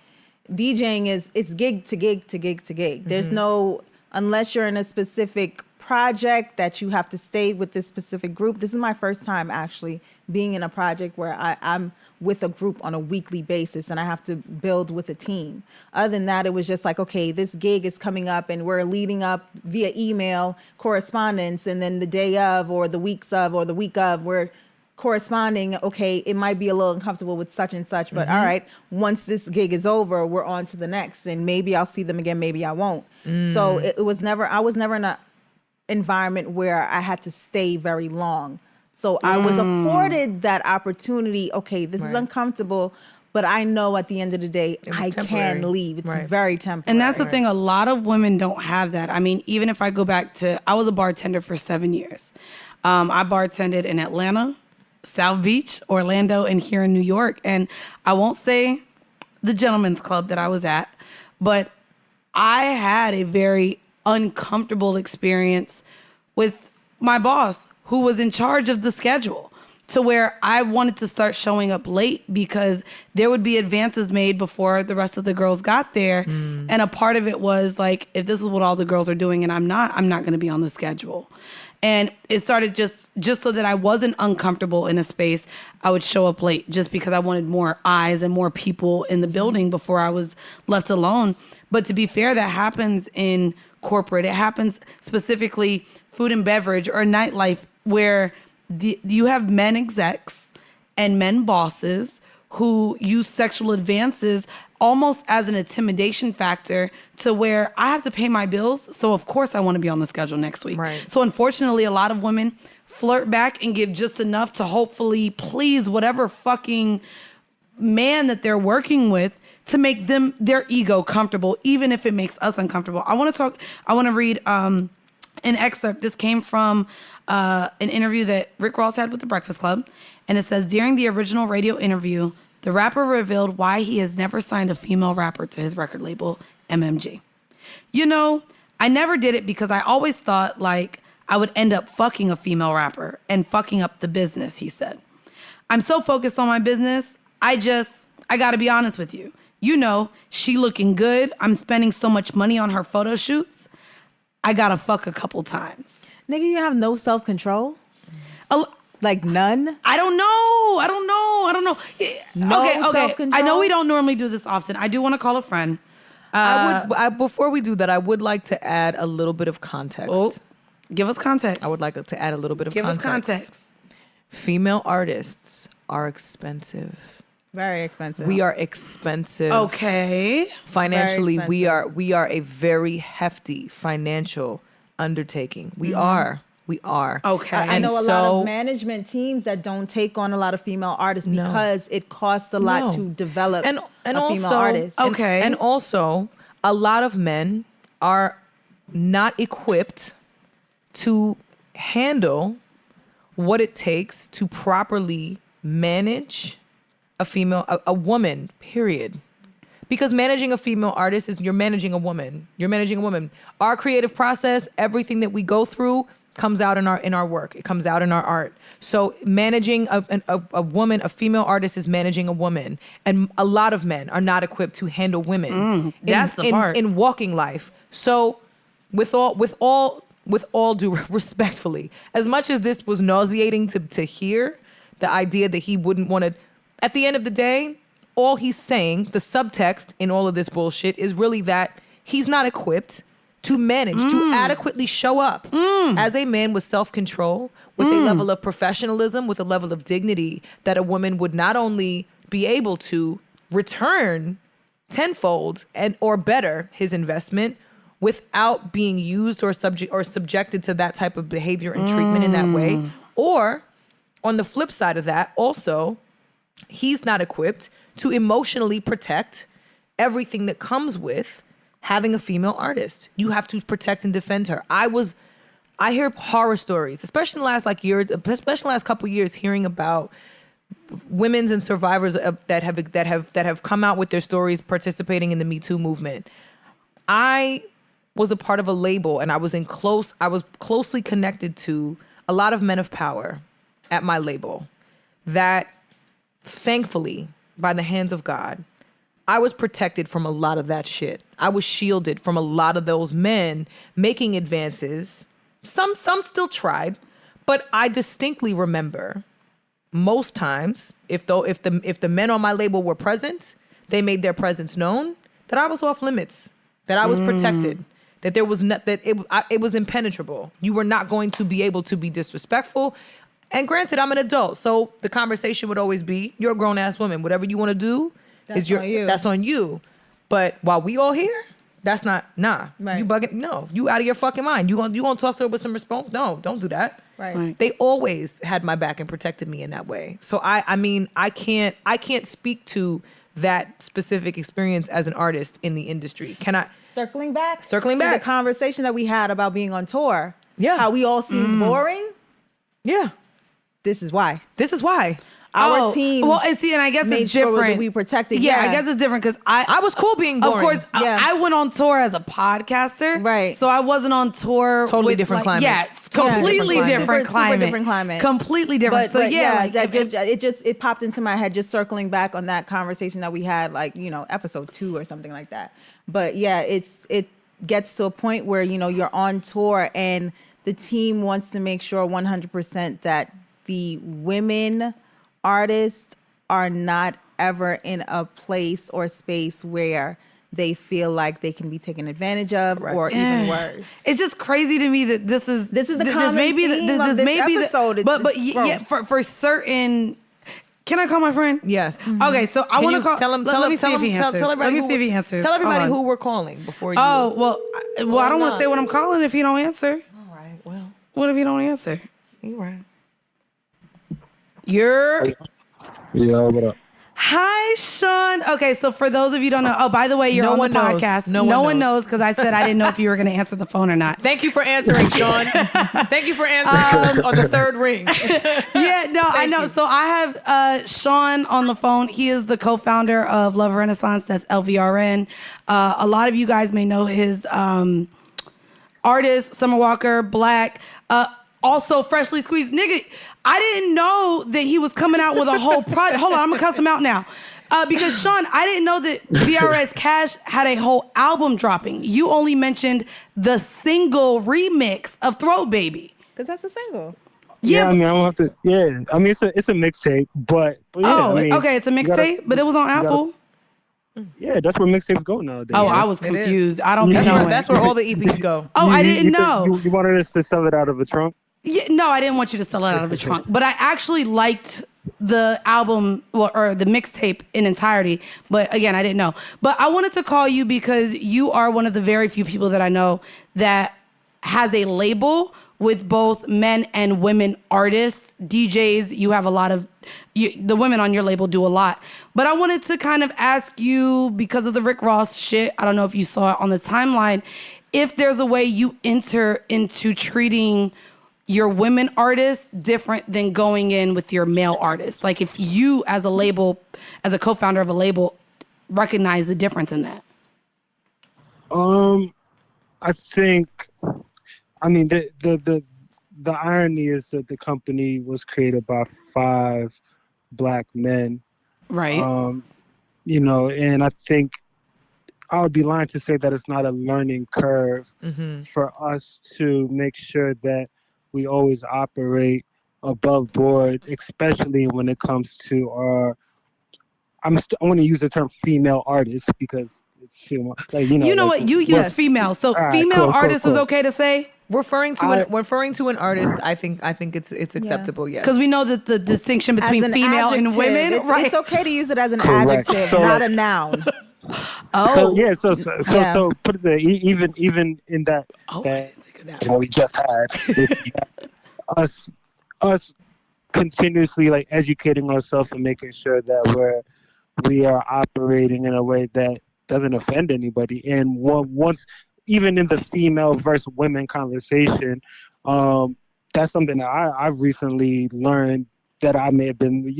DJing it's gig to gig to gig to gig. There's no, unless you're in a specific project that you have to stay with this specific group. This is my first time actually being in a project where I'm with a group on a weekly basis and I have to build with a team. Other than that, it was just like, okay, this gig is coming up and we're leading up via email correspondence, and then the day of or the weeks of or the week of, we're corresponding. Okay, it might be a little uncomfortable with such and such, but all right, once this gig is over, we're on to the next, and maybe I'll see them again, maybe I won't. So I was never in an environment where I had to stay very long. So I was afforded that opportunity. Okay, this is uncomfortable, but I know at the end of the day, I can leave. It's very temporary. And that's the thing. A lot of women don't have that. I mean, even if I go back to, I was a bartender for 7 years. I bartended in Atlanta, South Beach, Orlando, and here in New York. And I won't say the gentleman's club that I was at, but I had a very uncomfortable experience with my boss, who was in charge of the schedule, to where I wanted to start showing up late because there would be advances made before the rest of the girls got there. And a part of it was like, if this is what all the girls are doing and I'm not going to be on the schedule. And it started just so that I wasn't uncomfortable in a space, I would show up late just because I wanted more eyes and more people in the building before I was left alone. But to be fair, that happens in corporate. It happens specifically food and beverage or nightlife, where you have men execs and men bosses who use sexual advances almost as an intimidation factor, to where I have to pay my bills, so of course I want to be on the schedule next week. Right. So unfortunately, a lot of women flirt back and give just enough to hopefully please whatever fucking man that they're working with, to make them, their ego, comfortable, even if it makes us uncomfortable. I want to read an excerpt. This came from an interview that Rick Ross had with the Breakfast Club. And it says, during the original radio interview, the rapper revealed why he has never signed a female rapper to his record label, MMG. You know, I never did it because I always thought like I would end up fucking a female rapper and fucking up the business, he said. I'm so focused on my business, I gotta be honest with you. You know, she looking good. I'm spending so much money on her photo shoots. I gotta fuck a couple times. Nigga, you have no self-control? Like none? I don't know. Okay. I know we don't normally do this often. I do want to call a friend. Before we do that, I would like to add a little bit of context. Oh, give us context. I would like to add a little bit of context. Give us context. Female artists are expensive. Very expensive. We are expensive. Okay. Financially, we are a very hefty financial undertaking. We are. Okay. I know a lot of management teams that don't take on a lot of female artists because it costs a lot to develop a female artist. Okay. And also, a lot of men are not equipped to handle what it takes to properly manage a woman, period. Because managing a female artist is you're managing a woman. Our creative process, everything that we go through, comes out in our work. It comes out in our art. So managing a woman, a female artist, is managing a woman, and a lot of men are not equipped to handle women. That's the part in walking life. So with all due respectfully, as much as this was nauseating to hear, the idea that he wouldn't want to, at the end of the day, all he's saying, the subtext in all of this bullshit, is really that he's not equipped to manage, to adequately show up as a man with self-control, with a level of professionalism, with a level of dignity that a woman would not only be able to return tenfold or better his investment without being used or subjected to that type of behavior and treatment in that way. Or on the flip side of that, also, he's not equipped to emotionally protect everything that comes with having a female artist. You have to protect and defend her. I hear horror stories, especially in the last couple of years, hearing about women's and survivors that have come out with their stories participating in the Me Too movement. I was a part of a label, and I was closely connected to a lot of men of power at my label that, thankfully, by the hands of God, I was protected from a lot of that shit. I was shielded from a lot of those men making advances Some still tried, but I distinctly remember most times if the men on my label were present, they made their presence known, that I was off limits, that I was protected, that there was it was impenetrable. You were not going to be able to be disrespectful. And granted, I'm an adult, so the conversation would always be, you're a grown ass woman. Whatever you want to do, that's on you. But while we all here, that's not, right. You bugging? No, you out of your fucking mind. You gonna talk to her with some respect? No, don't do that. Right. They always had my back and protected me in that way. So I mean, I can't speak to that specific experience as an artist in the industry. Can I? Circling back to the conversation that we had about being on tour. Yeah. How we all seemed boring. Yeah. This is why. Our team. Well, and I guess made it's different. Sure that we protected. Yeah, I guess it's different because I was cool being boring. Of course, I went on tour as a podcaster, right? So I wasn't on tour. Totally different climate. Yes, completely different climate. Super different climate. Completely different. But it popped into my head just circling back on that conversation that we had, episode 2 or something like that. But yeah, it gets to a point where you're on tour and the team wants to make sure 100% that the women artists are not ever in a place or space where they feel like they can be taken advantage of, or even worse. It's just crazy to me that this is the common theme of this episode. But yeah, for certain. Can I call my friend? Yes. Okay, so I want to call. Let me see if he answers. Let me see if he answers. Tell everybody who we're calling before you. Oh well, I don't want to say what I'm calling if he don't answer. All right. Well. What if he don't answer? You're right. Yeah, what up? Hi, Sean. Okay, so for those of you who don't know, oh, by the way, you're on the podcast. No one knows because I said I didn't know if you were going to answer the phone or not. Thank you for answering, Sean. Thank you for answering on the third ring. Yeah, no, I know. So I have Sean on the phone. He is the co-founder of Love Renaissance. That's LVRN. A lot of you guys may know his artist, Summer Walker, Black. Also, Freshly Squeezed. Nigga, I didn't know that he was coming out with a whole project. Hold on, I'm going to cuss him out now. Because, Sean, I didn't know that BRS Cash had a whole album dropping. You only mentioned the single remix of Throat Baby. Because that's a single. Yeah, I mean, I don't have to. Yeah, I mean, it's a mixtape, but yeah, okay, it's a mixtape, but it was on Apple. Yeah, that's where mixtapes go nowadays. Oh, I was confused. I don't know. That's where all the EPs go. I didn't know. You wanted us to sell it out of a trunk? Yeah, no, I didn't want you to sell it out of a trunk, but I actually liked the album or the mixtape in entirety. But again, I didn't know. But I wanted to call you because you are one of the very few people that I know that has a label with both men and women artists, DJs. You have a lot of, the women on your label do a lot. But I wanted to kind of ask you, because of the Rick Ross shit, I don't know if you saw it on the timeline, if there's a way you enter into treating your women artists different than going in with your male artists. Like if you as a label, as a co-founder of a label, recognize the difference in that. I think, I mean, the irony is that the company was created by 5 Black men. Right. And I think I would be lying to say that it's not a learning curve for us to make sure that we always operate above board, especially when it comes to our, I want to use the term female artists because it's female. Like, you know what? You use female. So right, female artists is okay to say? Referring to an artist, I think it's acceptable, yes. Because we know that the distinction between female and women, right? It's okay to use it as an adjective, not a noun. So put it there. Even in that, I didn't think of that. What we just had, us continuously like educating ourselves and making sure that we are operating in a way that doesn't offend anybody. And once, even in the female versus women conversation, that's something that I've recently learned that I may have been,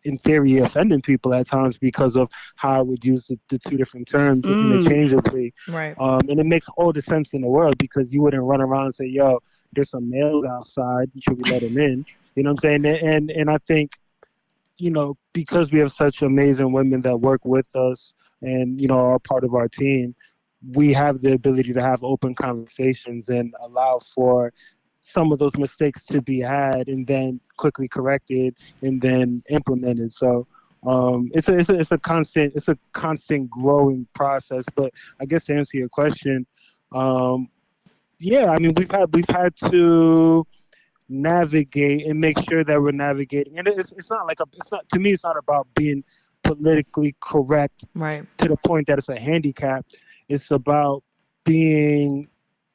in theory, offending people at times because of how I would use the two different terms interchangeably. Right. And it makes all the sense in the world because you wouldn't run around and say, yo, there's some males outside, should we let them in? You know what I'm saying? And I think, because we have such amazing women that work with us and, are part of our team, we have the ability to have open conversations and allow for some of those mistakes to be had and then quickly corrected and then implemented. So it's a constant growing process. But I guess to answer your question, yeah, I mean we've had to navigate and make sure that we're navigating, and it's not to me it's not about being politically correct, right, to the point that it's a handicap. It's about being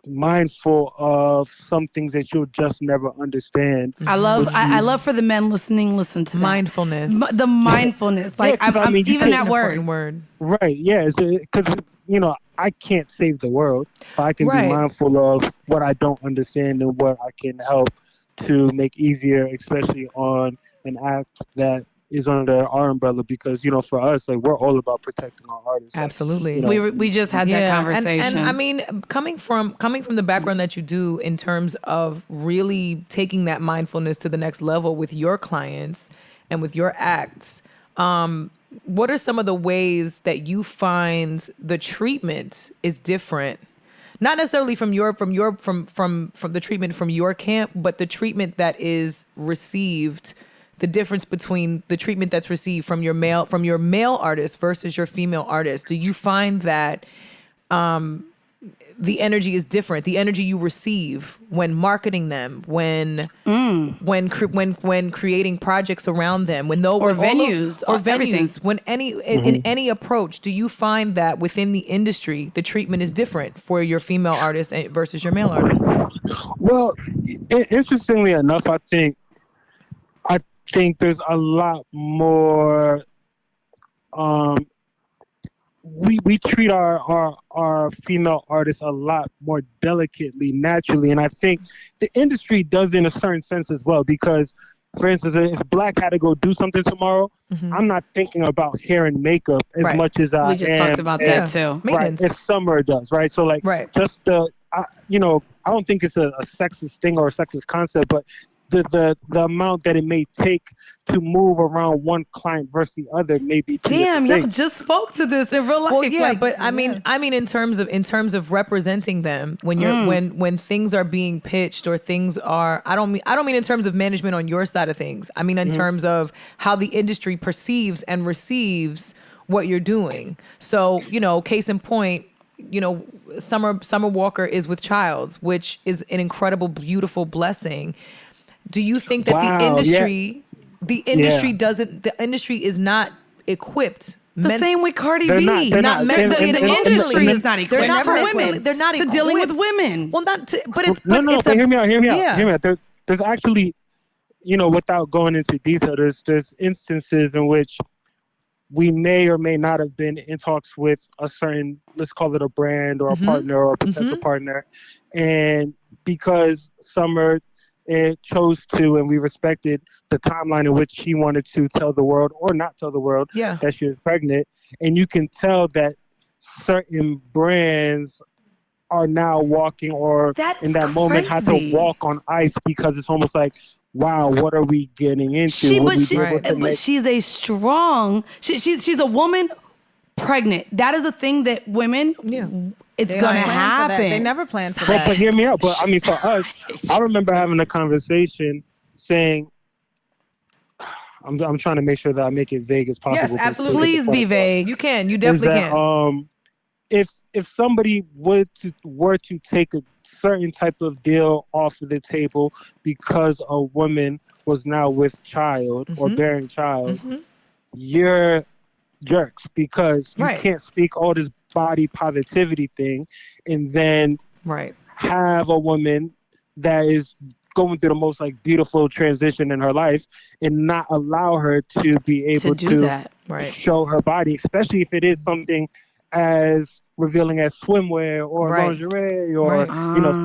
mindful of some things that you'll just never understand. I love for the men listening, listen to that. Mindfulness. The mindfulness. Like, Yeah, 'cause I mean, even that Important word. word. Right, yeah, because I can't save the world, but I can Right. be mindful of what I don't understand and what I can help to make easier, especially on an act that is under our umbrella, because for us, like, we're all about protecting our artists. Absolutely. We just had that conversation. And I mean, coming from the background that you do in terms of really taking that mindfulness to the next level with your clients and with your acts, what are some of the ways that you find the treatment is different? Not necessarily from the treatment from your camp, but the treatment that is received, the difference between the treatment that's received from your male artist versus your female artist. Do you find that the energy is different? The energy you receive when marketing them, when creating projects around them, when venues, everything. when in any approach, do you find that within the industry the treatment is different for your female artist versus your male artist? Well, interestingly enough, I think there's a lot more. We treat our female artists a lot more delicately, naturally, and I think the industry does in a certain sense as well. Because, for instance, if Black had to go do something tomorrow, I'm not thinking about hair and makeup as much as I am. We just talked about that too. Right, if Summer does, right? So, like, just I don't think it's a sexist thing or a sexist concept, but the amount that it may take to move around one client versus the other may be damn. Y'all just spoke to this in real life. Well, yeah, but I mean, in terms of representing them when you're when things are being pitched or things are, I don't mean in terms of management on your side of things. I mean in terms of how the industry perceives and receives what you're doing. So, case in point, Summer Walker is with Childs, which is an incredible, beautiful blessing. Do you think that the industry is not equipped? The same with Cardi B. Not mentally. The industry is not equipped. They're not for mentally. women. They're not to dealing with women. Well, not to, but it's but hear me out. Hear me out. There's actually, without going into detail, there's instances in which we may or may not have been in talks with a certain, let's call it a brand or a partner or a potential partner, and because Summer chose to, and we respected the timeline in which she wanted to tell the world or not tell the world that she was pregnant. And you can tell that certain brands are now walking or in that moment had to walk on ice, because it's almost like, wow, what are we getting into? But she's a strong, she's a woman pregnant. That is a thing that women... It's going to happen. They never planned for that. But hear me out. But I mean, for us, I remember having a conversation saying, I'm trying to make sure that I make it vague as possible. Yes, absolutely. Please be vague. You can. You definitely can. If somebody were to take a certain type of deal off of the table because a woman was now with child or bearing child, you're jerks, because you can't speak all this body positivity thing and then have a woman that is going through the most beautiful transition in her life and not allow her to be able to show her body, especially if it is something as revealing as swimwear or lingerie or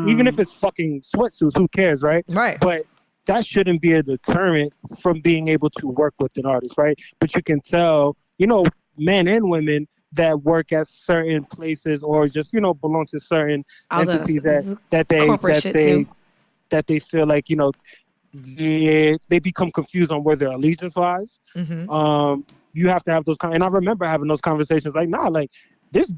even if it's fucking sweatsuits, who cares, right? But that shouldn't be a deterrent from being able to work with an artist, right? But you can tell, men and women that work at certain places or just belong to certain entities that they feel like they become confused on where their allegiance lies. You have to have those and I remember having those conversations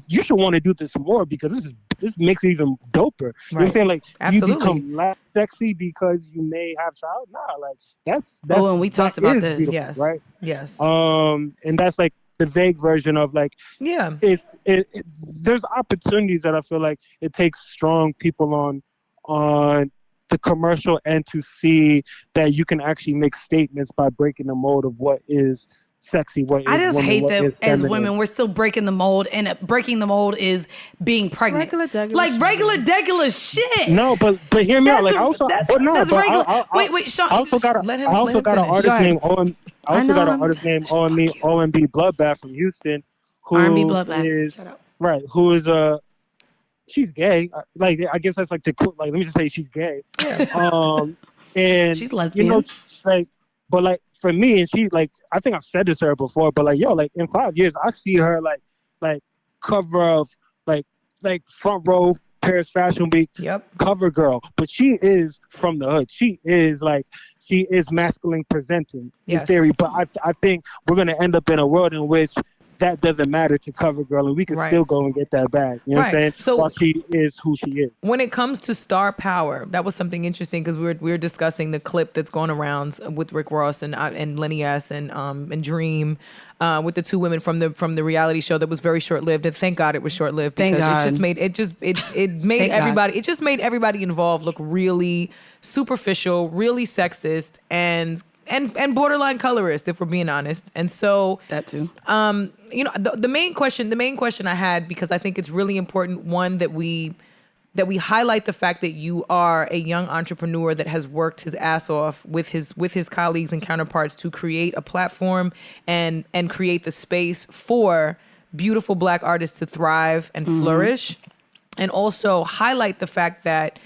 you should want to do this more because this makes it even doper. You know what I'm saying? Like, Absolutely. you become less sexy because you may have child. Nah, like that's and we talked about this. Yes. Right? Yes. And that's like the vague version of like, there's opportunities that I feel like it takes strong people on the commercial end to see that you can actually make statements by breaking the mold of what is sexy. I just hate that as women we're still breaking the mold, and breaking the mold is being pregnant. Regular degular shit. No, but hear me out. Like that's regular. Wait, Sean. I also got an artist named OMB Bloodbath from Houston, who R&B Bloodbath. Who is she's gay. Like, I guess that's like let me just say she's gay. Yeah. And she's lesbian. You know, like, but like for me, and she like, I think I've said this to her before, but like, yo, like in 5 years, I see her like cover of like front row Paris Fashion Week cover girl, but she is from the hood. She is masculine presenting in theory, but I think we're gonna end up in a world in which that doesn't matter to cover girl, and we can still go and get that bag. You know what I'm saying? So while she is who she is. When it comes to star power, that was something interesting because we were discussing the clip that's going around with Rick Ross and Lenny S and Dream, with the two women from the reality show that was very short lived. And thank God it was short lived because it made everybody involved look really superficial, really sexist, and borderline colorist, if we're being honest. And so that too. You know, the main question I had, because I think it's really important, one, that we highlight the fact that you are a young entrepreneur that has worked his ass off with his colleagues and counterparts to create a platform and create the space for beautiful Black artists to thrive and flourish, and also highlight the fact that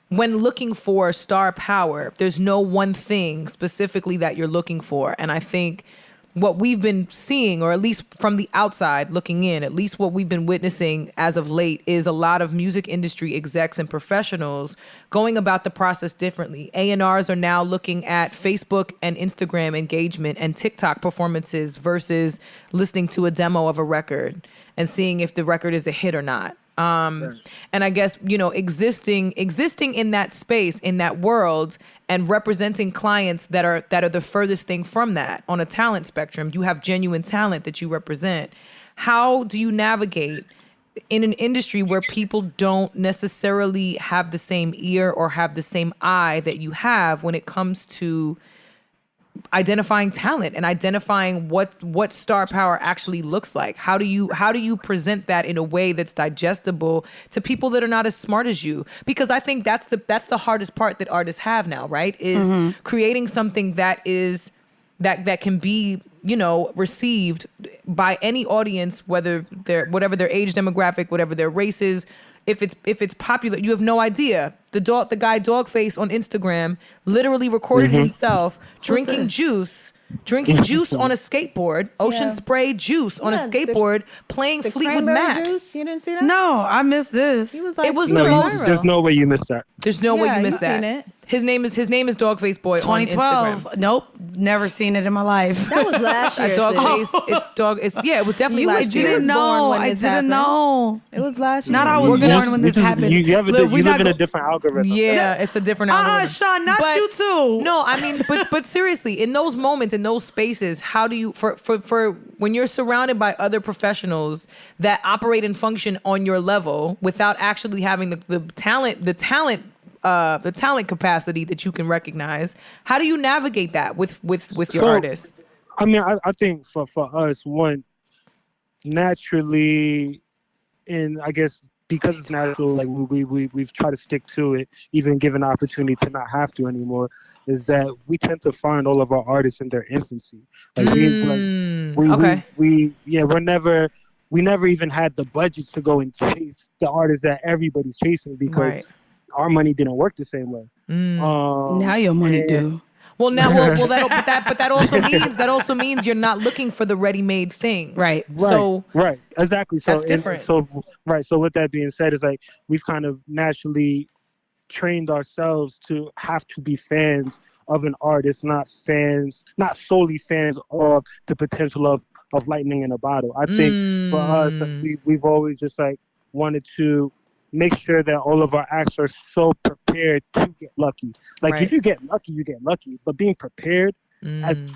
when looking for star power, there's no one thing specifically that you're looking for. And I think what we've been seeing, or at least from the outside looking in, at least what we've been witnessing as of late, is a lot of music industry execs and professionals going about the process differently. A&Rs are now looking at Facebook and Instagram engagement and TikTok performances versus listening to a demo of a record and seeing if the record is a hit or not. And I guess, you know, existing in that space, in that world, and representing clients that are the furthest thing from that on a talent spectrum. You have genuine talent that you represent. How do you navigate in an industry where people don't necessarily have the same ear or have the same eye that you have when it comes to identifying talent and identifying what star power actually looks like? How do you present that in a way that's digestible to people that are not as smart as you? Because I think that's the hardest part that artists have now, right? Is creating something that can be, you know, received by any audience, whatever their age demographic, whatever their race is. If it's popular, you have no idea. The guy Dogface on Instagram literally recorded himself drinking juice on a skateboard, Ocean Spray juice on a skateboard, playing Fleetwood Mac. Juice? You didn't see that? No, I missed this. He was like, it was the most. There's no way you missed that. There's no way you missed that. Seen it. His name is Dogface Boy 2012. on Instagram. Nope, never seen it in my life. That was last year. Dogface. It was definitely last year. I didn't know. It was last year. Not I was born when this happened. You live in a different algorithm. Yeah, it's a different algorithm. Sean, not you too. No, I mean, but seriously, in those moments, in those spaces, how do you, for when you're surrounded by other professionals that operate and function on your level without actually having the talent capacity that you can recognize, how do you navigate that with your artists? I mean, I think for us, one, naturally, and I guess because it's natural, like we've tried to stick to it, even given the opportunity to not have to anymore, is that we tend to find all of our artists in their infancy. Like we never even had the budget to go and chase the artists that everybody's chasing because our money didn't work the same way. Now your money do. Well, that also means you're not looking for the ready-made thing, right? So exactly. So that's different. So with that being said, it's like we've kind of naturally trained ourselves to have to be fans of an artist, not solely fans of the potential of lightning in a bottle. I think for us, we've always just like wanted to make sure that all of our acts are so prepared to get lucky. Like if you get lucky, you get lucky. But being prepared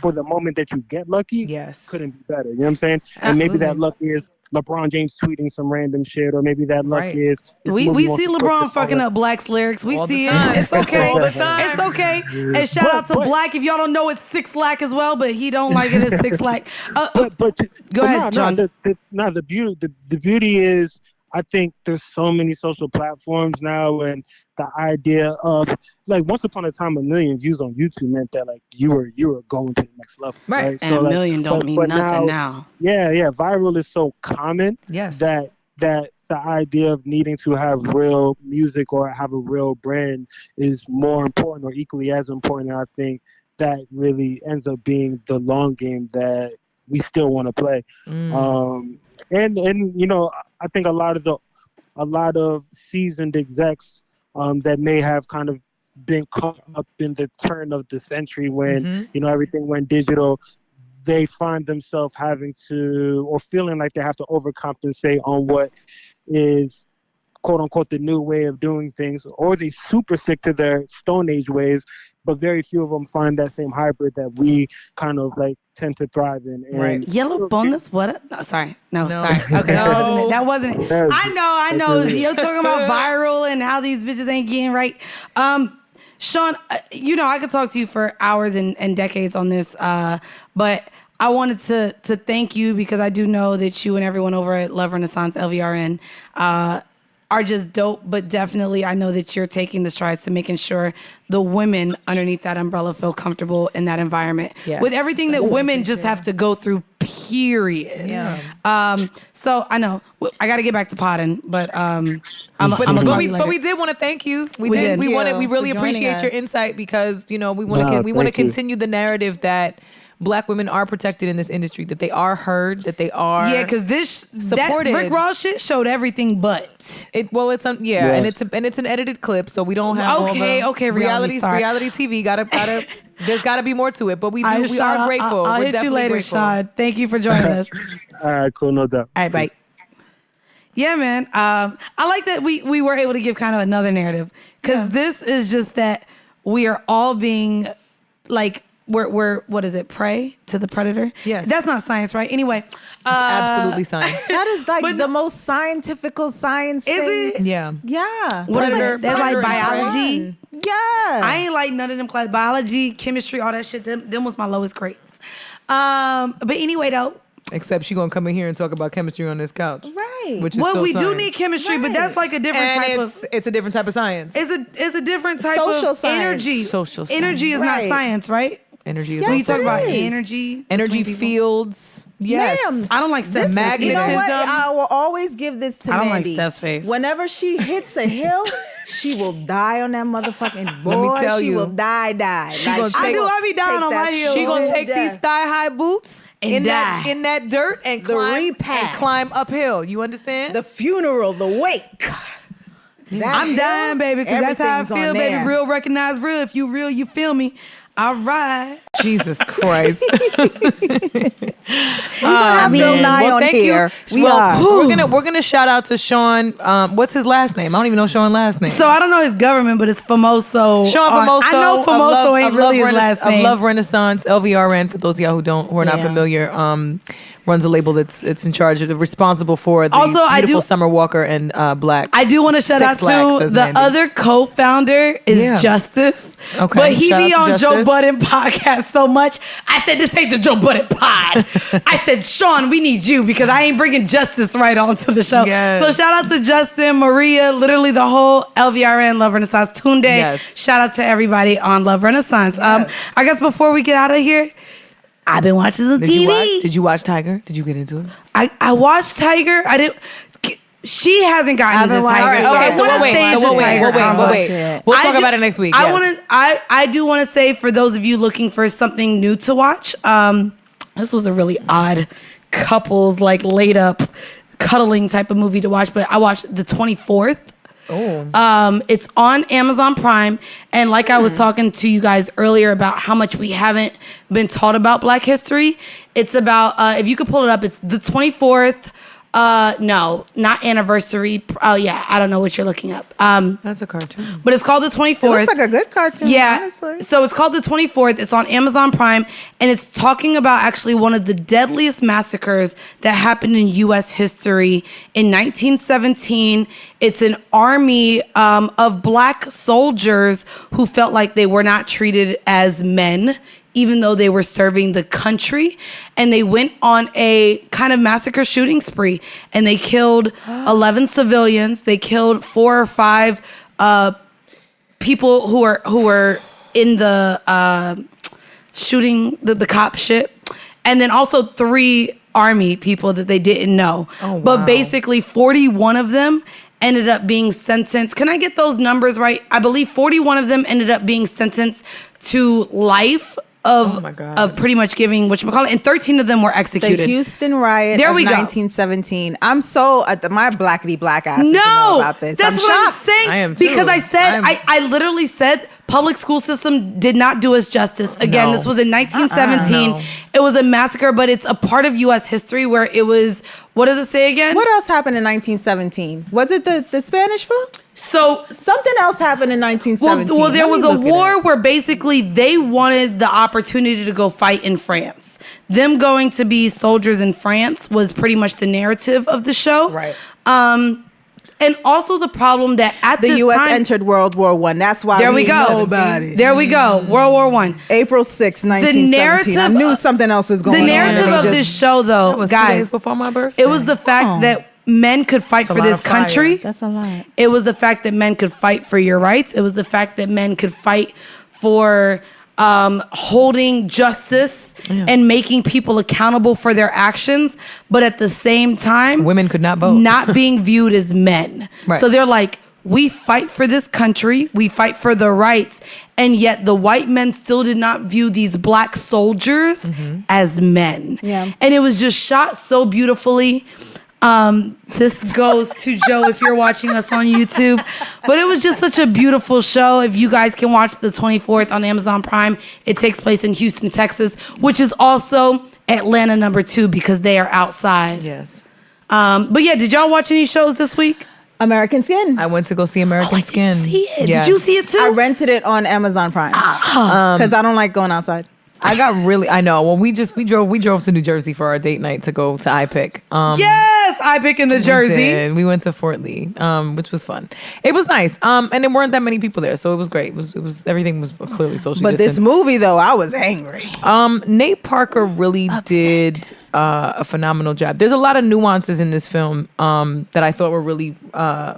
for the moment that you get lucky couldn't be better. You know what I'm saying? Absolutely. And maybe that luck is LeBron James tweeting some random shit, or maybe that luck is we see LeBron fucking up Black's lyrics. We see it. It's okay. All the time. It's okay. And shout out to Black. If y'all don't know, it's 6 Lack as well, but he don't like it as 6 Lack. Go ahead, John. The beauty is, I think there's so many social platforms now, and the idea of like once upon a time, 1 million views on YouTube meant that like you were going to the next level, right? And so, 1 million don't mean nothing now. Yeah, viral is so common. Yes, that the idea of needing to have real music or have a real brand is more important or equally as important. And I think that really ends up being the long game that we still want to play. And you know, I think a lot of seasoned execs that may have kind of been caught up in the turn of the century when you know everything went digital, they find themselves having to or feeling like they have to overcompensate on what is quote unquote the new way of doing things, or they super sick to their Stone Age ways. But very few of them find that same hybrid that we kind of like tend to thrive in. And Yellow bonus? What? No, sorry. Okay, that wasn't it. I know. You're talking about viral and how these bitches ain't getting right. Sean, you know, I could talk to you for hours and decades on this, but I wanted to thank you because I do know that you and everyone over at Love Renaissance LVRN are just dope, but definitely I know that you're taking the strides to making sure the women underneath that umbrella feel comfortable in that environment with everything that women just have to go through, period. Yeah. So I know I got to get back to potting, but but we did want to thank you. We really appreciate your insight because you know we want to continue the narrative that Black women are protected in this industry, that they are heard, that they are because supported. That Rick Ross shit showed everything, but it's an edited clip, so we don't have reality TV. There's gotta be more to it, but we are grateful. I'll hit you later, Sean. Thank you for joining us. All right, cool, no doubt. All right, bye. Yeah, man. I like that we were able to give kind of another narrative because this is just that we are all being like. We're what is it? Prey to the predator? Yes. That's not science, right? Anyway. It's absolutely science. That is like the most scientifical science thing. Is it? Yeah. Yeah. That's like biology. Yeah. I ain't like none of them class. Biology, chemistry, all that shit. Them was my lowest grades. But anyway, though. Except she gonna come in here and talk about chemistry on this couch, right? Which is we science. do need chemistry, but that's like a different type of. It's a different type of science. It's a different type social of science. energy. Social science. Energy is not science, right? Energy is when you talk about energy energy fields. Yes, ma'am, I don't like cess magnetism. You know what? I will always give this to Mandy. I don't like cess face. Whenever she hits a hill, she will die on that motherfucking board. Let me tell you, she will die. I be dying on my heels. She gonna take these thigh-high boots and die in that dirt and climb uphill. You understand? The funeral, the wake. I'm dying, baby, because that's how I feel, baby. Real recognize real. If you real, you feel me. All right. Jesus Christ. Thank you. We're gonna shout out to Sean. What's his last name? I don't even know Sean's last name. So I don't know his government, but it's Famoso. Sean Famoso. I know Famoso ain't really his last name. Of Love Renaissance, LVRN. For those of y'all who are not familiar, runs a label that's in charge of responsible for the beautiful Summer Walker and Black. I do want to shout out to the other co-founder is Justice. Okay. But he be on Joe Budden podcast so much. I said, this ain't the Joe Budden pod. I said, Sean, we need you because I ain't bringing Justice right onto the show. Yes. So shout out to Justin, Maria, literally the whole LVRN, Love Renaissance, Tunde. Yes. Shout out to everybody on Love Renaissance. Yes. I guess before we get out of here, I've been watching some TV. Did you watch Tiger? Did you get into it? I watched Tiger. I didn't. She hasn't gotten into Tiger. Okay, so we'll wait. We'll talk about it next week. I do want to say for those of you looking for something new to watch, this was a really odd couples like laid up cuddling type of movie to watch. But I watched The 24th. It's on Amazon Prime. And like I was talking to you guys earlier about how much we haven't been taught about Black history. It's about, if you could pull it up, it's the 24th. No, not anniversary. Oh yeah, I don't know what you're looking up. That's a cartoon. But it's called the 24th. It looks like a good cartoon. Yeah. Honestly. So it's called the 24th. It's on Amazon Prime, and it's talking about actually one of the deadliest massacres that happened in U.S. history in 1917. It's an army of Black soldiers who felt like they were not treated as men, even though they were serving the country. And they went on a kind of massacre shooting spree. And they killed 11 civilians. They killed 4 or 5 people who were in the shooting, the cop shit. And then also 3 army people that they didn't know. Oh, wow. But basically 41 of them ended up being sentenced. Can I get those numbers right? I believe 41 of them ended up being sentenced to life of pretty much giving whatchamacallit, and 13 of them were executed. The Houston riot of 1917. I'm so my blackity black ass. No, about this. that's what I'm saying. I am too. Because I said I literally said public school system did not do us justice. Again, No. this was in 1917. No. It was a massacre, but it's a part of U.S. history where it was. What does it say again? What else happened in 1917? Was it the Spanish flu? So Something else happened in 1917. Well, there Let was me a look it war up. where basically they wanted the opportunity to go fight in France. Them going to be soldiers in France was pretty much the narrative of the show. Right. And also the problem that at The this U.S. time, entered World War I. That's why there we go. Nobody. There we go. World War I. April 6, 1917. I knew something else was going The on. narrative and they of just- this show, though, That was 2 days guys, before my birthday. it was the fact that men could fight That's a for lot this of fire. country. That's a lot. It was the fact that men could fight for your rights. It was the fact that men could fight for holding justice and making people accountable for their actions, but at the same time, Women could not vote. not being viewed as men. Right. So they're like, we fight for this country, we fight for the rights, and yet the white men still did not view these Black soldiers as men. Yeah. And it was just shot so beautifully. This goes to Joe if you're watching us on YouTube. But it was just such a beautiful show. If you guys can watch the 24th on Amazon Prime, it takes place in Houston, Texas, which is also Atlanta #2 because they are outside. Yes. But yeah, did y'all watch any shows this week? American Skin. I went to go see American Skin. See it. Yes. Did you see it too? I rented it on Amazon Prime because I don't like going outside. I got really. I know. Well, we drove to New Jersey for our date night to go to iPick. Yes, I pick in the Jersey. We went to Fort Lee, which was fun. It was nice. And there weren't that many people there, so it was great. It was everything was clearly socially But distanced. this movie, though, I was angry. Nate Parker really did a phenomenal job. There's a lot of nuances in this film that I thought were really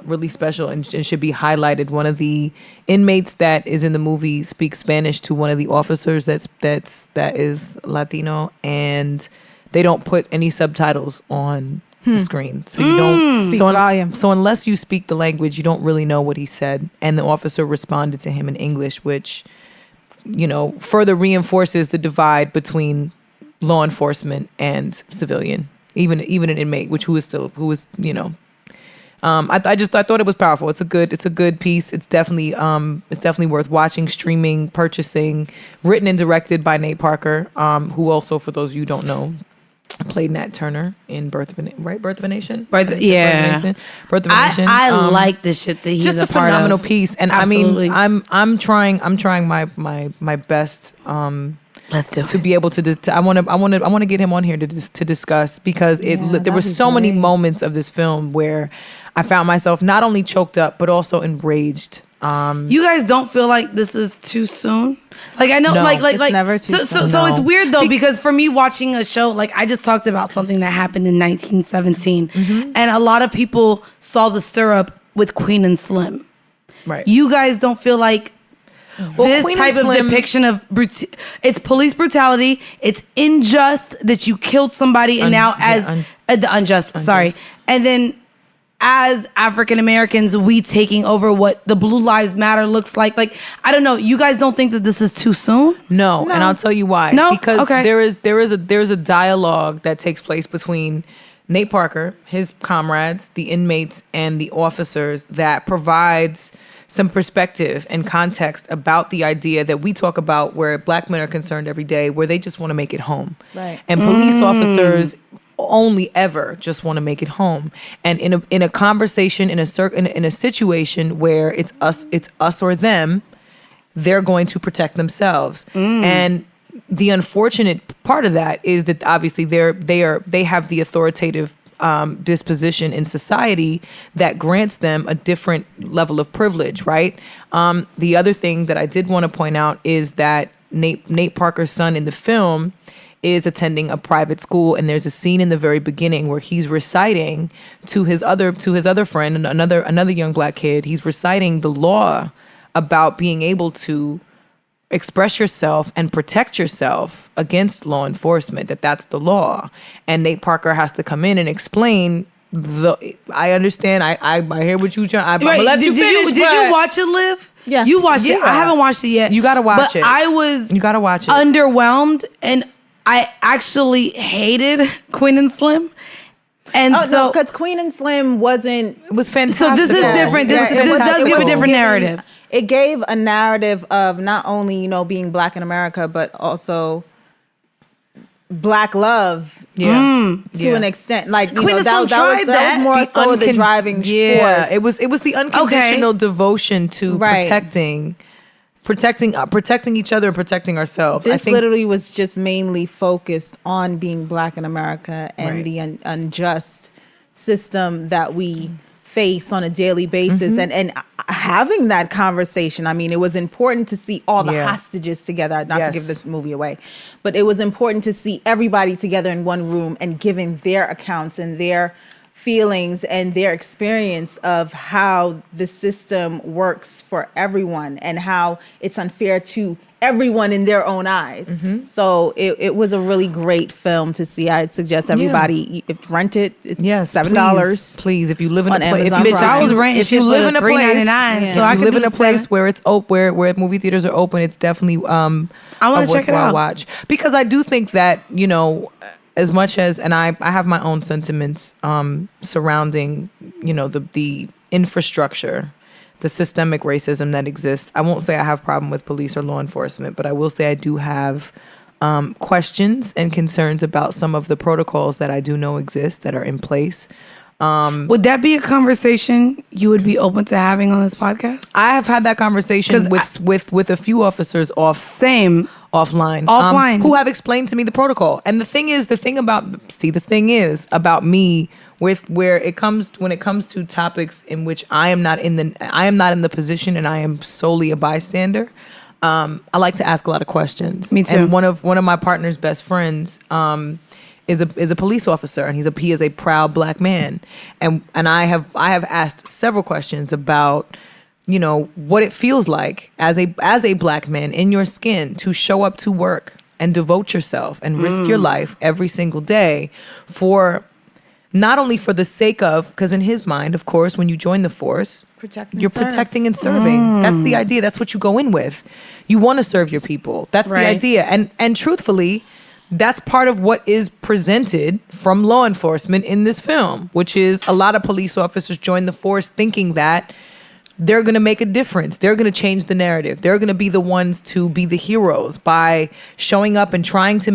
really special and should be highlighted. One of the inmates that is in the movie speaks Spanish to one of the officers that is Latino, and they don't put any subtitles on the screen, so you don't Speaks so, volumes. so unless you speak the language, you don't really know what he said. And the officer responded to him in English, which further reinforces the divide between law enforcement and civilian, even an inmate, who is I thought it was powerful. It's a good piece. It's definitely worth watching, streaming, purchasing. Written and directed by Nate Parker, who also, for those of you who don't know, played Nat Turner in Birth of a Nation. Right. Yeah. Birth of a Nation. I like the shit that he's just a part phenomenal of. piece, and Absolutely. I mean, I'm trying my best. Let's do to it. be able to I want to get him on here to discuss, because there were that'd be so many great. moments of this film where I found myself not only choked up but also enraged. You guys don't feel like this is too soon? Like I know, No, like it's never too soon. So it's No. weird though, because for me watching a show, like I just talked about something that happened in 1917, and a lot of people saw the syrup with Queen and Slim. Right. You guys don't feel like this Queen type and of Slim- depiction of it's police brutality. It's unjust that you killed somebody, and now as the unjust, sorry, and then as African Americans, we taking over what the Blue Lives Matter looks like. Like I don't know. You guys don't think that this is too soon? No, and I'll tell you why. No? Because Okay. there is a dialogue that takes place between Nate Parker, his comrades, the inmates, and the officers that provides some perspective and context about the idea that we talk about where Black men are concerned every day, where they just want to make it home. Right. And police officers only ever just want to make it home. And in a conversation, in a situation where it's us or them, they're going to protect themselves. And the unfortunate part of that is that obviously they have the authoritative disposition in society that grants them a different level of privilege, right? The other thing that I did want to point out is that Nate Parker's son in the film is attending a private school, and there's a scene in the very beginning where he's reciting to his other friend, another young Black kid. He's reciting the law about being able to express yourself and protect yourself against law enforcement, that's the law. And Nate Parker has to come in and explain I understand. I hear what you trying. I'm gonna let you finish. Did you watch it, Liv? Yeah. You watched it. I haven't watched it yet. You gotta watch it. I was You gotta watch it. Underwhelmed, and I actually hated Queen and Slim. And so, because Queen and Slim wasn't. It was fantastic. So this is different. This does give a different narrative. It gave a narrative of not only, being Black in America, but also Black love. To an extent. Like, Queen and Slim that was more so the driving force. Yeah, it was the unconditional devotion to protecting each other and protecting ourselves. This literally was just mainly focused on being Black in America and the unjust system that we face on a daily basis, and having that conversation. I mean, it was important to see all the hostages together, not to give this movie away, but it was important to see everybody together in one room and giving their accounts and their feelings and their experience of how the system works for everyone and how it's unfair to everyone in their own eyes. So it was a really great film to see. I'd suggest everybody if rent it. It's $7. Please, if you live in on a place, Amazon I was renting if you live in a place, $3.99, so I if you could live in a place $7. where it's where movie theaters are open, it's definitely I want to check it out. watch, because I do think that as much as, and I have my own sentiments surrounding the infrastructure, the systemic racism that exists. I won't say I have a problem with police or law enforcement, but I will say I do have questions and concerns about some of the protocols that I do know exist that are in place. Would that be a conversation you would be open to having on this podcast? I have had that conversation with a few officers offline who have explained to me the protocol. And the thing is about me when it comes to topics in which I am not in the position and I am solely a bystander. I like to ask a lot of questions. Me too. And one of my partner's best friends is a police officer, and he is a proud Black man. And I have asked several questions about what it feels like as a Black man in your skin to show up to work and devote yourself and risk your life every single day for not only for the sake of, because in his mind, of course, when you join the force, you're protecting and serving. That's the idea. That's what you go in with. You want to serve your people. That's the idea. And truthfully, that's part of what is presented from law enforcement in this film, which is a lot of police officers join the force thinking that they're going to make a difference. They're going to change the narrative. They're going to be the ones to be the heroes by showing up and trying to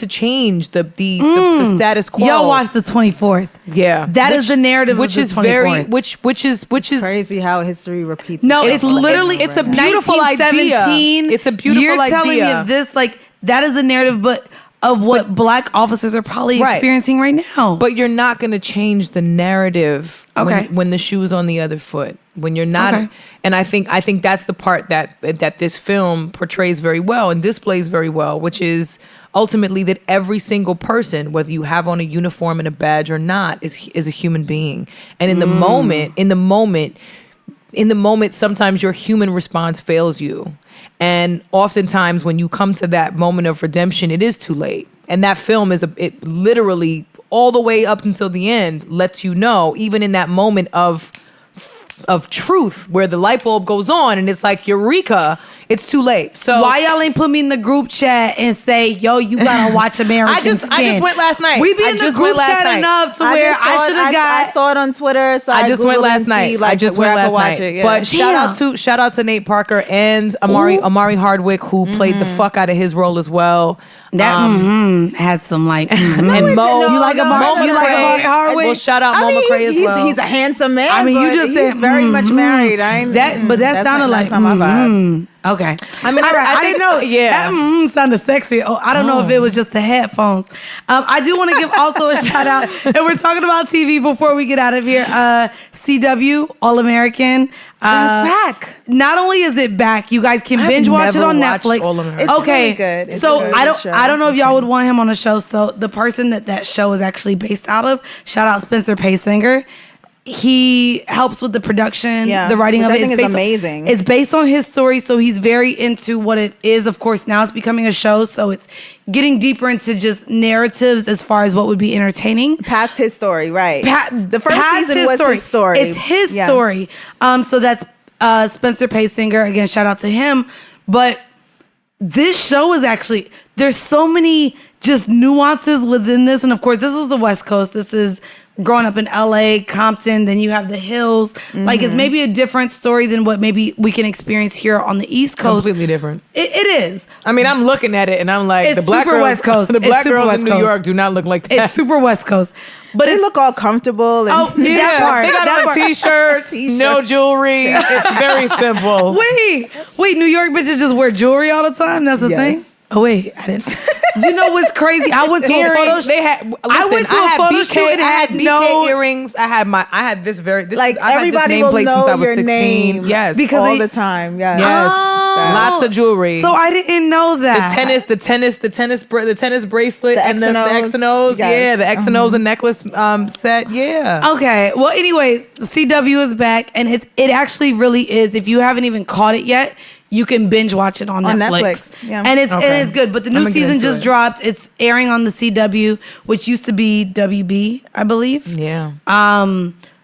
change the status quo. Y'all watch the 24th. Yeah, that is the narrative, which of is the 24th. which is crazy how history repeats. No, it's literally it's a beautiful idea. It's a beautiful idea. You're telling me this that is the narrative, but of what Black officers are probably experiencing right now. But you're not going to change the narrative when the shoe's on the other foot. When you're not, and I think that's the part that this film portrays very well and displays very well, which is ultimately that every single person, whether you have on a uniform and a badge or not, is a human being. And in the moment, sometimes your human response fails you. And oftentimes when you come to that moment of redemption, it is too late. And that film it literally all the way up until the end lets you know, even in that moment of truth where the light bulb goes on and it's like eureka, it's too late. So why y'all ain't put me in the group chat and say, yo, you gotta watch American Skin? I just went last night. We be in the group chat enough to where I should have got. I saw it on Twitter, so I just went last night. Like, I just went last night. It, yeah. But shout out to Nate Parker and Amari Hardwick, who played the fuck out of his role as well. That has some like and Mo. You like Amari Hardwick? Well, shout out Mo McRae as well. He's a handsome man. I mean, you just said he's very much married. That sounded like okay. I mean, I didn't know. Yeah, that sounded sexy. Oh, I don't know if it was just the headphones. I do want to give also a shout out, and we're talking about TV before we get out of here. CW All American. It's back. Not only is it back, you guys can binge watch it on Netflix. It's okay, really good. It's so a good show. I don't know if y'all would want him on the show. So the person that show is actually based out of, shout out Spencer Paysinger. He helps with the production, the writing of it. I think it's amazing. It's based on his story, so he's very into what it is. Of course, now it's becoming a show, so it's getting deeper into just narratives as far as what would be entertaining. Past his story, right? The first season was his story. It's his story. So that's Spencer Paysinger. Again, shout out to him. But this show is actually, there's so many just nuances within this. And of course, this is the West Coast. This is growing up in LA, Compton, then you have the hills. Like, it's maybe a different story than what maybe we can experience here on the East Coast. Completely different. It is. I mean, I'm looking at it and I'm like, It's the black super girls, West Coast. the black It's super girls West in New Coast. York do not look like that. It's super West Coast. But They look all comfortable. And that part. They got that on part. t-shirts, no jewelry. It's very simple. Wait, New York bitches just wear jewelry all the time? That's the thing? Oh, wait, I didn't. You know what's crazy? I went to a photo shoot. They had. Listen, I went to a photo shoot and I had had BK earrings. I had this very. This like, I've everybody had this will nameplate know since I was your 16. name. Yes, Because all the time. Yes. Yes, Oh. lots of jewelry. So I didn't know that. The tennis bracelet, The and the X X and O's. Yes. Yeah, the X and O's and necklace set. Yeah. Okay. Well, anyways, CW is back, and it actually really is. If you haven't even caught it yet, you can binge watch it on Netflix. Yeah. And it's good. But the new season just dropped. It's airing on the CW, which used to be WB, I believe. Yeah.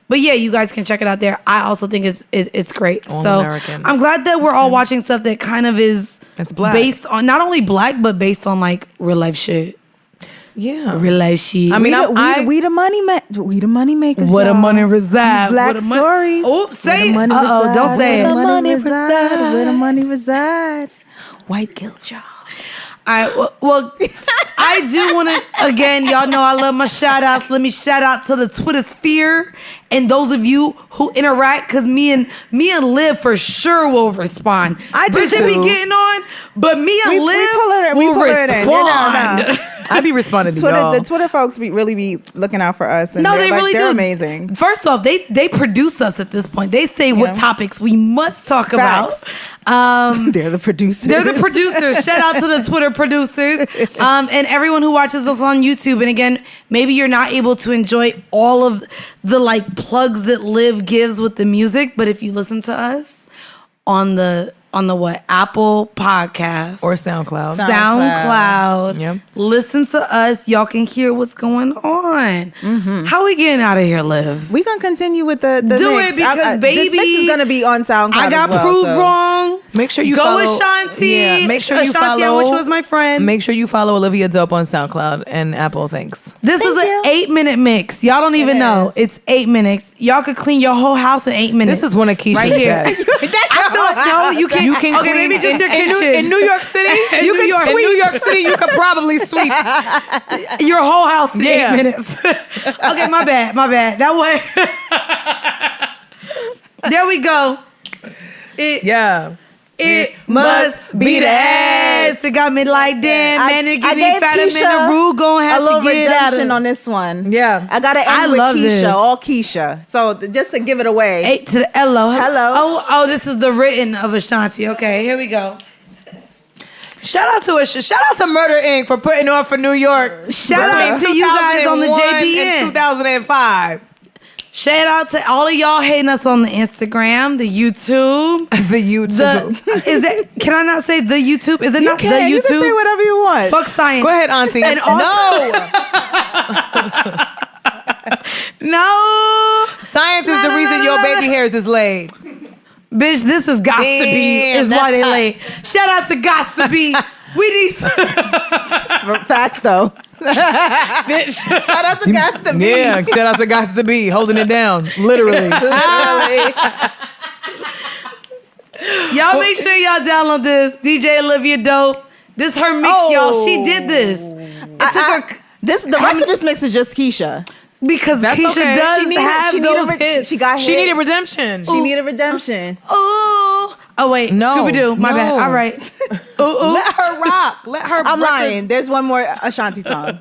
But yeah, you guys can check it out there. I also think it's great. All so American. I'm glad that we're all watching stuff that kind of is It's black. based on not only black, but based on like real life shit. Yeah. Real life shit. I mean, we the money makers. Where the y'all. money reside. These black Where the stories. Oops, say Where the it. money reside. Don't say Where it. the money reside. Where the money reside. White guilt, y'all. All right, well, I do want to, again, y'all know I love my shout outs. Let me shout out to the Twitter sphere and those of you who interact, because me and Liv for sure will respond. I do Bridget too. be getting on, but me and Liv we will pull her in. respond. No. I be responding to y'all. The Twitter folks really be looking out for us. And No, they really they're do. amazing. First off, they produce us at this point. They say what topics we must talk Facts. about. They're the producers. They're the producers. Shout out to the Twitter producers and everyone who watches us on YouTube. And again, maybe you're not able to enjoy all of the like plugs that Liv gives with the music, but if you listen to us on the what? Apple Podcast Or SoundCloud. SoundCloud. Yep. Listen to us. Y'all can hear what's going on. How we getting out of here, Liv? We're going to continue with the Do mix. it because, this mix is going to be on SoundCloud I got as well, proved so. wrong. Make sure you Go follow with Shanti. Yeah, make sure you Ashanti, follow. which was my friend. Make sure you follow Olivia Dope on SoundCloud and Apple. Thanks. This is Thank an you. 8-minute mix. Y'all don't even know. It's 8 minutes. Y'all could clean your whole house in 8 minutes. This is one of Keisha's right here. best. I feel like no, you can't. You can okay, clean maybe just your kitchen. in New York City. You New can York. sweep. In New York City, you could probably sweep. Your whole house in Yeah. 8 minutes. Okay, my bad. That way. There we go. It must be the ass. It got me like, damn, man, it get me fatter, man, the rude gon' have a little to get out redemption of on this one. Yeah. I got to I end with love Keisha, this. all Keisha. So just to give it away. 8 to the hello. Hello. Oh, this is the written of Ashanti. Okay, here we go. Shout out to Murder Inc. for putting on for New York. Shout out to you guys on the 2001 JBN. and 2005. Shout out to all of y'all hating us on the Instagram, the YouTube. The YouTube. Is that? Can I not say the YouTube? Is it You not can, the YouTube? You can say whatever you want. Fuck science. Go ahead, Auntie. And also, no. Science is the reason your baby hairs is laid. Bitch, this is Gots to Be is why they late. Shout out to Gots to Be. We need Facts though. bitch. Shout out to Gots to Be. Yeah, shout out to Gots to Be, holding it down, literally. Y'all make sure y'all download this. DJ Olivia Dope. This her mix, y'all. She did this. The rest of this mix is just Keisha. Because That's Keisha okay. does She have those hits. She got hit. She needed redemption. She needed redemption. Ooh. Oh wait, No, Scooby-Doo. My no. bad. All right. Ooh. Let her rock. Let her. I'm lying. There's one more Ashanti song.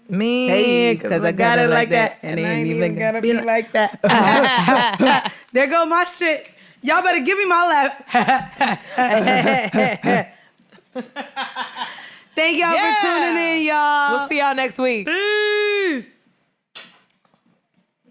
Me, Hey, because I got it like that. And I ain't even gotta be like that. There go my shit. Y'all better give me my laugh. Thank y'all for tuning in, y'all. We'll see y'all next week.